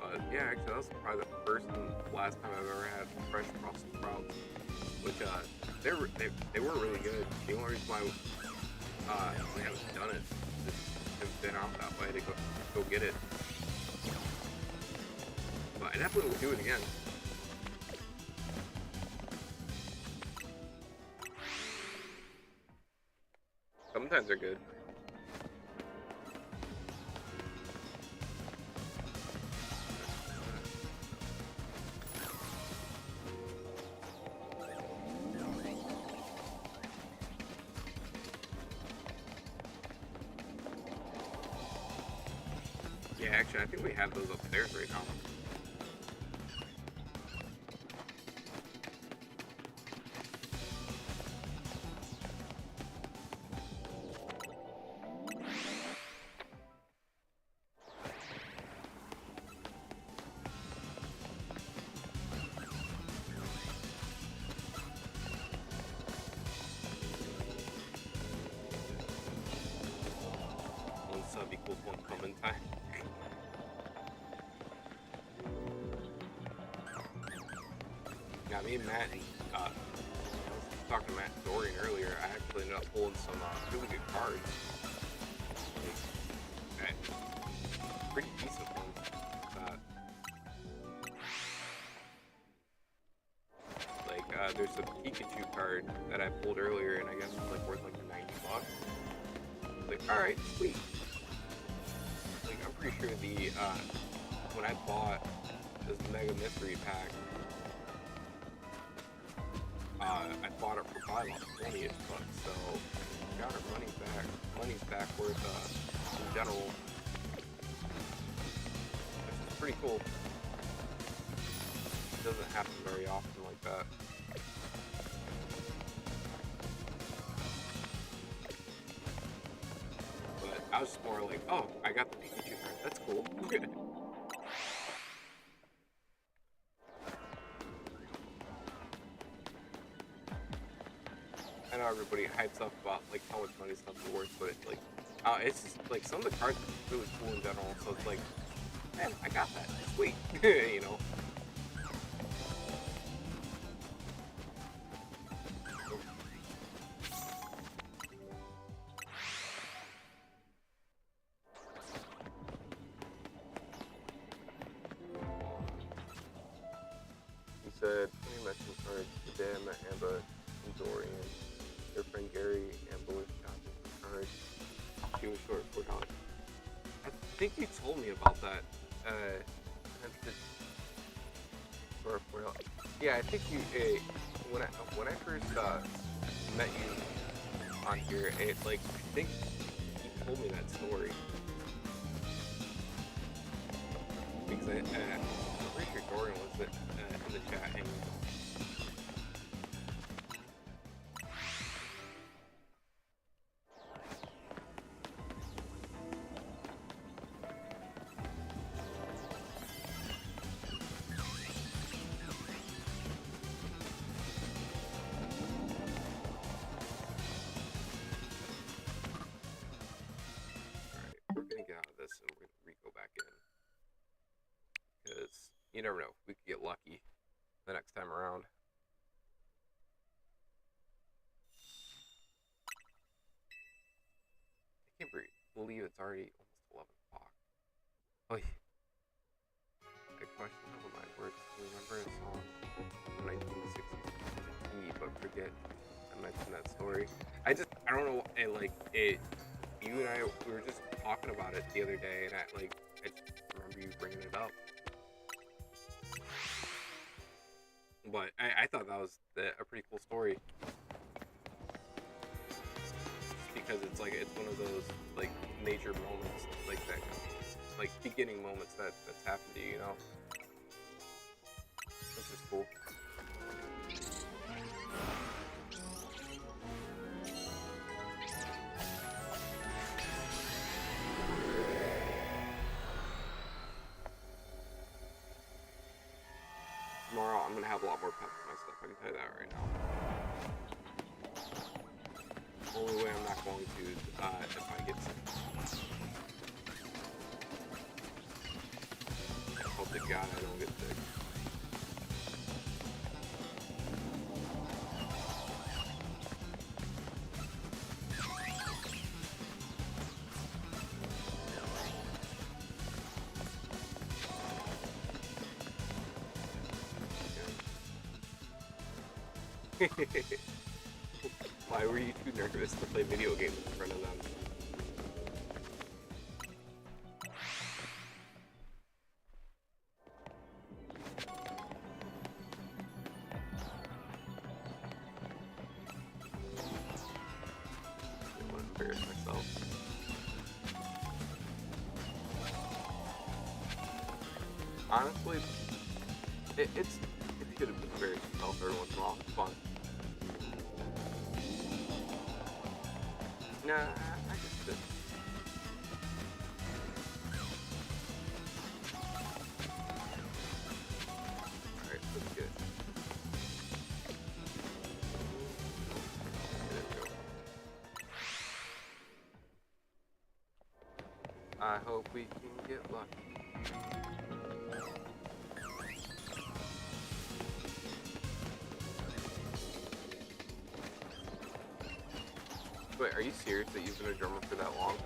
S1: But yeah, actually that was probably the first and last time I've ever had fresh Brussels sprouts, which they were really good. The only reason why we haven't done it is haven't been out that way to go get it. But I definitely will do it again. Sometimes they're good. Yeah, actually, I think we have those upstairs right now. One sub equals one comment time. Yeah, me and Matt, I was talking to Matt Dorian earlier. I actually ended up pulling some really good cards. Like, pretty decent ones. There's a Pikachu card that I pulled earlier, and I guess it was like worth like $90. Like, all right, sweet. Like, I'm pretty sure the when I bought this Mega Mystery Pack, I bought it for probably like $20-ish, so got our money back. Money's back worth in general, which is pretty cool. It doesn't happen very often like that. But I was just more like, oh, I got the Pikachu card. That's cool. I know everybody hypes up about like how much money stuff is worth, but it's like, it's just like some of the cards are really cool in general. So it's like, man, I got that. Sweet, you know. He said, "Any mention cards today? I met Amber and Dorian. Their friend Gary and Boyd shopping for cards. He was short $4. I think you told me about that. For $4. Yeah, I think you. When I first met you on here, I think you told me that story because I'm pretty sure Dorian was in the chat hanging out. We're gonna get out of this and we're gonna go back in because you never know, we could get lucky the next time around. I can't believe it's already almost 11 o'clock. Oh, yeah. A question of my words. Remember a song from 1960s but forget I mentioned that story. I just I don't know, and like you and I, we were just talking about it the other day, and I just remember you bringing it up. But I thought that was a pretty cool story, just because it's like it's one of those like major moments like that, like beginning moments that's happened to you, you know, which is cool. Tomorrow I'm gonna have a lot more pep in my stuff. I can tell you that right now. Only way I'm not going to if I get sick. I hope to God I don't get sick. Why were you too nervous to play video games in front of them? I want to embarrass myself. Honestly, it's good to embarrass yourself every once in a while. It's fun. Nah, I just did. Alright, let's get it. There we go. I hope we can get lucky. Wait, are you serious that you've been a drummer for that long?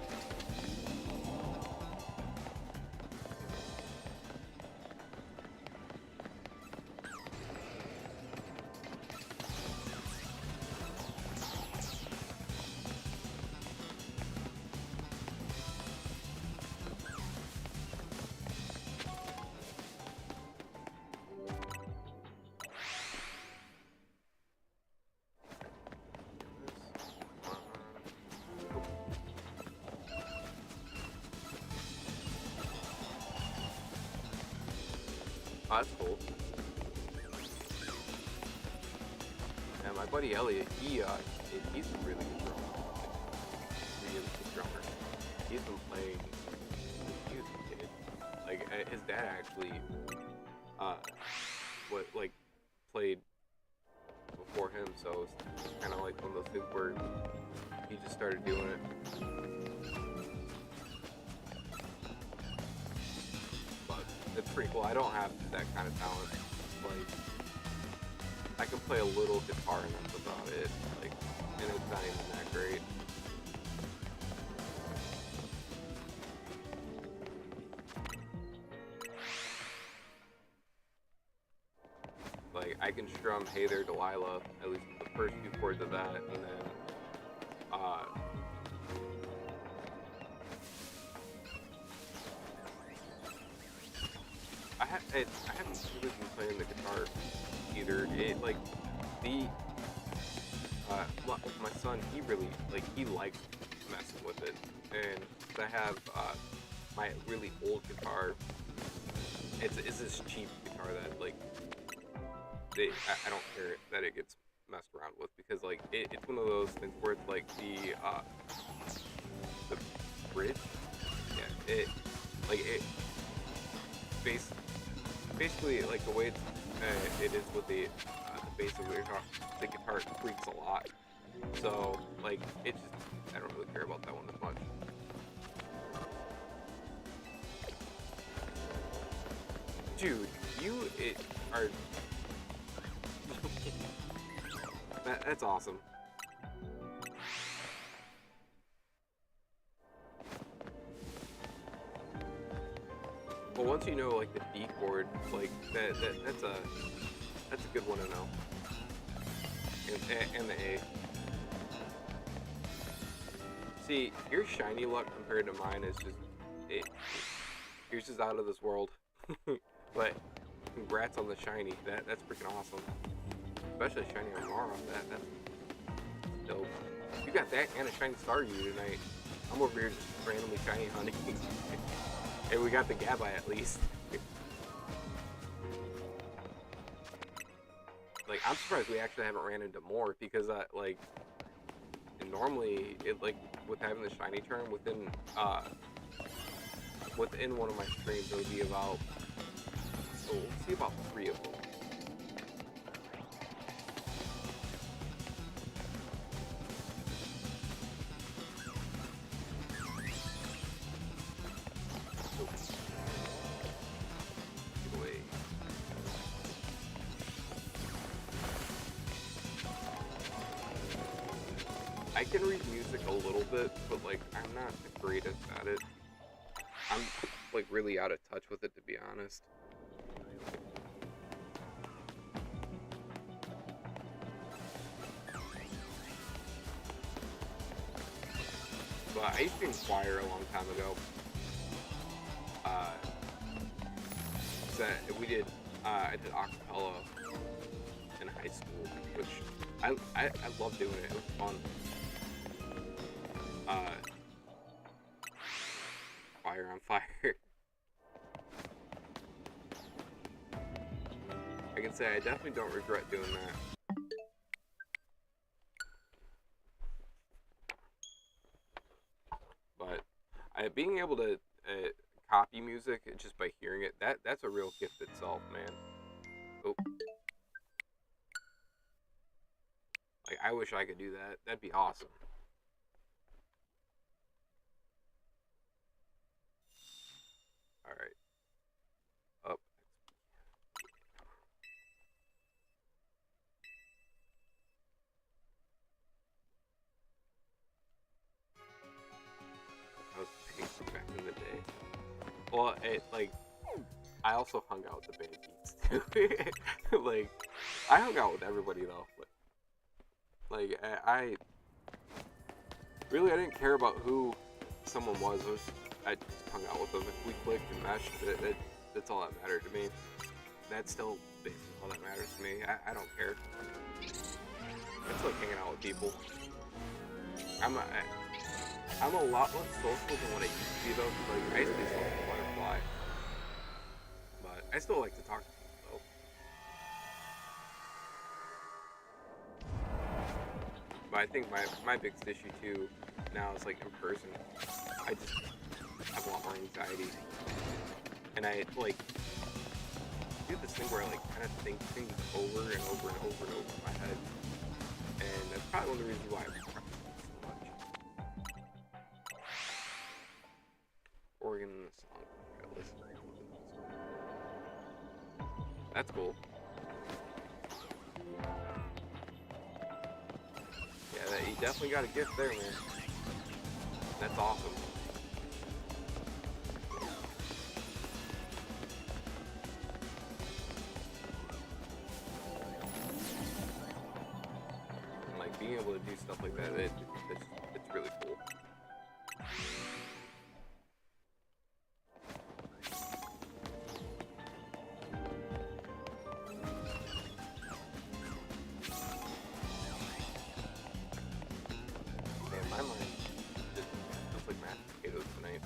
S1: Oh, that's cool. And my buddy Elliot, he's a really good drummer. Like, really good drummer. He's been playing since he was a kid. Like his dad actually, played before him, so it's kind of like one of those things where he just started doing it. It's pretty cool. I don't have that kind of talent. Like, I can play a little guitar and that's about it. Like, and it's not even that great. Like, I can strum "Hey There, Delilah," at least the first few chords of that, and then, I haven't really been playing the guitar either. My son, he likes messing with it, and I have my really old guitar. It's this cheap guitar that I don't care that it gets messed around with, because like it's one of those things where it's like the bridge, yeah, basically like the way it is with the bass of the guitar creaks a lot. So like it just, I don't really care about that one as much. Dude, you are that's awesome. Well, once you know like the D chord, like that's a good one to know. And the A. See, your shiny luck compared to mine is just yours is out of this world. But congrats on the shiny. That's freaking awesome. Especially shiny on Mara. That's dope. You got that and a shiny Staryu tonight. I'm over here just randomly shiny hunting. And we got the Gabai at least. Like, I'm surprised we actually haven't ran into more because like, normally it like with having the shiny term within one of my streams it would be about, so we'll see about 3 of them. I can read music a little bit, but like I'm not the greatest at it. I'm like really out of touch with it, to be honest. But I used to be in choir a long time ago. So we did I did acapella in high school, which I love doing it. It was fun. Fire on fire. I can say I definitely don't regret doing that. But being able to copy music just by hearing it, that's a real gift itself, man. Oh. Like, I wish I could do that. That'd be awesome. Alright. Up. I was pink back in the day. Well, I also hung out with the band geeks too. Like, I hung out with everybody though. Like, I didn't care about who someone was. I just hung out with them. If we clicked and meshed, that's all that mattered to me. That's still basically all that matters to me. I don't care. I just like hanging out with people. I'm a lot less social than what I used to be though. Like, I used to be a social butterfly, but I still like to talk to people though. But I think my biggest issue too now is like in person. I just have a lot more anxiety, and I like do this thing where I like kind of think things over and over and over and over in my head, and that's probably one of the reasons why I practice so much. Organ in the song. Okay, listen. That's cool. Yeah, you definitely got a gift there, man. That's awesome. And like being able to do stuff like that, it's really cool. Man, my mind just feels like mashed potatoes tonight.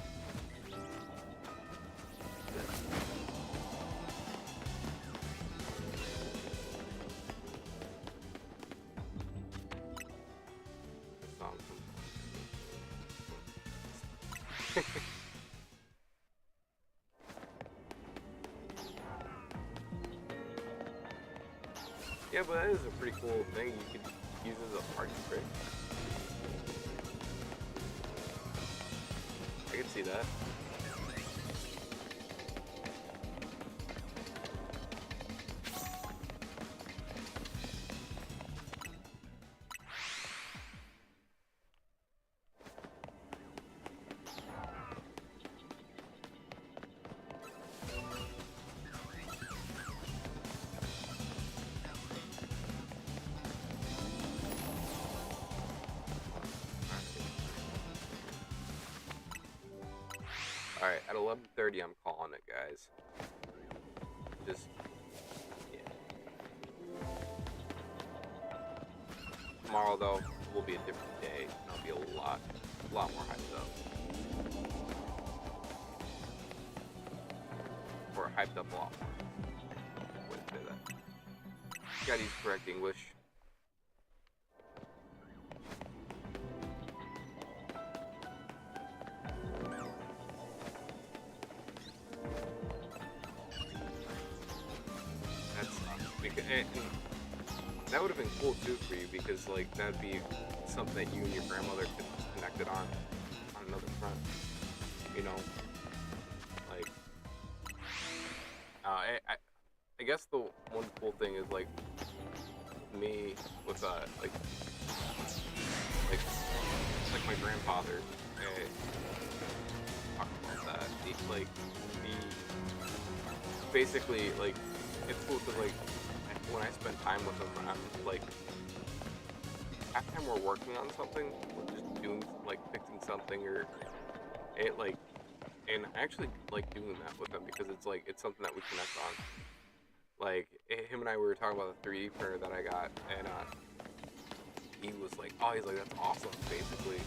S1: Yeah, but that is a pretty cool thing you could use as a party trick. I can see that. Alright, at 11:30 I'm calling it, guys. Just, yeah. Tomorrow, though, will be a different day, and I'll be a lot more hyped up. Or hyped up a lot more. I wouldn't say that. Gotta use correct English. And that would have been cool too for you, because like that'd be something that you and your grandmother could connect it on another front, you know. Like, I guess the one cool thing is like me with like my grandfather. Talk about that. He basically like it's cool to like. When I spend time with them, I'm like, half the time we're working on something, we're just doing, like, fixing something, or it, like, and I actually like doing that with them, because it's, like, it's something that we connect on. Like, him and I, we were talking about the 3D printer that I got, and, he was like, oh, he's like, that's awesome, basically.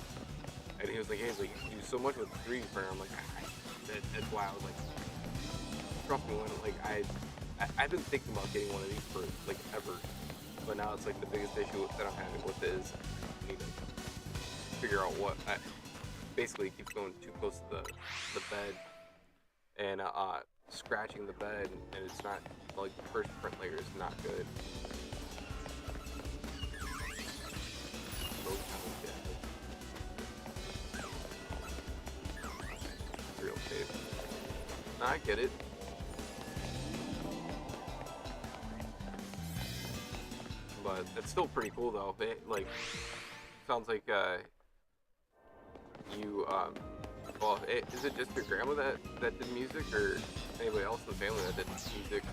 S1: And he was like, hey, he's like, you can do so much with the 3D printer. I'm like, that's why I was like, trust me, when, like, I've been thinking about getting one of these for, like, ever, but now it's, like, the biggest issue that I'm having with it is I need to figure out what, basically it keeps going too close to the bed, and, scratching the bed, and it's not, like, the first print layer is not good. Real tape. Nah, I get it. But it's still pretty cool though. It, like, sounds like you well, is it just your grandma that did music, or anybody else in the family that did music?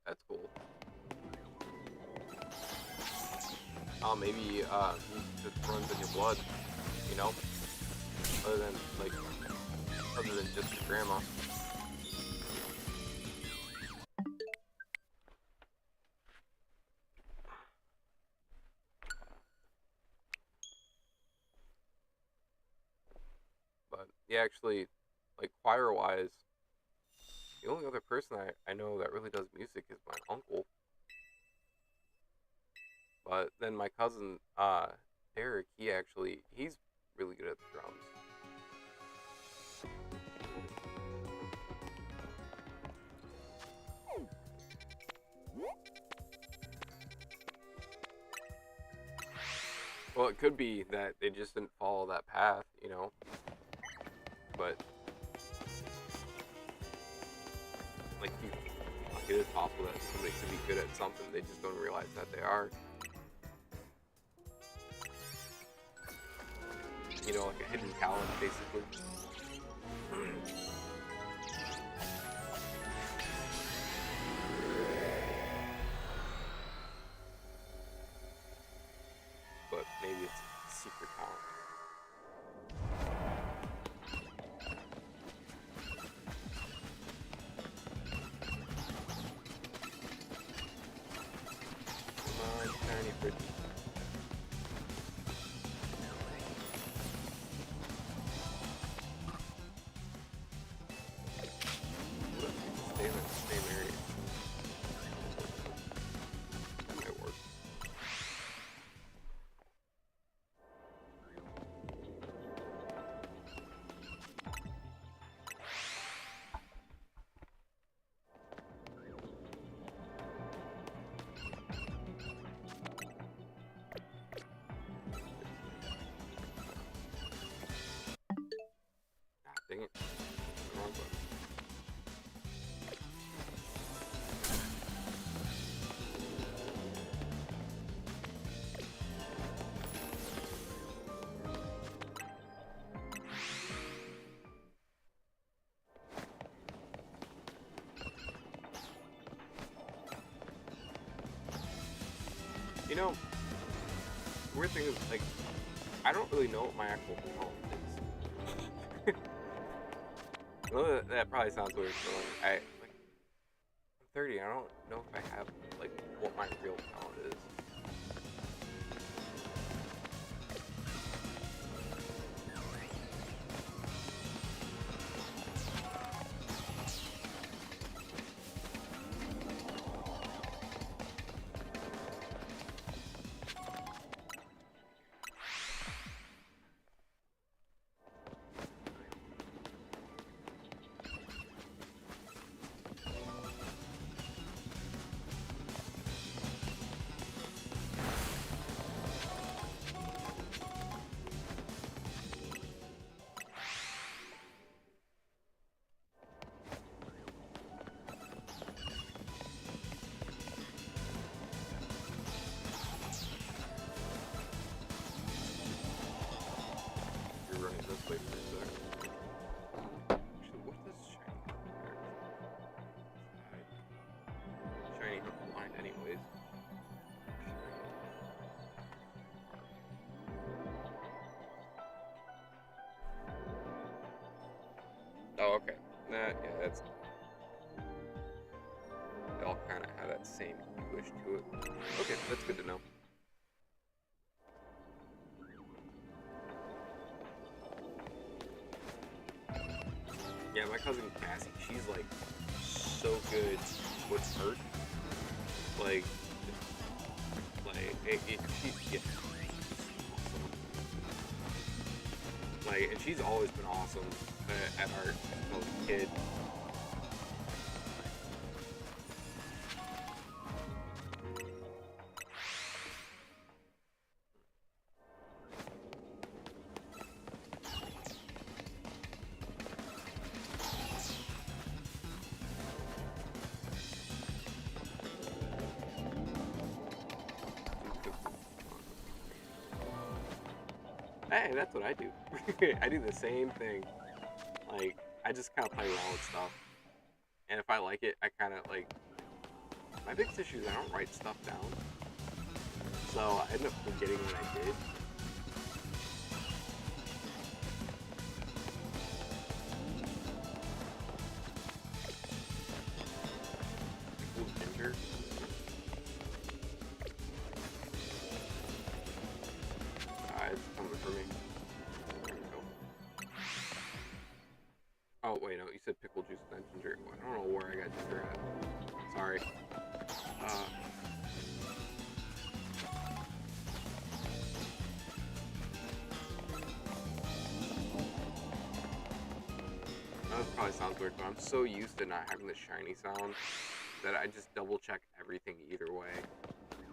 S1: That's cool. Oh, maybe it just runs in your blood, you know? Other than just your grandma. But yeah, actually, like choir-wise, the only other person I know that really does music is my uncle. But then my cousin, Derek, he's really good at the drums. Well, it could be that they just didn't follow that path, you know? But, like, it is possible that somebody could be good at something, they just don't realize that they are. You know, like a hidden talent, basically. Tiny pretty. Stay in that same area. That might work. Ah, dang it. Wrong button. You know, the weird thing is, like, I don't really know what my actual talent is. I know that probably sounds weird, but like, I'm 30. I don't know if I have like what my real talent is. Running this way for a sec. Actually, what does shiny shiny hunt blind anyways? Oh, okay. Yeah, that's. They all kind of have that same wish to it. Okay, that's good to know. Yeah, my cousin Cassie, she's like so good with hurt. Like she's awesome. Like, and she's always been awesome at art as a kid. Hey, that's what I do. I do the same thing. Like, I just kind of play around with stuff. And if I like it, I kind of, like... My biggest issue is I don't write stuff down. So I end up forgetting what I did. Cool ginger. It's coming for me. There we go. Oh, wait, no, you said pickle juice and then ginger. I don't know where I got ginger at. Sorry. That probably sounds weird, but I'm so used to not having the shiny sound that I just double check everything either way.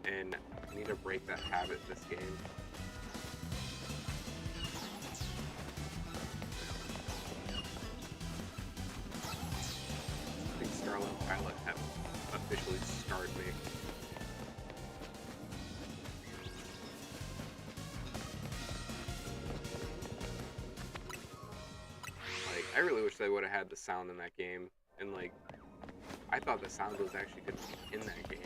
S1: And I need to break that habit this game. I think Scarlet and Violet have officially scarred me. Like, I really wish they would have had the sound in that game. And like, I thought the sound was actually going to be in that game.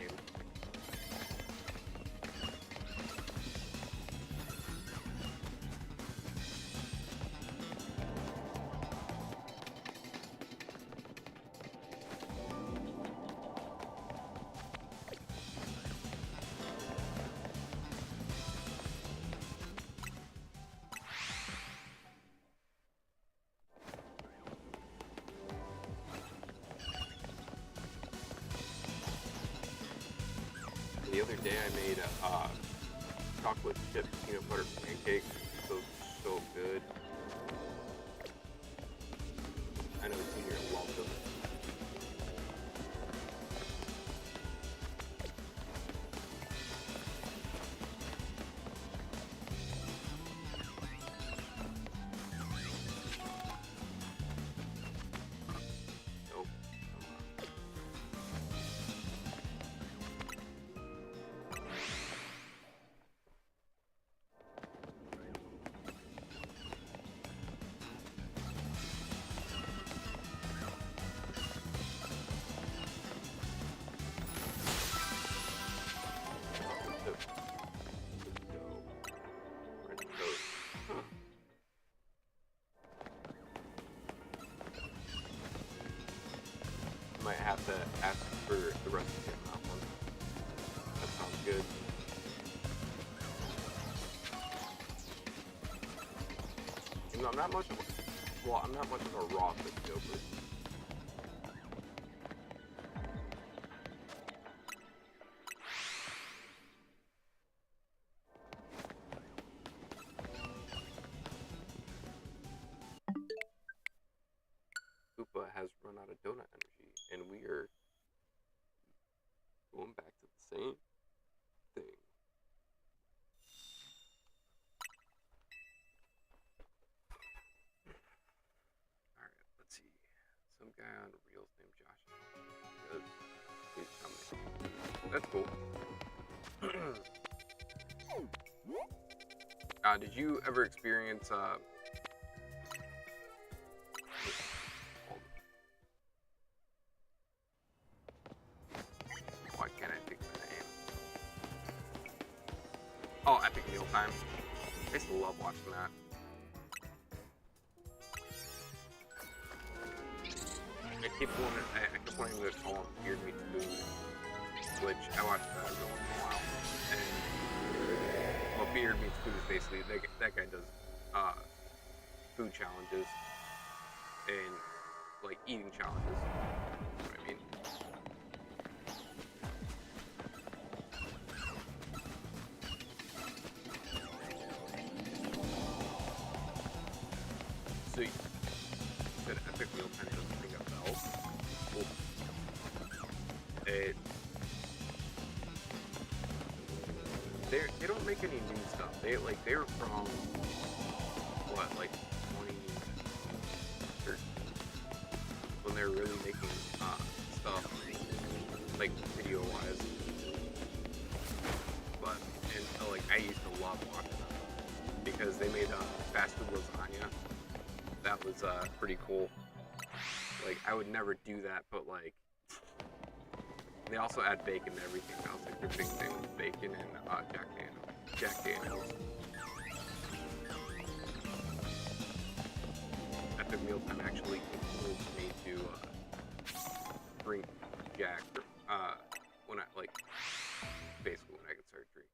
S1: the other day I made a chocolate chip peanut butter pancake. So good. I know Junior loves them. Nope. Might have to ask for the recipe on that one. That sounds good. You know, I'm not much of a raw potato person. Koopa has run out of donut energy, and we are going back to the same thing. Alright, let's see. Some guy on Reels named Josh. Please tell me. That's cool. Did you ever experience why can't I pick the name? Oh, Epic Meal Time. I used to love watching that. I keep wanting to call him Beard Meets Food, which I watch that every once in a while. And well, Beard Meets Food is basically that guy does food challenges and like eating challenges. You know what I mean? So you said Epic Meal Time doesn't ring a bell. Well, they don't make any new stuff. They were from what, like 2013, when they were really making stuff like video wise. But like I used to love watching them because they made fast food lasagna. That was pretty cool. Like I would never do that, but like they also add bacon to everything. That was like their big thing with bacon and Jack Daniels. Epic Meal Time actually influenced me to drink Jack when I basically when I could start drinking.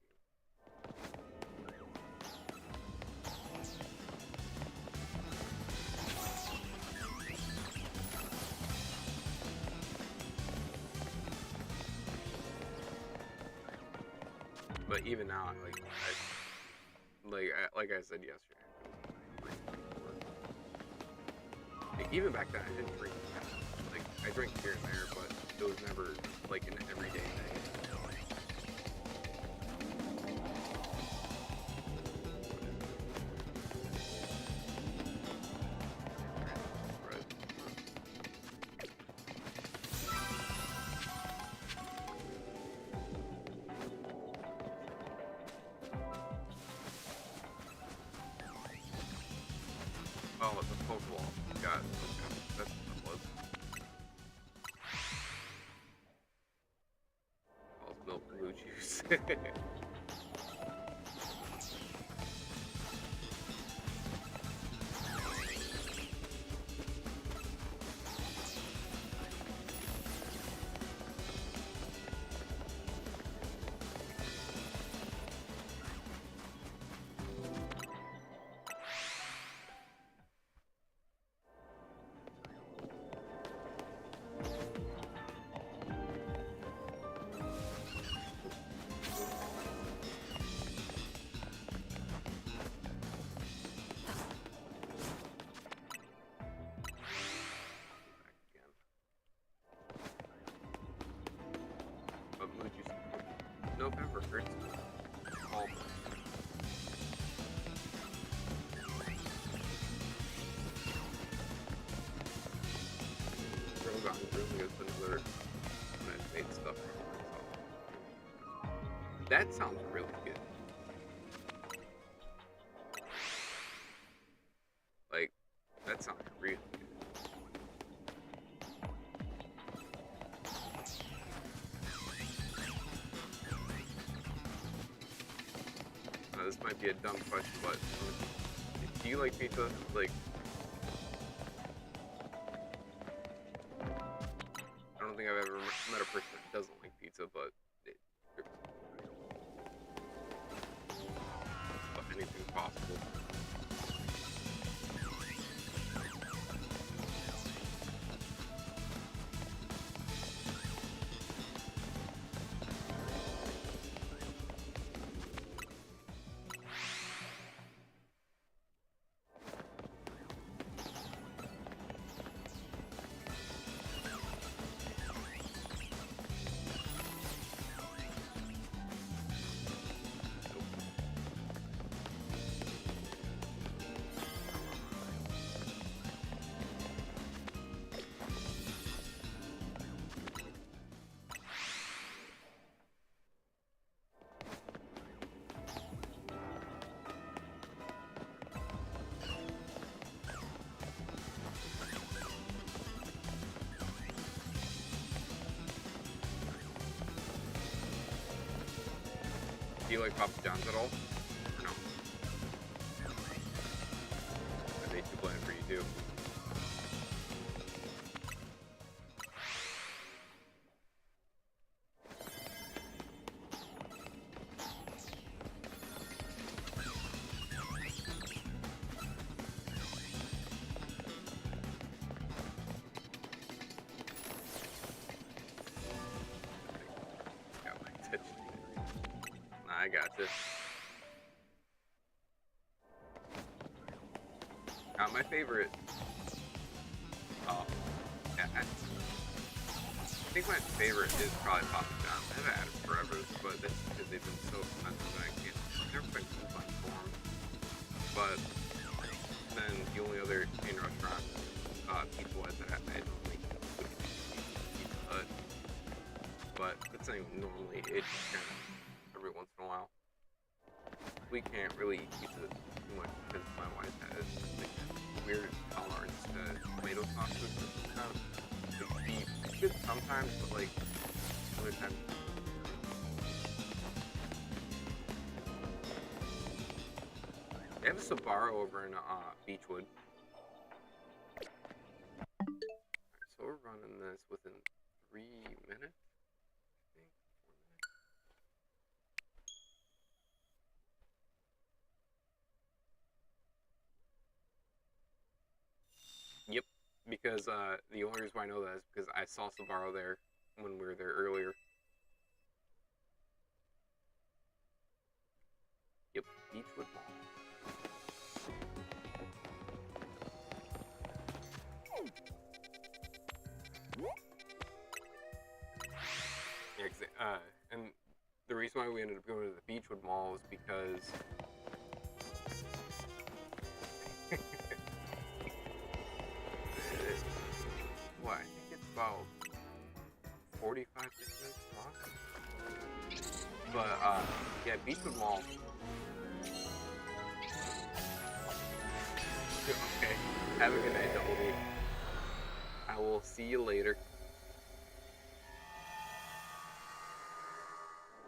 S1: But even now, like I said yesterday, like, even back then I didn't drink. Like I drank here and there, but it was never like an everyday thing. Oh, it's a Pokeball. God, that's what it was. Oh, it's milk and blue juice. November. It's all. Rogan really is another when I made stuff for myself. That sounds really good. Like, that sounds really good. This might be a dumb question, but do you like pizza? Like, I don't think I've ever met a person that doesn't like pizza, but anything's possible. Do you like Papa John's at all? Or no? Are they too bland for you too? Got my attention. I got this. My favorite. I think my favorite is probably Papa John's. I haven't had it forever, but that's because they've been so expensive and I can't. They're quite coupon for them. But then the only other chain restaurant, Pizza Hut, that I don't think would be Pizza Hut. But that's saying normally it just kind of every once in a while. We can't really eat pizza too much because my wife has like weird tolerance to tomato sauces or sometimes. It'd be good sometimes, but like other times. They have a Sbarro over in Beechwood. Alright, so we're running this within 3 minutes. Yep, because the only reason why I know that is because I saw Sbarro there when we were there earlier. Yep, Beechwood Mall. Yeah, and the reason why we ended up going to the Beechwood Mall was because what, I think it's about 45 minutes long. But yeah, Beechwood Mall. Okay, have a good night, Double D. I will see you later.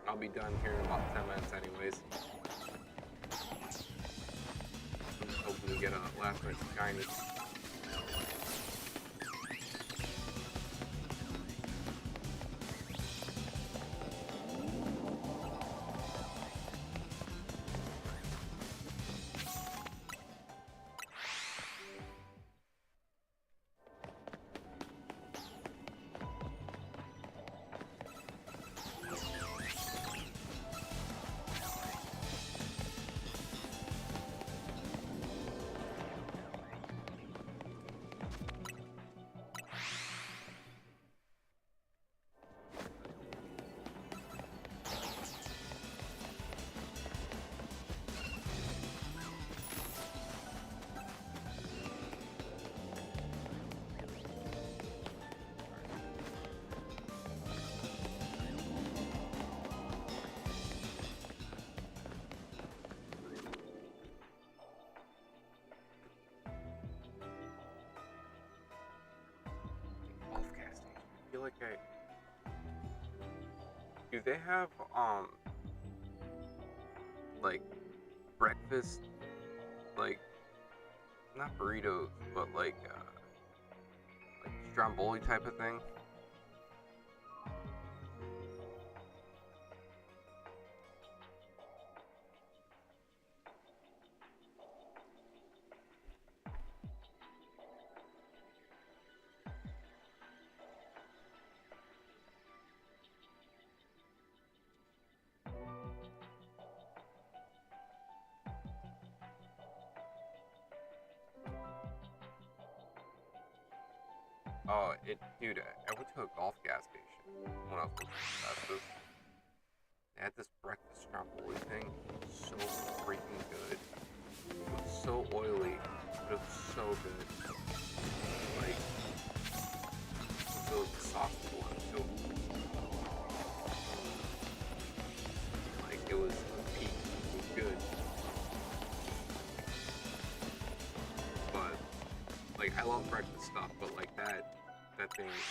S1: I'll be done here in about 10 minutes anyways. I'm just hoping to get a last minute shiny. Okay. Do they have like breakfast, like not burritos, but like stromboli type of thing? Oh, dude, I went to a golf gas station when I was working at Festus. They had this breakfast stromboli thing. It was so freaking good. It was so oily, but it was so good. Like, so the sauce was so, like, it was peak. It was good. But, like, I love breakfast stuff, but like that thing, it was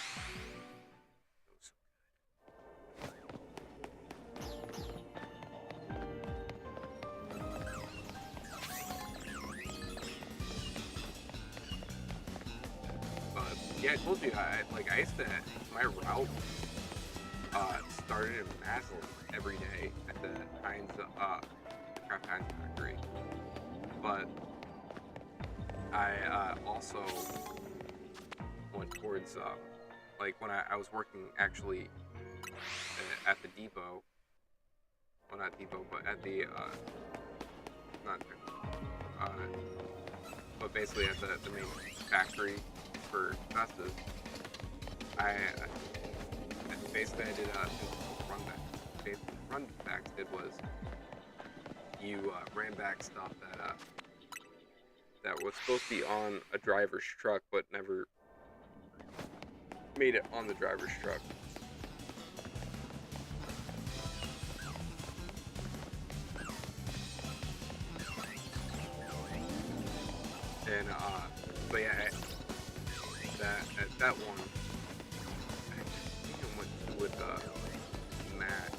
S1: But yeah, I told you, I used to, my route started in Maslin every day at the Kraft Heinz factory. But I also went towards, like when I was working actually at the depot, well not depot, but at the, not, but basically at the main factory for Festus, basically I did run back. Basically, run backs did was you ran back stuff that was supposed to be on a driver's truck, but never made it on the driver's truck. And but yeah, that one, I think I went with Matt,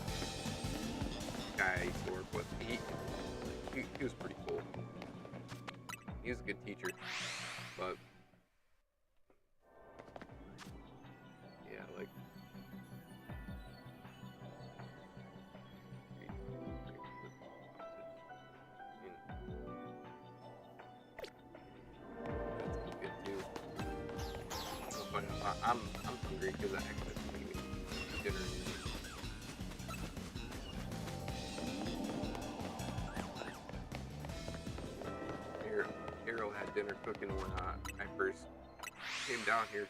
S1: guy I used to work with. He was pretty cool. He was a good teacher, but yeah, like. But I'm hungry because I actually made dinner. Hero had dinner cooking when I first came down here.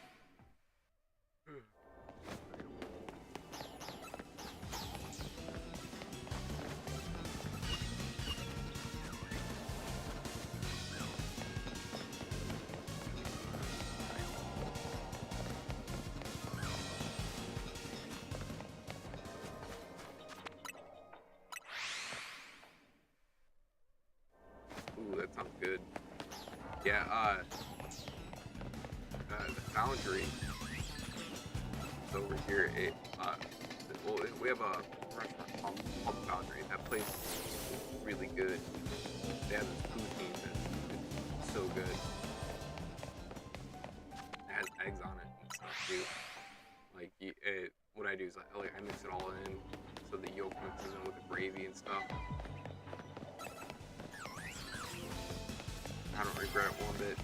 S1: Ooh, that sounds good. Yeah, the Foundry is over here. We have a restaurant called Foundry. That place is really good. They have this poutine that's so good. It has eggs on it and stuff too. Like, what I do is I mix it all in, so the yolk mixes in with the gravy and stuff. I don't regret it one bit.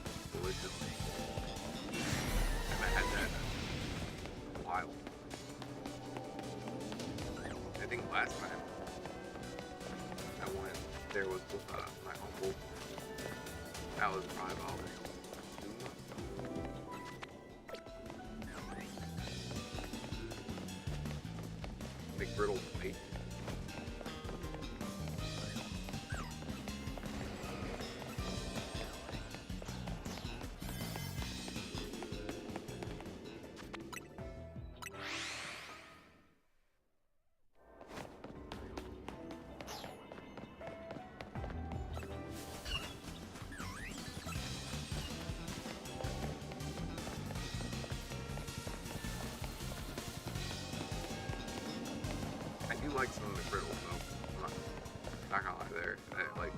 S1: It's delicious. I haven't had that in a while. I think last time I went there was with my uncle. That was probably about 2 months. McGriddle plate. like some of the griddles though. I'm not gonna lie there. Like.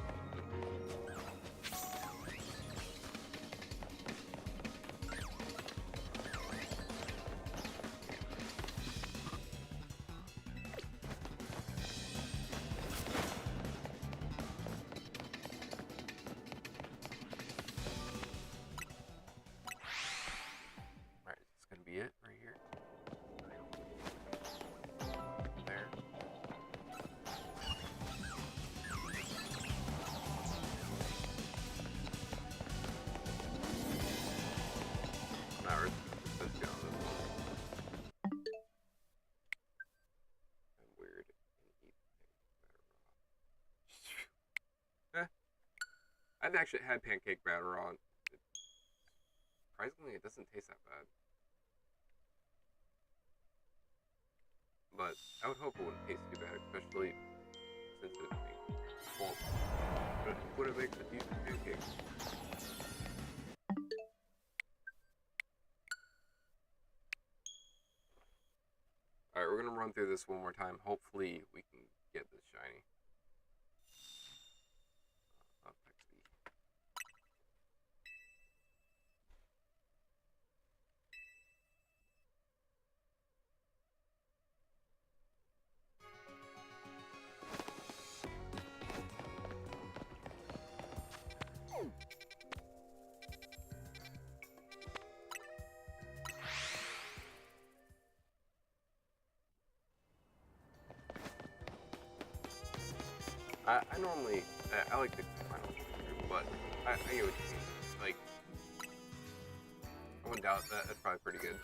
S1: Alright, is this gonna be it right here? There. Not really. Let's go on this one. I'm weird and eat things better raw. I've actually had pancake batter raw. Surprisingly, it doesn't taste that bad. But I would hope it wouldn't taste too bad, especially since it would it make a decent pancake? Alright, we're gonna run through this one more time. Hopefully we can get this shiny. I normally, I like to combine all through, but I get what you mean. Like, I wouldn't doubt that. That's probably pretty good.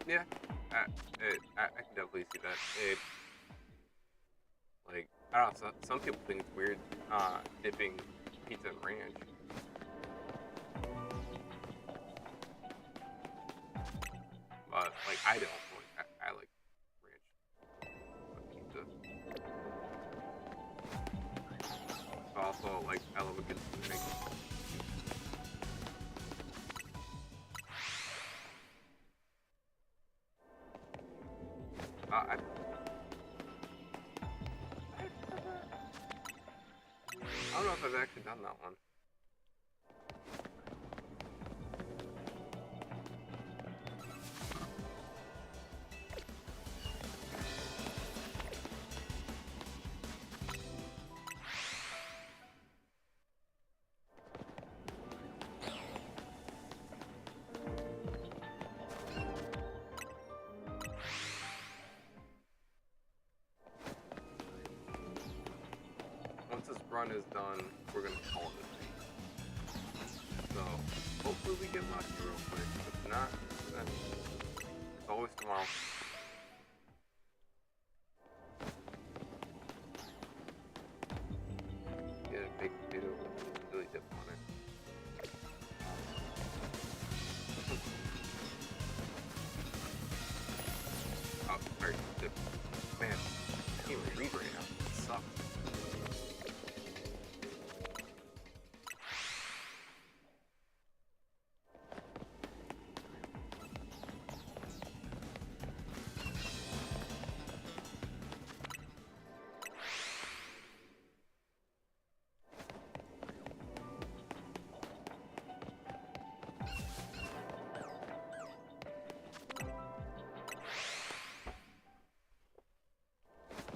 S1: Yeah, I can definitely see that. Like, I don't know, some people think it's weird dipping pizza in ranch. But, like, I don't. Like, I like ranch on pizza. Also, like, I love a good steak. I don't know if I've actually done that one. Once this run is done, we're gonna call it a day. So hopefully we get lucky real quick. If not, then it's always tomorrow. Get a big potato with chili dip on it. Oh, sorry, dip. Man, I can't even read right now. It sucks.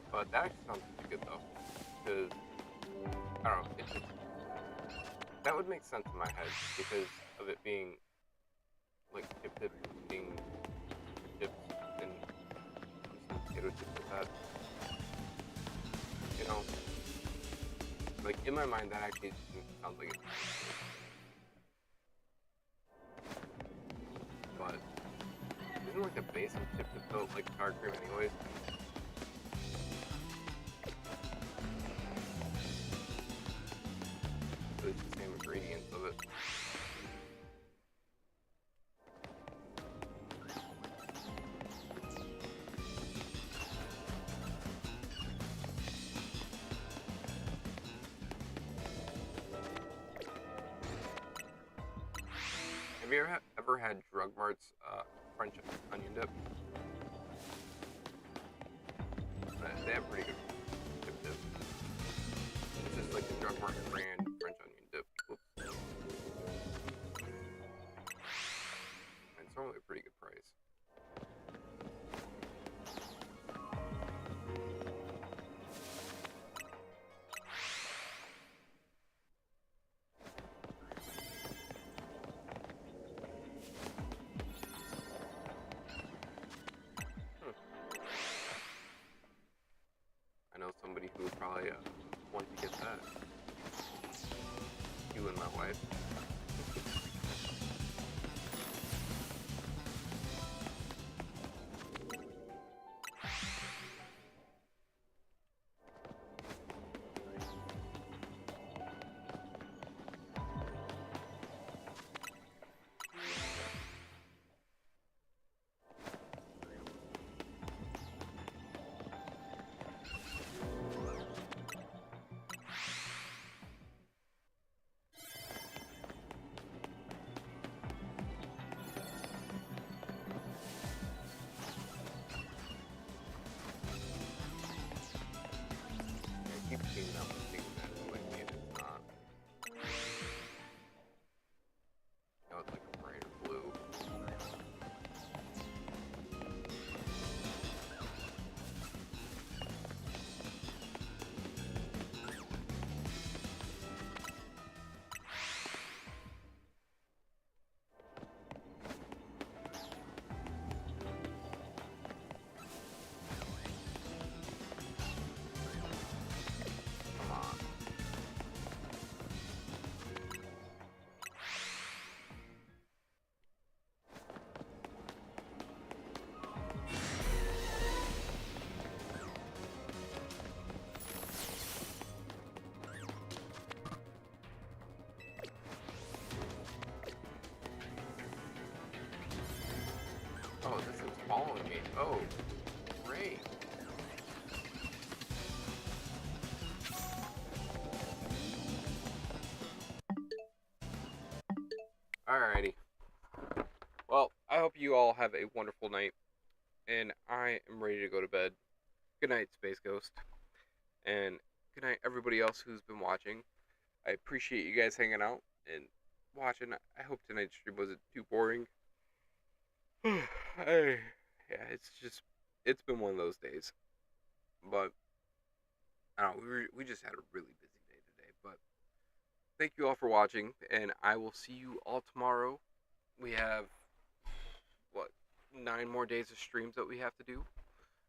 S1: But that actually sounds pretty good though, because I don't know, it just, that would make sense in my head because of it being like chip dip being chips and some potato chips with that. You know, like in my mind that actually sounds like it. But isn't like the base of chip dip though like sour cream anyways? So it's the same ingredients of it. Have you ever had Drug Mart's French onion dip? They have pretty good chip dip. It's just like the Drug Mart brand French onion dip. Oops. And it's normally a pretty good price. I know somebody who would probably want to get that. You and my wife. I keep seeing that one thing that like maybe it's not. No, it's like a brighter blue. Come on. Oh, this thing's following me. Oh, great. Alrighty. Well, I hope you all have a wonderful night, and I am ready to go to bed. Good night, Space Ghost, and good night, everybody else who's been watching. I appreciate you guys hanging out and watching. I hope tonight's stream wasn't too boring. Yeah, it's been one of those days. But I don't know, we just had a really busy day today. But thank you all for watching, and I will see you all tomorrow. We have what 9 more days of streams that we have to do,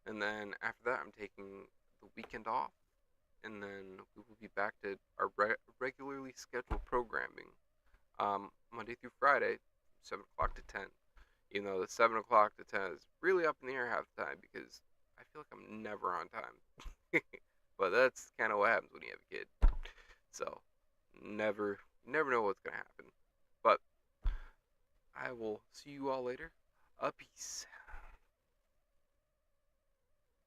S1: and then after that, I'm taking the weekend off, and then we will be back to our regularly scheduled programming. Monday through Friday, 7 o'clock to 10. Even though the 7 o'clock to 10 is really up in the air half the time because I feel like I'm never on time. But that's kind of what happens when you have a kid. So, never know what's going to happen. But I will see you all later. Peace.